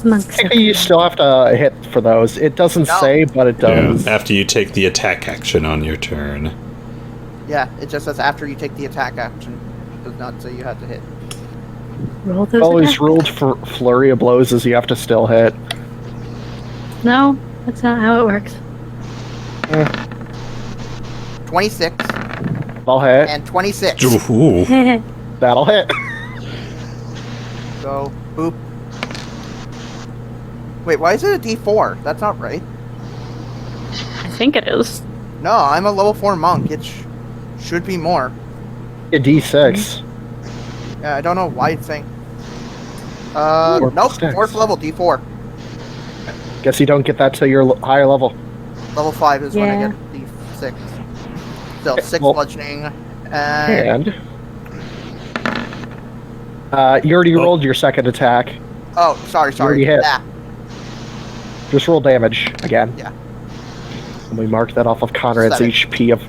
Monks. You still have to hit for those. It doesn't say, but it does. Yeah, after you take the attack action on your turn. Yeah, it just says after you take the attack action. It does not say you have to hit. Roll those Always attacks. ruled for flurry of blows is you have to still hit. No, that's not how it works. 26 I'll hit. and 26. Ooh. That'll hit. So, boop. Wait, why is it a D4? That's not right. I think it is. No, I'm a level 4 monk. It should be more. A D6. Yeah, I don't know why it's saying. Four Nope, sticks. 4th level, D4. Guess you don't get that till you're higher level. Level 5 is when I Yeah. get D6. Still, 6 well- bludgeoning. And... And you already rolled your second attack. Oh, sorry. already hit. Ah, Just roll damage again. Yeah. And we mark that off of Conrad's 7. HP of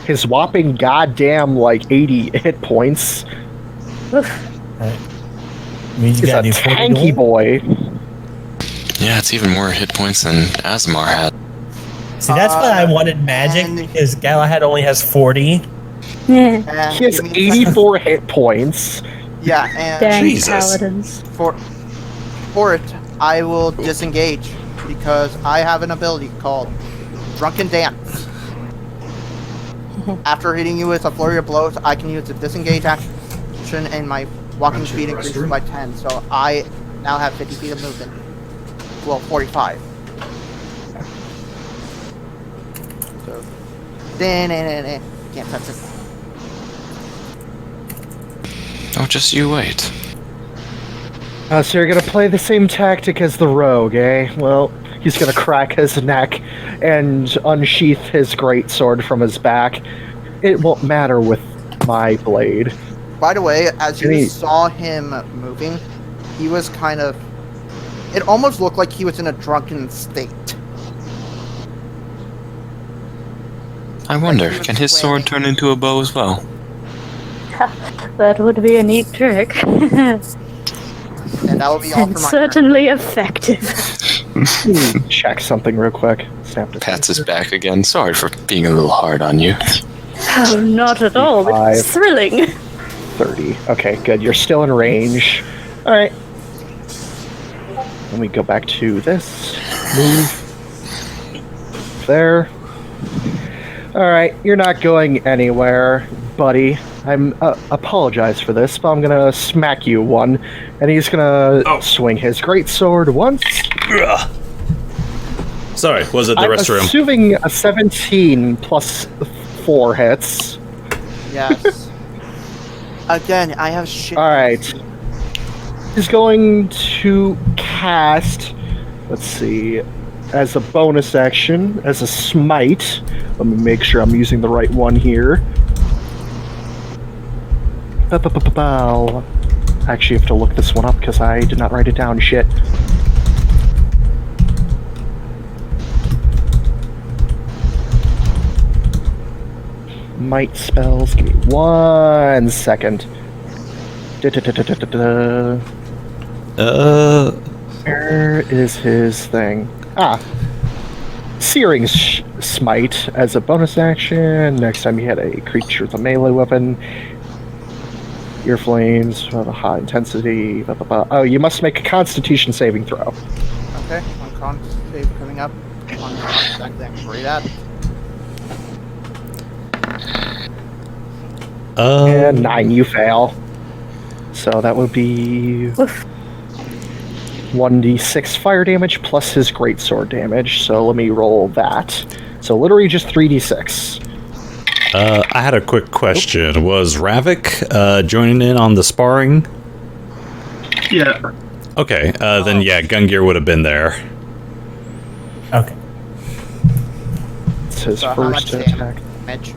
his whopping goddamn 80 hit points. Means you He's gotta a do 40 tanky gold. boy. Yeah, it's even more hit points than Asemar had. See, that's why I wanted magic, and- because Galahad only has 40. Yeah. and He has give me a second. 84 hit points. Yeah, and Dang Jesus. paladins. for it, I will disengage because I have an ability called Drunken Dance. After hitting you with a flurry of blows, I can use the disengage action and my walking speed increases by 10. So I now have 50 feet of movement. Well, 45. So, can't touch it. Oh, just you wait. So you're gonna play the same tactic as the rogue, eh? Well, he's gonna crack his neck and unsheath his greatsword from his back. It won't matter with my blade. By the way, as you Hey. saw him moving, he was kind of... It almost looked like he was in a drunken state. I wonder, he was can his sword swaying. turn into a bow as well? That would be a neat trick. And that will be all And for my turn. certainly effective. Check something real quick. Snap to Pats his back again. Sorry for being a little hard on you. Oh, not at all. But it's thrilling. 30. Okay, good. You're still in range. Alright. Let me go back to this. Move. There. Alright, you're not going anywhere, buddy. I'm apologize for this, but I'm gonna smack you one. And he's gonna swing his greatsword once. Sorry, was it the I'm restroom? assuming a 17 plus 4 hits. Yes. Again, I have shit. Alright. He's going to cast, let's see, as a bonus action, as a smite. Let me make sure I'm using the right one here. I'll actually have to look this one up because I did not write it down. Shit. Might spells. Give me 1 second. Da-da-da-da-da-da. Where is his thing? Searing Smite as a bonus action. Next time you hit a creature with a melee weapon. Your flames have a high intensity. Blah, blah, blah. Oh, you must make a Constitution saving throw. Okay, one con save coming up. One exactly I'm worried at. And 9, you fail. So that would be Oof. 1d6 fire damage plus his greatsword damage. So let me roll that. So literally just 3d6. I had a quick question. Was Ravak joining in on the sparring? Yeah. Okay, then yeah, Gungir would have been there. Okay. It's his So how much first attack. damage?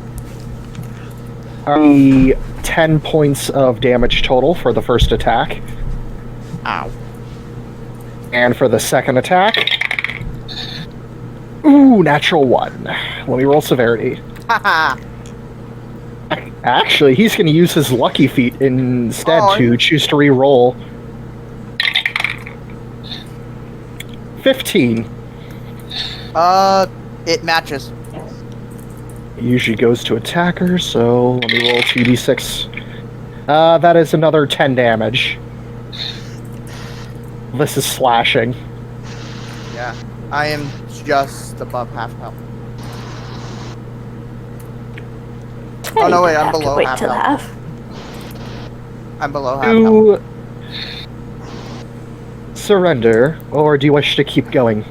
10 points of damage total for the first attack. Ow. And for the second attack... Ooh, natural 1. Let me roll severity. Haha. Actually, he's going to use his lucky feat instead Oh, to choose to re-roll. 15. It matches. It usually goes to attacker, so let me roll 2d6. That is another 10 damage. This is slashing. Yeah. I am just above half health. Oh no, wait, I'm below wait half till health. half. I'm below half health. Do surrender, or do you wish to keep going?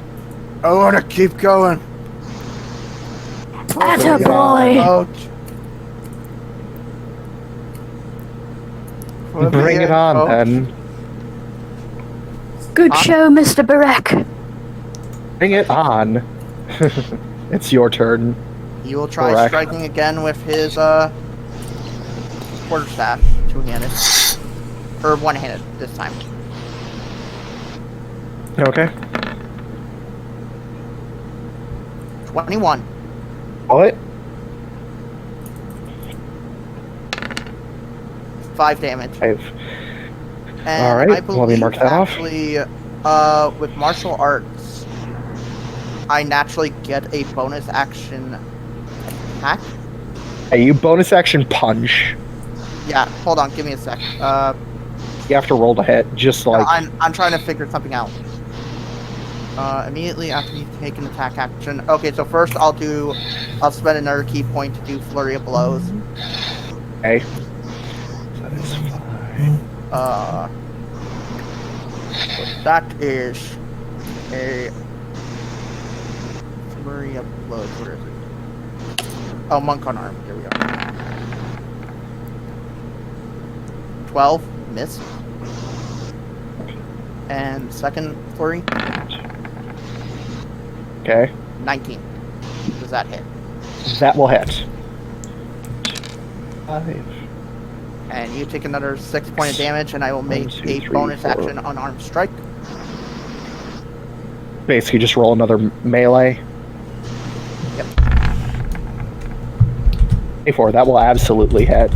I want to keep going. Attaboy! Ouch. Bring it on, then. Good show, Mr. Barreck. Bring it on. It's your turn. He will try Barreck. striking again with his quarterstaff, two-handed, or one-handed this time. Okay. 21. What? 5 damage. I've... And Alright, I let me believe mark that off. actually, with martial arts, I naturally get a bonus action attack. Hey, you bonus action punch. Yeah, hold on, give me a sec. You have to roll to hit, just like... I'm trying to figure something out. Immediately after you take an attack action. Okay, so first I'll spend another key point to do flurry of blows. Okay. That is fine. That is a flurry of blows. Where is it? Oh, monk on arm. Here we are. 12, miss. And second flurry, Okay. 19. Does that hit? That will hit. 5. And you take another 6 point of damage, and I will make 1, 2, a 3, bonus 4. action unarmed strike. Basically, just roll another melee. Yep. A4, that will absolutely hit.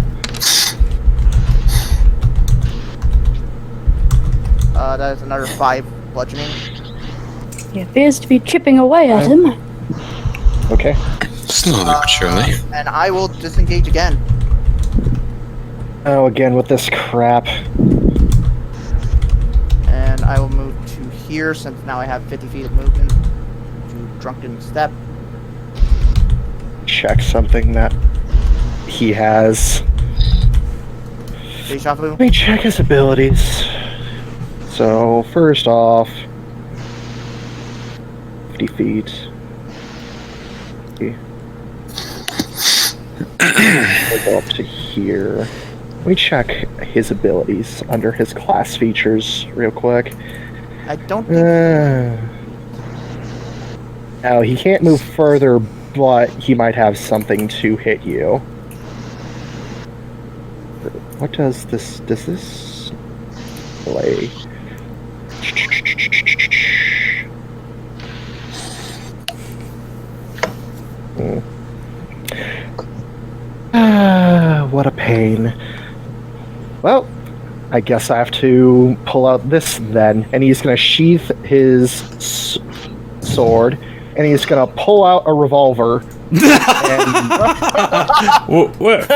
That is another 5 bludgeoning. He appears to be chipping away at him. Okay. Slowly but surely. And I will disengage again. Oh, again with this crap. And I will move to here, since now I have 50 feet of movement. To Drunken Step. Check something that he has. Deja vu. Let me check his abilities. So, first off, 50 feet. We'll go up to here. Let me check his abilities under his class features real quick. I don't think... Now, he can't move further, but he might have something to hit you. What does this... Does this... play? What a pain. Well, I guess I have to pull out this then. And he's going to sheath his sword, and he's going to pull out a revolver. And... What?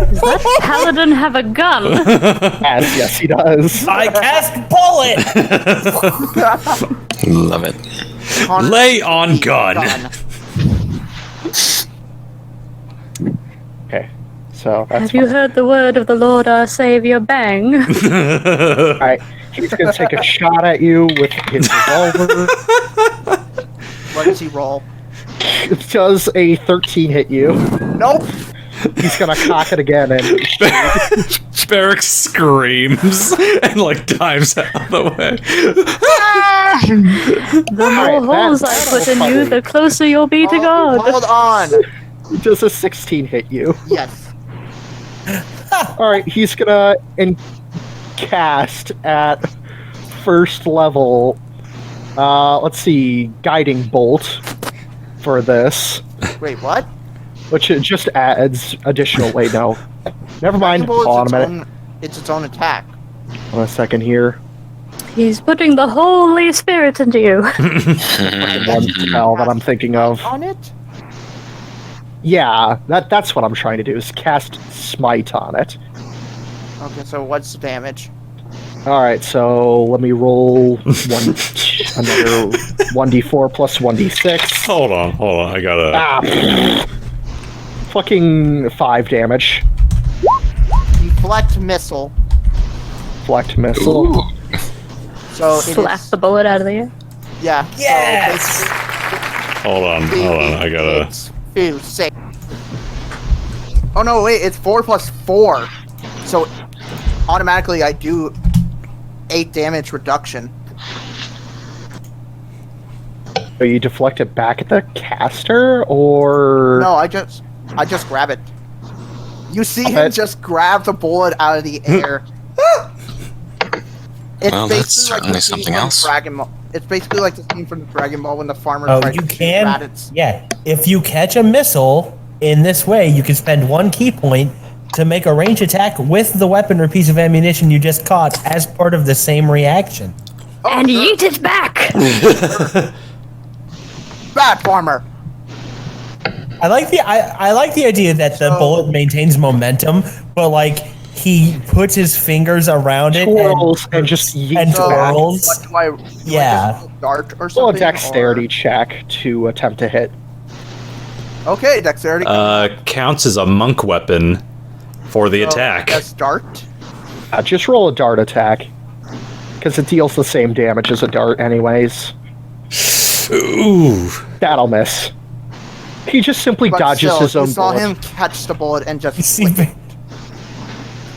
Does that paladin have a gun? yes, he does. I cast bullet. Love it. Lay on gun. Okay, so that's Have you heard the word of the Lord our Savior? Bang. Alright, he's going to take a shot at you with his revolver. What does he roll? Does a 13 hit you? Nope! He's going to cock it again and... Barreck screams and like dives out of the way. The more holes I put in you, the closer you'll be to God. Hold on! Does a 16 hit you? Yes. Alright, he's gonna cast at first level, let's see, Guiding Bolt for this. Wait, what? Which it just adds additional. Wait, no. Never mind. Striking bullet Hold is on a minute. It's its own attack. Hold on a second here. He's putting the Holy Spirit into you. One spell that I'm thinking of. On it? Yeah, that's what I'm trying to do, is cast Smite on it. Okay, so what's the damage? Alright, so let me roll another 1d4 plus 1d6. Hold on. I gotta. Fucking 5 damage. Deflect missile. Deflect missile. Ooh. So it Slap is, the bullet out of the air. yeah. Yes! Hold on. I gotta. It's 2, 6. Oh no, wait, it's 4 plus 4. So automatically I do 8 damage reduction. So you deflect it back at the caster, or... No, I just grab it. You see I'll him bet. just grab the bullet out of the air. It's Well, that's basically certainly the scene something from else. Dragon Ball. It's basically like the scene from the Dragon Ball when the farmer Oh, tries you to shoot can? rabbits. Yeah. If you catch a missile in this way, you can spend 1 key point to make a range attack with the weapon or piece of ammunition you just caught as part of the same reaction. Oh, And sure. yeet it back! Bad farmer. I like the idea that the So- bullet maintains momentum, but like he puts his fingers around it twirls and just yeets and it back. twirls. What do I? Do Yeah. I just dart or Roll a something? dexterity check to attempt to hit. Or- Okay, dexterity. Counts as a monk weapon for the attack. That's dart. Just roll a dart attack. Because it deals the same damage as a dart anyways. Ooh. That'll miss. He just simply But dodges still, his own you saw bullet. him catch the bullet and just. See,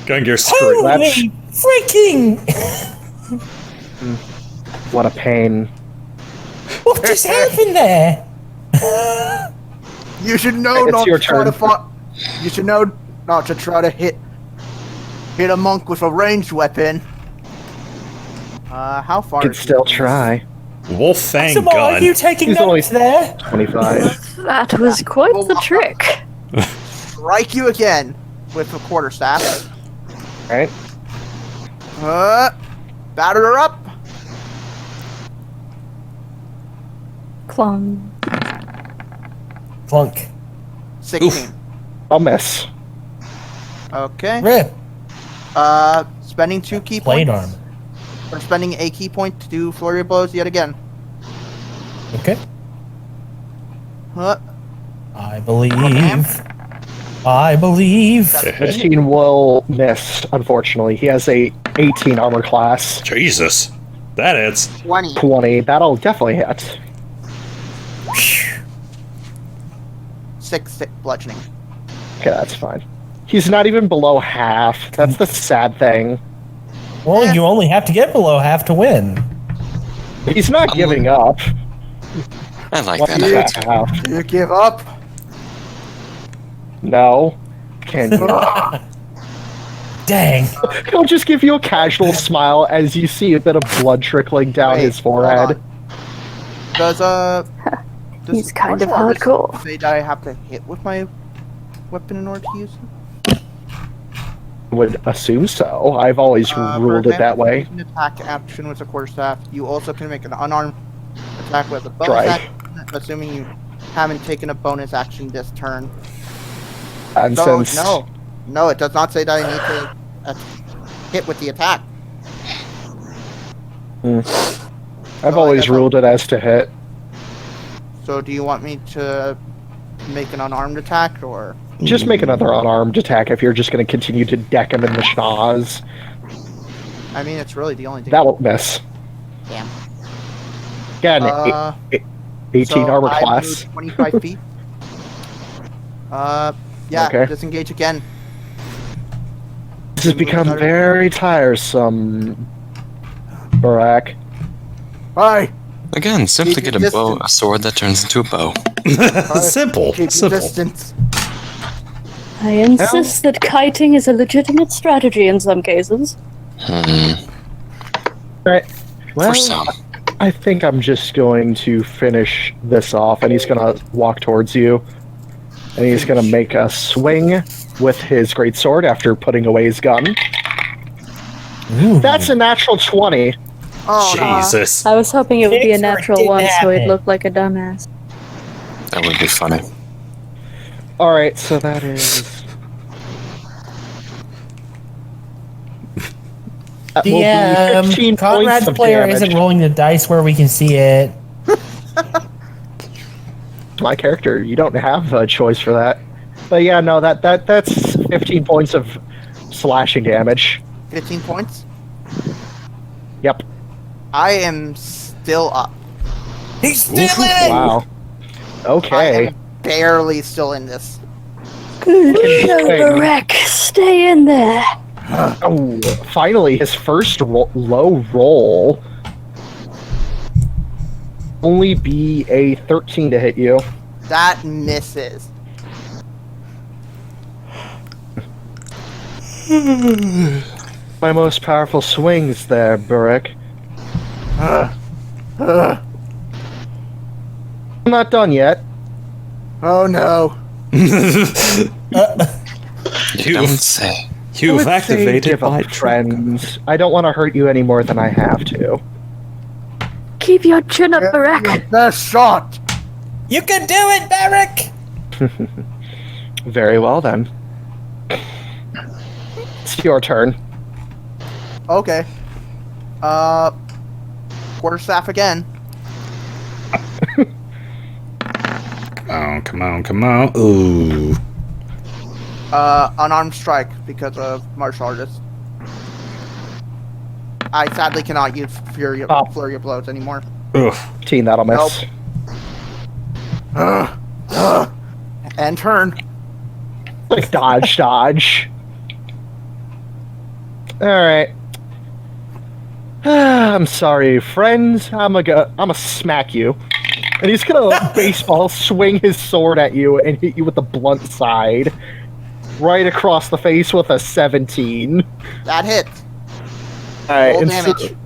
Gungir scream. holy freaking! What a pain. What just happened there? You should know It's not your to try to turn. You should know not to try to hit a monk with a ranged weapon. How far? Could is he still from try. Wolf Fang Asemar, are gun. you taking He's only- notes there? 25. That was quite the trick. this? Strike you again with a quarterstaff. Right? Batter her up. Clung. Clunk. 16. I'll miss. Okay. Rip. Spending 2 key Plate points. armor. Or spending a key point to do flurry of blows yet again. Okay. Uh, I believe. I believe. 15 will miss, unfortunately. He has a 18 armor class. Jesus. That hits. 20. 20. That'll definitely hit. 6 bludgeoning. Okay, that's fine. He's not even below half. That's the sad thing. Well, you only have to get below half to win. He's not giving up. I like What's that. that attitude. half? Do you give up? No. Can you? Dang. He'll just give you a casual smile as you see a bit of blood trickling down Wait, his hold forehead. on. Does He's kind of martial arts hardcore. say that I have to hit with my weapon in order to use it? Would assume so. I've always For ruled it that example, way. An attack action with a quarterstaff. You also can make an unarmed attack with a bonus Right. action, assuming you haven't taken a bonus action this turn. And So since no, it does not say that I need to hit with the attack. I've So always I guess ruled it as to hit. So do you want me to make an unarmed attack or? Just make another unarmed attack if you're just going to continue to deck him in the schnoz. I mean, it's really the only thing. That'll miss. Damn. Again, Uh, 18 so armor I class. moved 25 feet. Yeah, Okay. disengage again. This has become very tiresome, Barreck. Hi. Again, simply Keep get your a bow, distance. a sword that turns into a bow. Simple. Keep your Simple. distance. I insist that kiting is a legitimate strategy in some cases. Right. Well, For some. I think I'm just going to finish this off, and he's going to walk towards you. And he's going to make a swing with his greatsword after putting away his gun. Ooh. That's a natural 20. Oh, Jesus. I was hoping it would be a Thanks for natural one, so he'd kidnapping. look like a dumbass. That would be funny. Alright, so that is... That will be 15 Conrad's points of player damage. isn't rolling the dice where we can see it. My character, you don't have a choice for that. But yeah, no, that's 15 points of slashing damage. 15 points. Yep. I am still up. He's still in it! Wow. I Okay. am barely still in this. Good show, Wait. Barreck. Stay in there. Oh, finally, his first low roll. Only be a 13 to hit you. That misses. My most powerful swings there, Barreck. I'm not done yet. Oh no. You don't say. I would You've say activated give my up, friends. I don't want to hurt you any more than I have to. Keep your chin up, Barreck. Best shot. You can do it, Barreck! Very well then. It's your turn. Okay. Quarterstaff again. Come on. Ooh. Unarmed strike because of martial artist. I sadly cannot use flurry of blows anymore. Ugh. 15, that'll miss. And turn. Like dodge. Alright. I'm sorry, friends. I'm gonna smack you. And he's gonna baseball swing his sword at you and hit you with the blunt side. Right across the face with a 17. That hits. Alright, Roll and damage.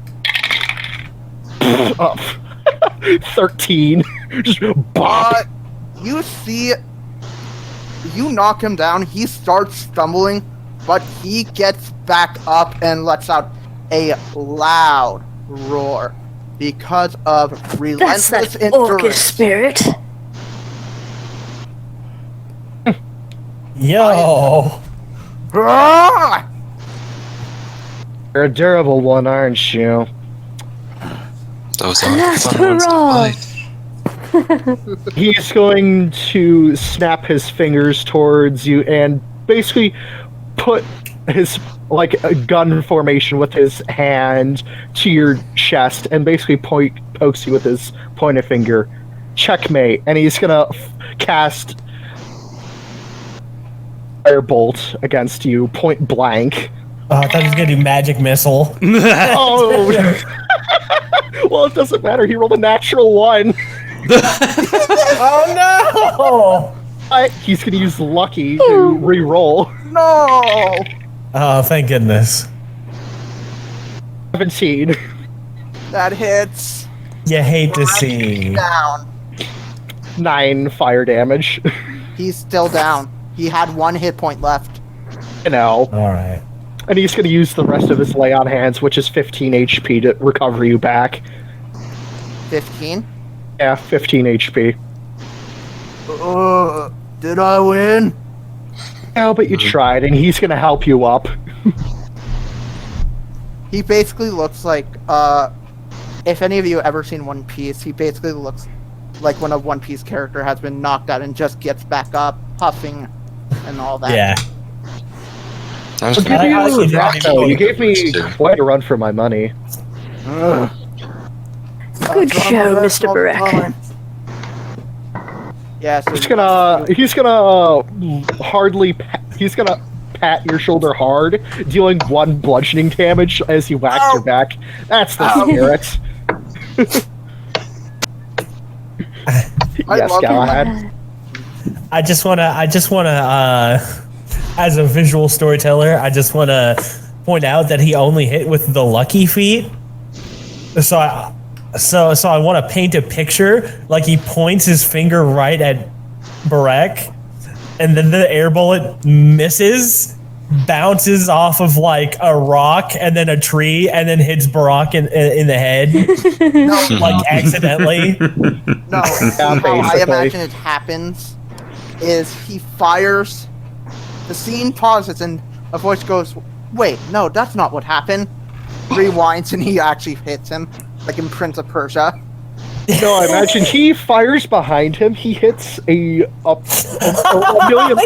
up. 13. Just bop. You see, you knock him down, he starts stumbling, but he gets back up and lets out a loud roar because of That's relentless that orcish endurance. spirit. Yo! Ah! You're a durable one, aren't you? Those are the Last fun ones to hurrah. fight. He's going to snap his fingers towards you and basically put his like a gun formation with his hand to your chest and basically pokes you with his pointed finger. Checkmate. And he's gonna cast firebolt against you point blank. Oh, I thought he was gonna do magic missile. Oh. Well, it doesn't matter. He rolled a natural 1. Oh no! He's gonna use lucky to re-roll. No! Oh, thank goodness. 17. That hits. You hate to see. Down. 9 fire damage. He's still down. He had 1 hit point left. You know. Alright. And he's gonna use the rest of his lay on hands, which is 15 HP to recover you back. 15. Yeah, 15 HP. Did I win? Yeah, but you tried, and he's gonna help you up. He basically looks like, if any of you ever seen One Piece, he basically looks like when a One Piece character has been knocked out and just gets back up, puffing, and all that. Yeah. I was I'll give I you like it. that, though. You gave me quite a run for my money. Good show, Mr. Barreck. Yeah, so He's gonna pat your shoulder hard, dealing 1 bludgeoning damage as he whacks your back. That's the spirit. I Yes, love Galahad. I just wanna, as a visual storyteller, I just wanna point out that he only hit with the lucky feat. So I want to paint a picture like he points his finger right at Barreck, and then the air bullet misses, bounces off of like a rock and then a tree, and then hits Barreck in the head, like accidentally. No, how I imagine it happens is he fires, the scene pauses, and a voice goes, "Wait, no, that's not what happened." Rewinds, and he actually hits him, like in Prince of Persia. No, I imagine he fires behind him. He hits a million.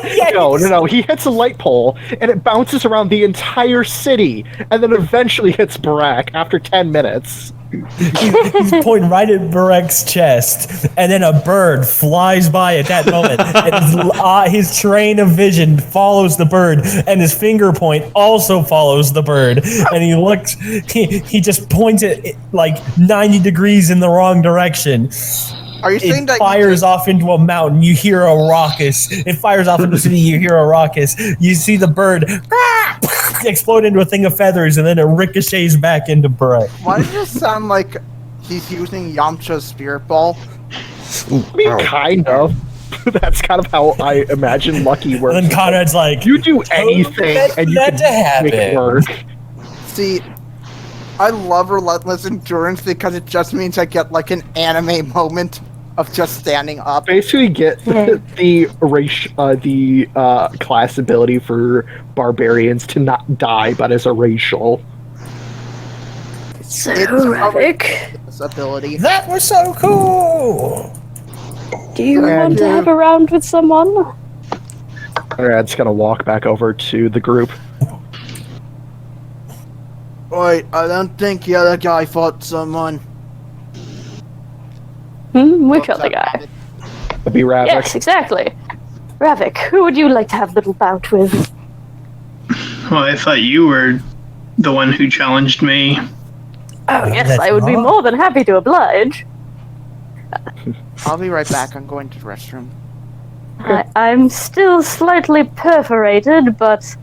No. He hits a light pole, and it bounces around the entire city, and then eventually hits Barreck after 10 minutes. He's pointing right at Barreck's chest, and then a bird flies by at that moment. And his train of vision follows the bird, and his finger point also follows the bird. And he looks, he just points it like 90 degrees in the wrong direction. Are you saying that fires off into a mountain? You hear a raucous. It fires off into the city. You hear a raucous. You see the bird explode into a thing of feathers, and then it ricochets back into Barreck. Why does it sound like he's using Yamcha's spirit ball? I mean, kind of. That's kind of how I imagine Lucky works. And then Conrad's like, "You do anything, and you can make it work." See, I love Relentless Endurance because it just means I get like an anime moment of just standing up. Basically, get the class ability for barbarians to not die, but as a racial. So, Ravak, this ability. That was so cool. Do you want to have a round with someone? Conrad's gonna walk back over to the group. Wait, I don't think the other guy fought someone. Which other guy? That'd be Ravak. Yes, exactly. Ravak, who would you like to have a little bout with? Well, I thought you were the one who challenged me. Oh, yes, I would be more than happy to oblige. I'll be right back. I'm going to the restroom. I'm still slightly perforated, but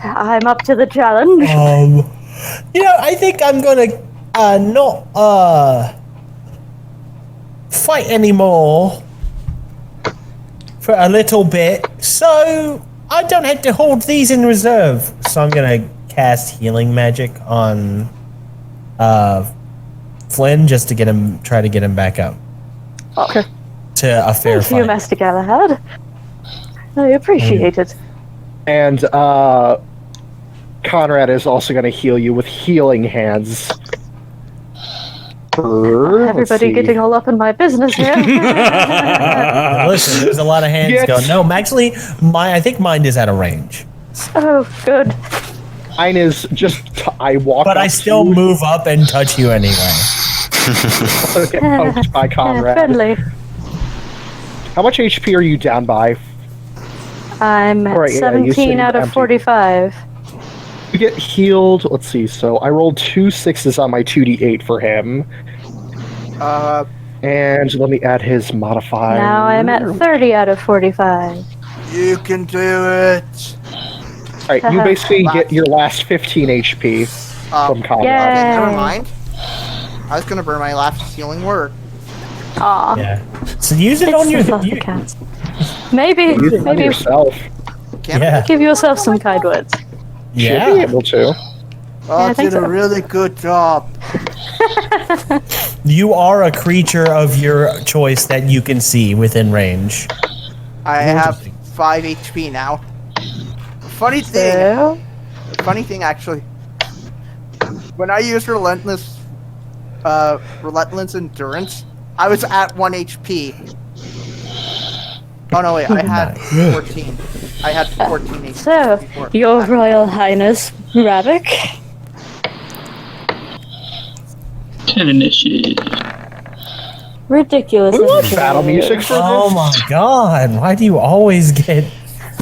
I'm up to the challenge. I think I'm gonna not fight anymore for a little bit, so I don't have to hold these in reserve. So I'm gonna cast healing magic on Flynn just to try to get him back up. Okay. To a fair Thank you, fight. Master Galahad. I appreciate it. And Conrad is also going to heal you with healing hands. Everybody getting all up in my business here. Listen, there's a lot of hands going. No, actually, I think mine is out of range. Oh, good. Mine is just I walk. But I still move up and touch you anyway. Get poked by Conrad. Friendly. How much HP are you down by? I'm at 17 out of 45. You get healed. Let's see. So I rolled 2 6s on my 2d8 for him. And let me add his modifier. Now I'm at 30 out of 45. You can do it. Alright, you basically get your last 15 HP from Conrad. Yay. Never mind. I was gonna burn my last healing word. Aw. Yeah. So use it on your. Cats. Maybe. Use it on yourself. Give yourself some kind words. Yeah. Should be able to. I did a really good job. You are a creature of your choice that you can see within range. I have 5 HP now. Funny thing actually, when I used Relentless Endurance, I was at 1 HP. Oh no wait, I had 14. I had 14 HP. So, Your Royal Highness, Ravak. An initiative. Ridiculous. Battle music for Oh this? my god, why do you always get...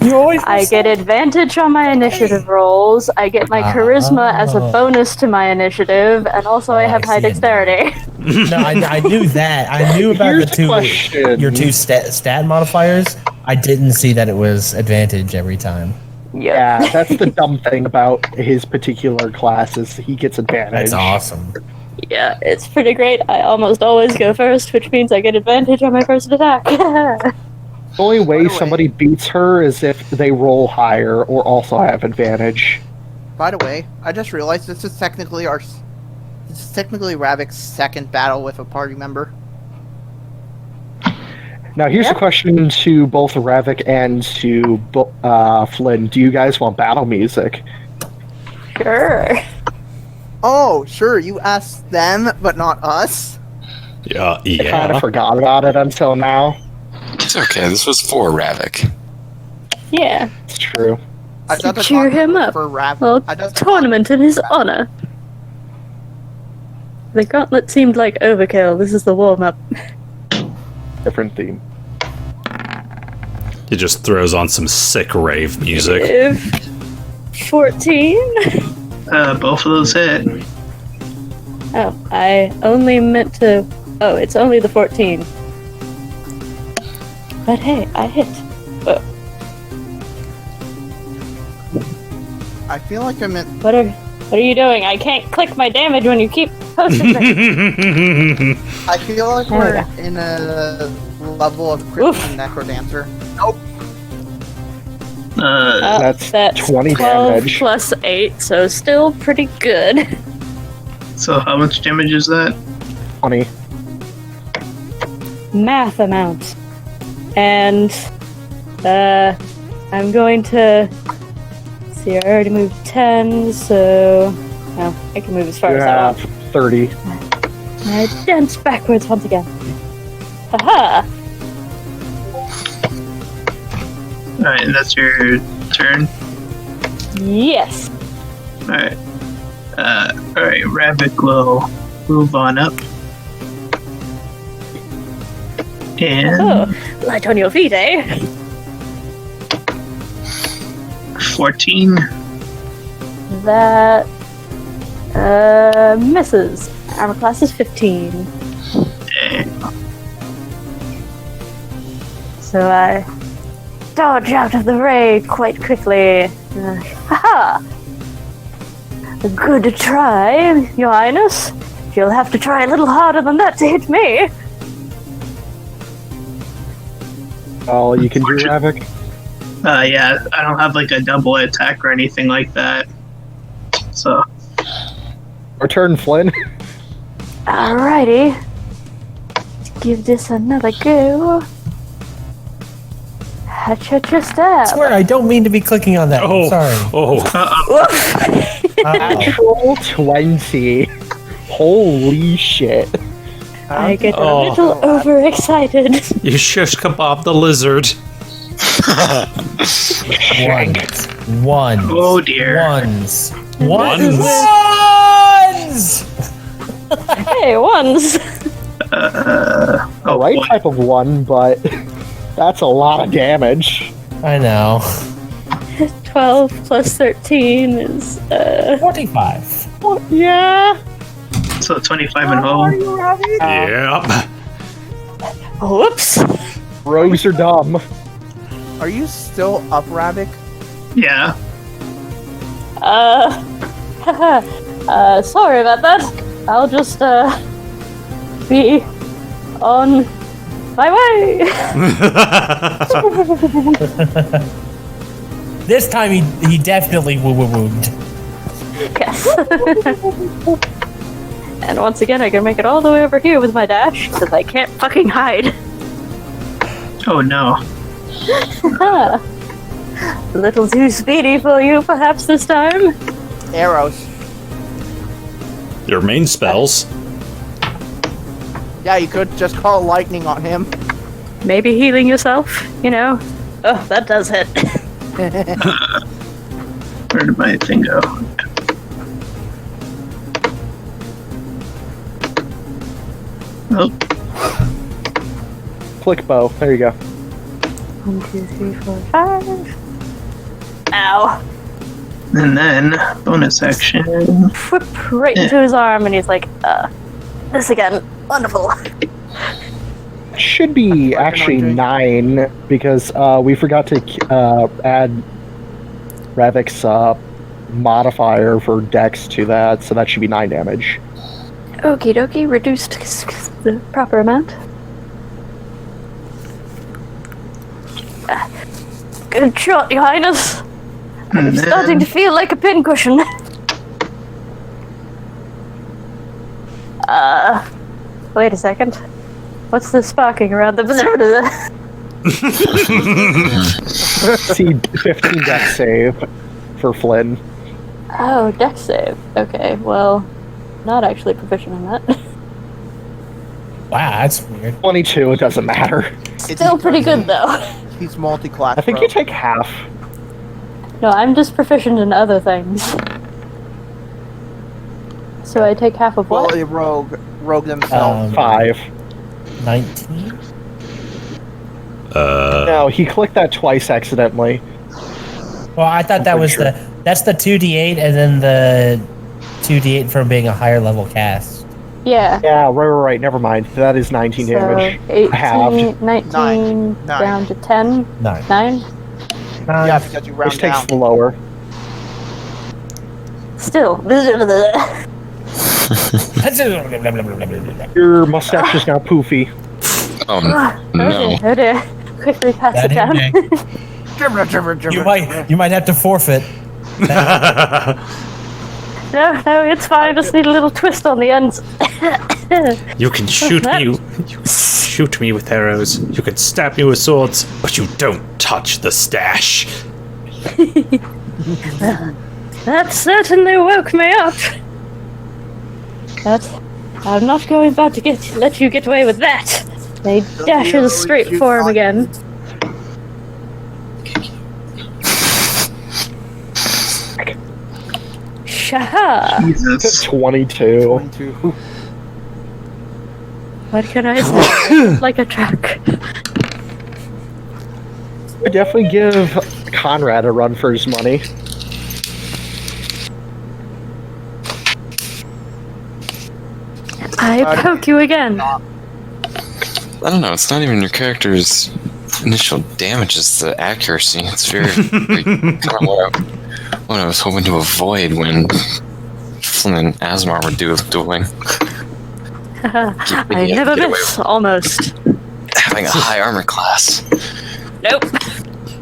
I get advantage on my initiative rolls, I get my charisma as a bonus to my initiative, and also I have high dexterity. No, I knew that. I knew about Here's the question. your two stat modifiers. I didn't see that it was advantage every time. Yeah, that's the dumb thing about his particular class is he gets advantage. That's awesome. Yeah, it's pretty great. I almost always go first, which means I get advantage on my first attack. The only way By the way- somebody beats her is if they roll higher or also have advantage. By the way, I just realized this is technically Ravak's second battle with a party member. Now, here's a question to both Ravak and to Flynn. Do you guys want battle music? Sure. Oh, sure, you asked them, but not us? Yeah, I kind yeah. of forgot about it until now. It's okay. This was for Ravak. Yeah. It's true. I thought the Cheer tournament him was up. For Ravak. Well, I just tournament in his honor. The gauntlet seemed like overkill. This is the warm-up. Different theme. He just throws on some sick rave music. 14. Both of those hit. Oh, I only meant to... Oh, it's only the 14. But hey, I hit. Whoa. I feel like I'm in. What are you doing? I can't click my damage when you keep posting things. I feel like There we we're go. in a level of Oof. Cryptic Necrodancer. Nope. That's 20 12 damage. plus 8, so still pretty good. So how much damage is that? 20. Math amount. And I'm going to see, I already moved 10, so no, I can move as far You as I have want. 30. I dance backwards once again. Haha! Alright, and that's your turn. Yes! Alright. Alright, Ravak will move on up. And Oh, light on your feet, eh? 14. That misses. Armor class is 15. Dang. So I dodge out of the raid quite quickly. Haha! Good try, Your Highness. You'll have to try a little harder than that to hit me. All you can do, Ravak? Yeah, I don't have like a double attack or anything like that. So, Return, Flynn. Alrighty. Let's give this another go. Hatcha I stab. swear, I don't mean to be clicking on that. Oh, Sorry. oh, Actual 20. Holy shit. I get Oh. a little overexcited. you shush kebab the lizard. One. oh dear. Ones. Ones? Ones! Hey, ones. The right boy. type of one, but that's a lot of damage. I know. 12 plus 13 is 45. Yeah. So 25 and home. Yep. whoops. Rogues are dumb. Are you still up, Ravak? Yeah. Sorry about that. I'll just be on my way. This time he definitely woo-woo-wooed. Yes. And once again, I can make it all the way over here with my dash, because I can't fucking hide. Oh no. A little too speedy for you, perhaps, this time? Arrows. Your main spells. Yeah, you could just call lightning on him. Maybe healing yourself, you know? Oh, that does hit. Where did my thing go? Oh, Click bow. There you go. 1, 2, 3, 4, 5. Ow. and then bonus action. Whip right into his arm, and he's like, this again. Wonderful. Should be actually 9 because we forgot to add Ravak's modifier for Dex to that, so that should be 9 damage. Okie dokie, reduced the proper amount. Good shot, Your Highness. I'm And starting to then, feel like a pincushion. Wait a second. What's the sparking around the... See 15 dex save for Flynn. Oh, dex save. Okay, well, not actually proficient in that. Wow, that's weird. 22, it doesn't matter. Still pretty good, though. He's multi-class. I think you take half. No, I'm just proficient in other things. So I take half of Well, what? a rogue themselves. 5. 19? No, he clicked that twice accidentally. Well, I thought that was that's the 2d8 and then the 2d8 from being a higher level cast. Yeah. Yeah, right. Never mind. That is 19 So damage. 18, Halved. 19, Nine. down to 10. 9. 9? Yeah, because you round Which takes down. the lower. Still. Your mustache is now poofy. Oh no. Oh dear. Quickly pass it down. You might have to forfeit. No, it's fine. I just need a little twist on the ends. You can shoot me. You can shoot me with arrows. You can stab me with swords, but you don't touch the stash. That certainly woke me up. But I'm not going about to let you get away with that. He dashes straight for him again. Shaha! Jesus. 22. What can I say? Like a truck. I definitely give Conrad a run for his money. I poke you again. I don't know. It's not even your character's initial damage; it's the accuracy. It's very kind of what I was hoping to avoid when Flynn and Asemar were dueling. I never miss, almost. Having a high armor class. Nope.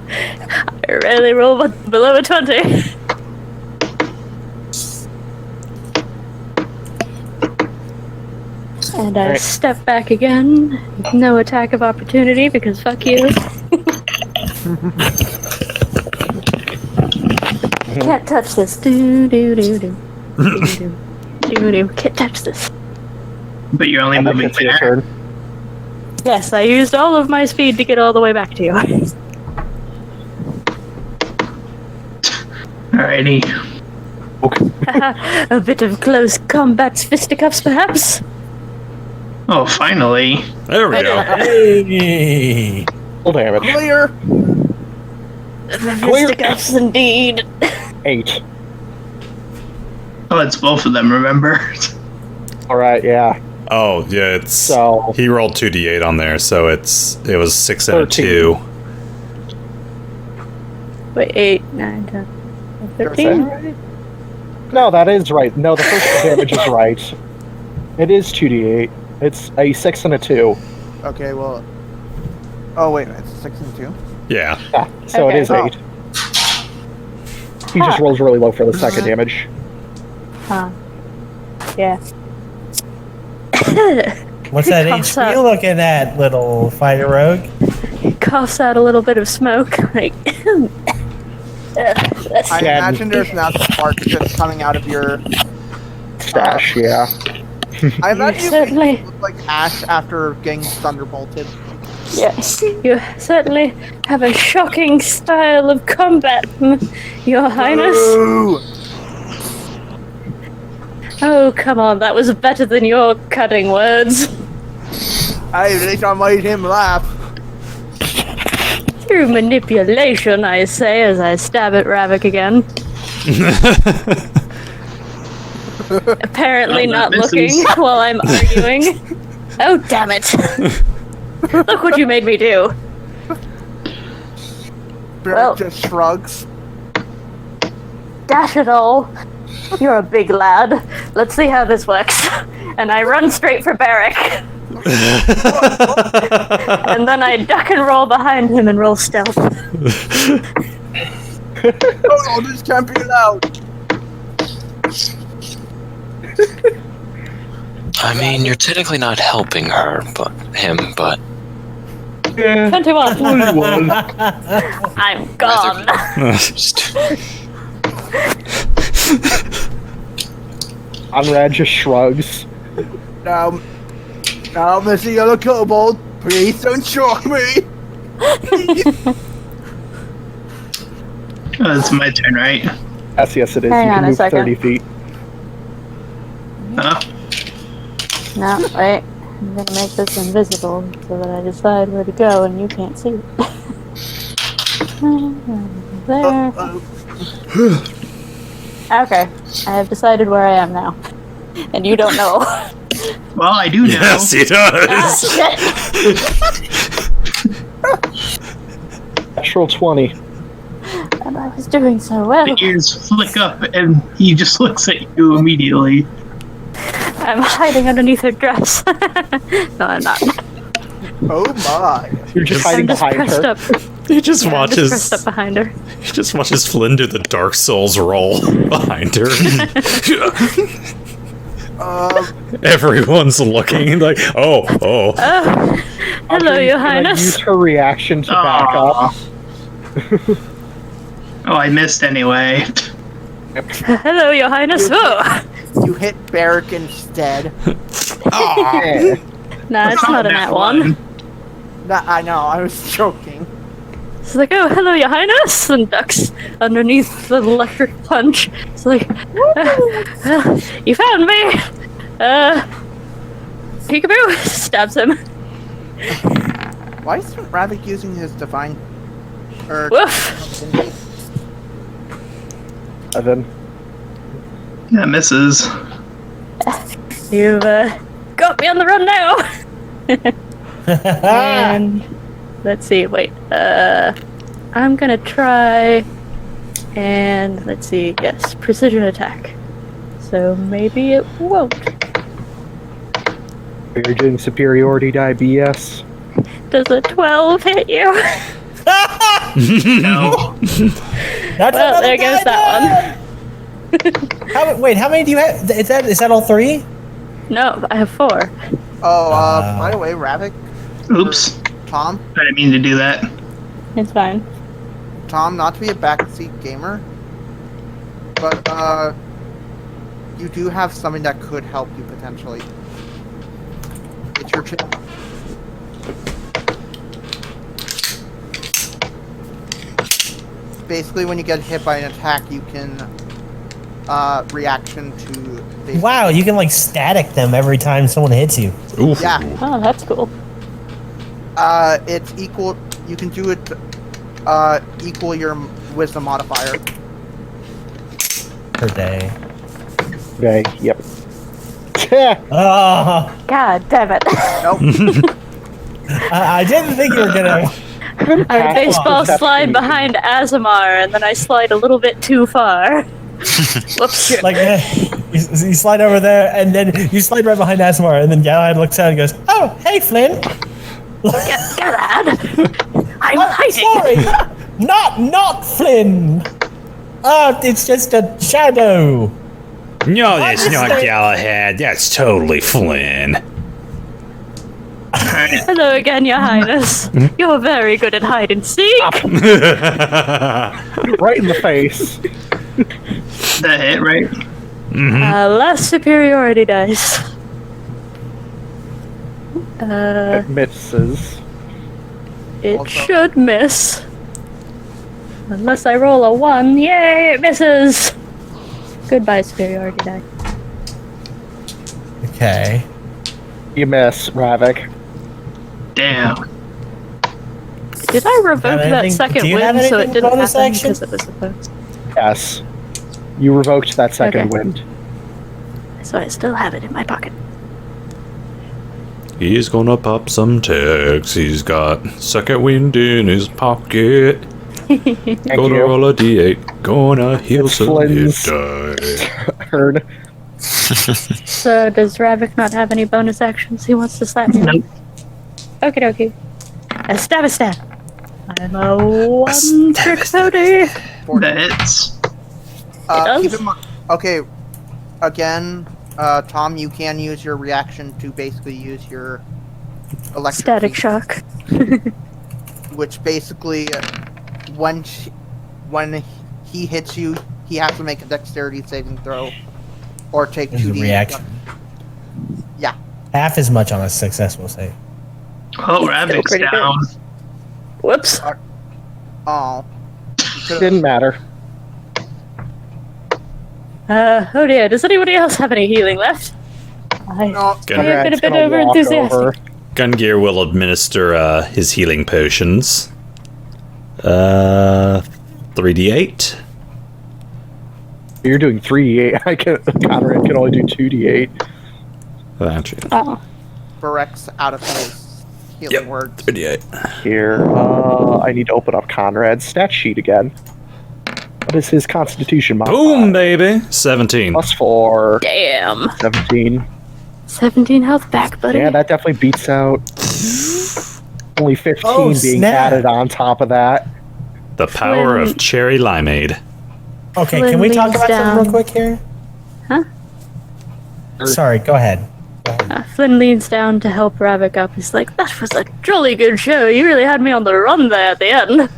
I rarely roll below a 20. And I step back again. No attack of opportunity because fuck you. Can't touch this. Do. Can't touch this. But you're only moving It's your there. turn. Yes, I used all of my speed to get all the way back to you. Alrighty. A bit of close combat fisticuffs, perhaps? Oh, finally. There we go. Hey! Full damage. Clear. Fisticuffs, indeed. 8. Oh, it's both of them, remember? Alright, yeah. Oh, yeah, it's... So, He rolled 2d8 on there, so it was 6 and a 13. 2. Wait, 8, 9, 10, 13? no, that is right. No, the first damage is right. It is 2d8. It's a 6 and a 2. Okay, well. Oh wait, it's 6 and 2. Yeah. Yeah, so Okay. it is Oh. 8. He just rolls really low for the second damage. Huh. Yeah. What's that Coughs HP out. looking at, little fighter rogue? Coughs out a little bit of smoke. Like, I Yeah. imagine there's now spark just coming out of your. Stash, yeah. I imagine you certainly- look like Ash after getting thunderbolted. yes, you certainly have a shocking style of combat, Your Highness. Ooh. Oh, come on, that was better than your cutting words. Hey, at least I made him laugh. Through manipulation, I say, as I stab at Ravak again. Apparently Oh, not that looking misses. while I'm arguing. Oh, damn it. Look what you made me do. Barreck Well- just shrugs. Dash it all. You're a big lad. Let's see how this works. And I run straight for Barreck. And then I duck and roll behind him and roll stealth. Oh no, this can't be allowed. I mean, you're technically not helping her, but him, but 21. 21. I'm gone. Conrad just shrugs. Now, Mr. Yellow Kobold, please don't shock me. Oh, it's my turn, right? Yes, it is. Hang you on can a move second. 30 feet. Huh? No, wait. I'm gonna make this invisible so that I decide where to go and you can't see it. There. Okay, I have decided where I am now. And you don't know. Well, I do know. Yes, he does. Natural 20. And I was doing so well. The ears flick up, and he just looks at you immediately. I'm hiding underneath her dress. No, I'm not. Oh my. You're just I'm hiding just behind pressed her. up. He just I'm just pressed watches. up behind her. He just watches Flynn do the Dark Souls roll behind her. Everyone's looking like, oh. Hello, Audrey's Your gonna Highness. Use her reaction to back up. Oh, I missed anyway. Hello, Your Highness. Oh. You hit Barreck instead. Yeah. Nah, it's not in that one. Nah, I know, I was joking. It's like, oh, hello, Your Highness, and ducks underneath the electric punch. It's like, you found me. Peekaboo stabs him. Why isn't Ravak using his divine... Woof. Evan. That misses. You've got me on the run now. And let's see. Wait. I'm gonna try. And let's see. Yes, precision attack. So maybe it won't. You're doing superiority die BS. Does a 12 hit you? No. That's Well, another there goes guy that Wait, how many do you have? Is that all 3? one. No, I have 4. Oh, by the way, Ravak. Oops. Tom, I didn't mean to do that. It's fine. Tom, not to be a backseat gamer, but you do have something that could help you potentially. It's your chip. Basically, when you get hit by an attack, you can reaction to. Wow, you can like static them every time someone hits you. Oof. Yeah. Oh, that's cool. It's equal. You can do it. Equal your wisdom modifier. Per day. Okay, yep. Oh, God damn it. Nope. I didn't think you were gonna. I baseball That's slide pretty behind Asemar, and then I slide a little bit too far. Whoops. Like, you slide over there, and then you slide right behind Asemar, and then Galahad looks out and goes, "Oh, hey, Flynn." Galahad! I'm hiding! Sorry, not Flynn. It's just a shadow. No, that's just not saying- Galahad. That's totally Flynn. Hello again, Your Highness. You're very good at hide and seek. Right in the face. That hit, right? Less superiority dice. It misses. It Also- should miss. Unless I roll a 1. Yay, it misses! Goodbye, superiority die. Okay. You miss, Ravak. Damn. Did I revoke Have that anything- second do you have wind so it anything didn't bonus happen action? because it was supposed? Yes. You revoked that second Okay. wind. So I still have it in my pocket. He's gonna pop some tags. He's got second wind in his pocket. Thank Gonna you. roll a d8. Gonna heal It's some hit Flynn's die. turn. So does Ravak not have any bonus actions he wants to slap me? Nope. Okie dokie. A stab. I'm a one-trick pony. That hits. does? Keep in mind. Okay. Again, Tom, you can use your reaction to basically use your electric Static field, shock. which basically, when he hits you, he has to make a dexterity saving throw, or take There's a 2d. reaction. Yeah. Half as much on a successful save. Oh, Ravic's pretty good. down. Whoops. Oh. Didn't matter. Oh dear, does anybody else have any healing left? I No. may have been a Conrad's bit gonna over walk enthusiastic. over. Gungear will administer his healing potions. 3d8. You're doing 3d8. Conrad can only do 2d8. Oh. Barreck's out of his healing words. 3d8. Here, I need to open up Conrad's stat sheet again. What is his constitution modifier? Boom, baby. 17. +4. Damn. 17. 17 health back, buddy. Yeah, that definitely beats out. Only 15 Oh, being snap. added on top of that. The power Flynn- of cherry limeade. Okay, Flynn can we talk leans about down. something real quick here? Huh? Sorry, go ahead. Flynn leans down to help Ravak up. He's like, that was a jolly good show. You really had me on the run there at the end.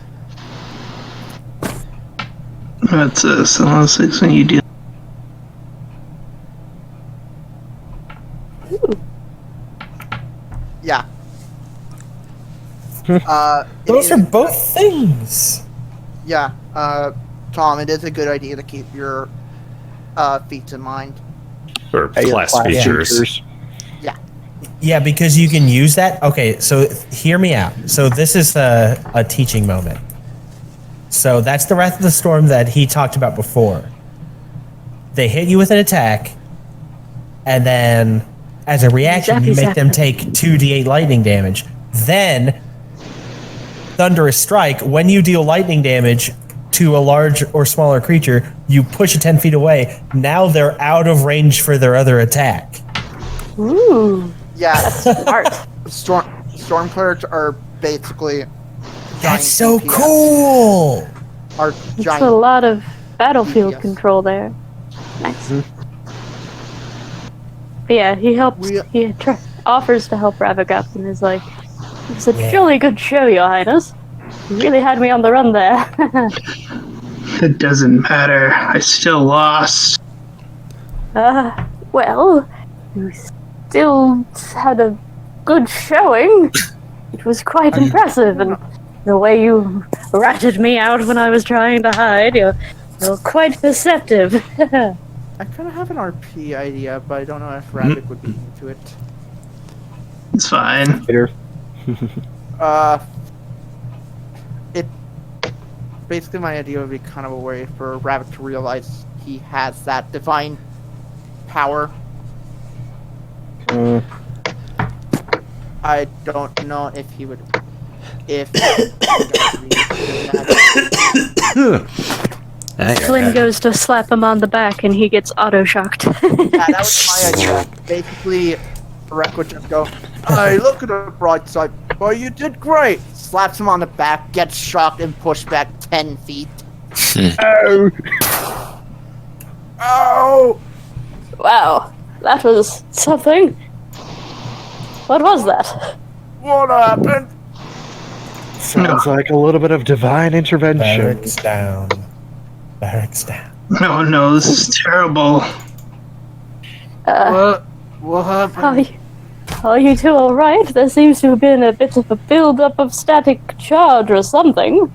That's so 6 when you do. Yeah. Those are both things. Yeah. Tom, it is a good idea to keep your feats in mind. Or Hey, class class features. Yeah, because you can use that. Okay, so hear me out. So this is a teaching moment. So that's the Wrath of the Storm that he talked about before. They hit you with an attack, and then as a reaction, you make them take 2d8 lightning damage. Then, Thunderous Strike, when you deal lightning damage to a large or smaller creature, you push it 10 feet away. Now they're out of range for their other attack. Ooh, Yeah. smart. Storm clerics are basically. That's giant so DPS. cool! Are It's a giant. lot of battlefield Yes. control there. Nice. But yeah, he helps. He offers to help Ravak up and is like, "It's a jolly good show, Your Highness. You really had me on the run there." It doesn't matter. I still lost. Well, you still had a good showing. It was quite impressive, and the way you ratted me out when I was trying to hide, you're quite perceptive. I kind of have an RP idea, but I don't know if Ravak would be into it. It's fine. Later. It basically my idea would be kind of a way for Ravak to realize he has that divine power. I don't know if he would. Flynn goes to slap him on the back, and he gets auto-shocked. Yeah, that was my idea. Basically, Barreck would just go, "Hey, look at the bright side. Well, you did great." Slaps him on the back, gets shocked, and pushed back 10 feet. Oh! Oh! Wow, that was something. What was that? What happened? Sounds like a little bit of divine intervention. Barracks down. Barracks down. Oh no, this is terrible. What happened? Are you two alright? There seems to have been a bit of a build-up of static charge or something.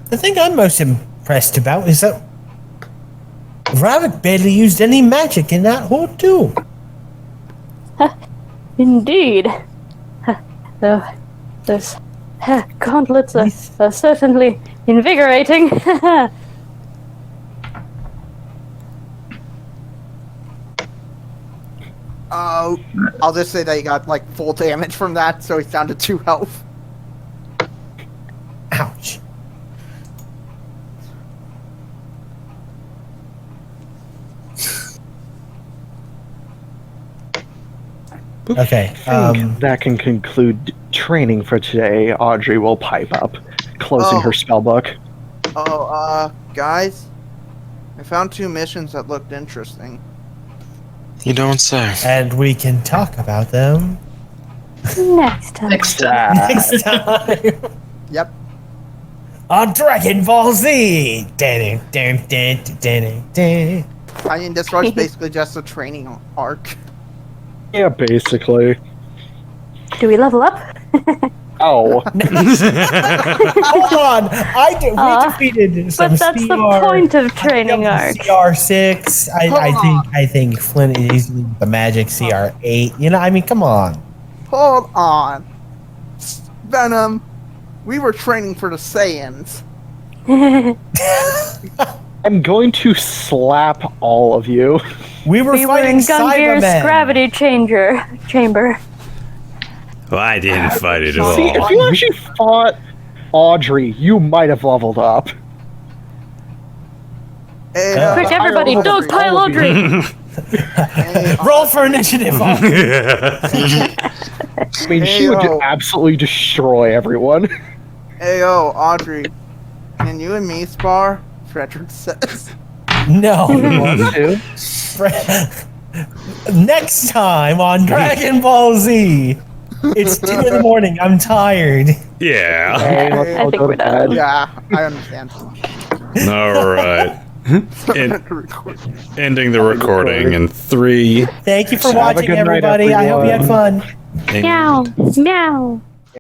The thing I'm most impressed about is that Ravak barely used any magic in that horde too. Indeed. Those gauntlets are certainly invigorating. I'll just say that he got like full damage from that, so he's down to 2 health. Ouch. Okay. That can conclude training for today. Audrey will pipe up, closing her spellbook. Guys, I found 2 missions that looked interesting. You don't say. And we can talk about them Next time. Next time. next time Yep. on Dragon Ball Z. Dang. I mean, this arc's basically just a training arc. Yeah, basically. Do we level up? Oh. Hold on, we defeated some But that's the CR. point of training arc. CR6. I think Flynn is the magic CR8. You know, I mean, come on. Hold on. Venom, we were training for the Saiyans. I'm going to slap all of you. We were We were fighting in Gungir's Cybermen. gravity chamber. Well, I didn't fight it at See, all. if you actually fought Audrey, you might have leveled up. Hey, Quick, everybody, I don't pile all of you. Audrey! Roll for initiative. I mean, she would Ayo. absolutely destroy everyone. Ayo, Audrey, can you and me spar? Fredrick says. No. Want to? Next time on Dragon Ball Z. It's 2 in the morning. I'm tired. Yeah. Hey, let's I all think go we're to done. bed. Yeah, I understand. All right. Ending the recording in 3. Thank you for Have a watching, good night, everybody. I hope you had everyone. fun. and- Meow! Meow!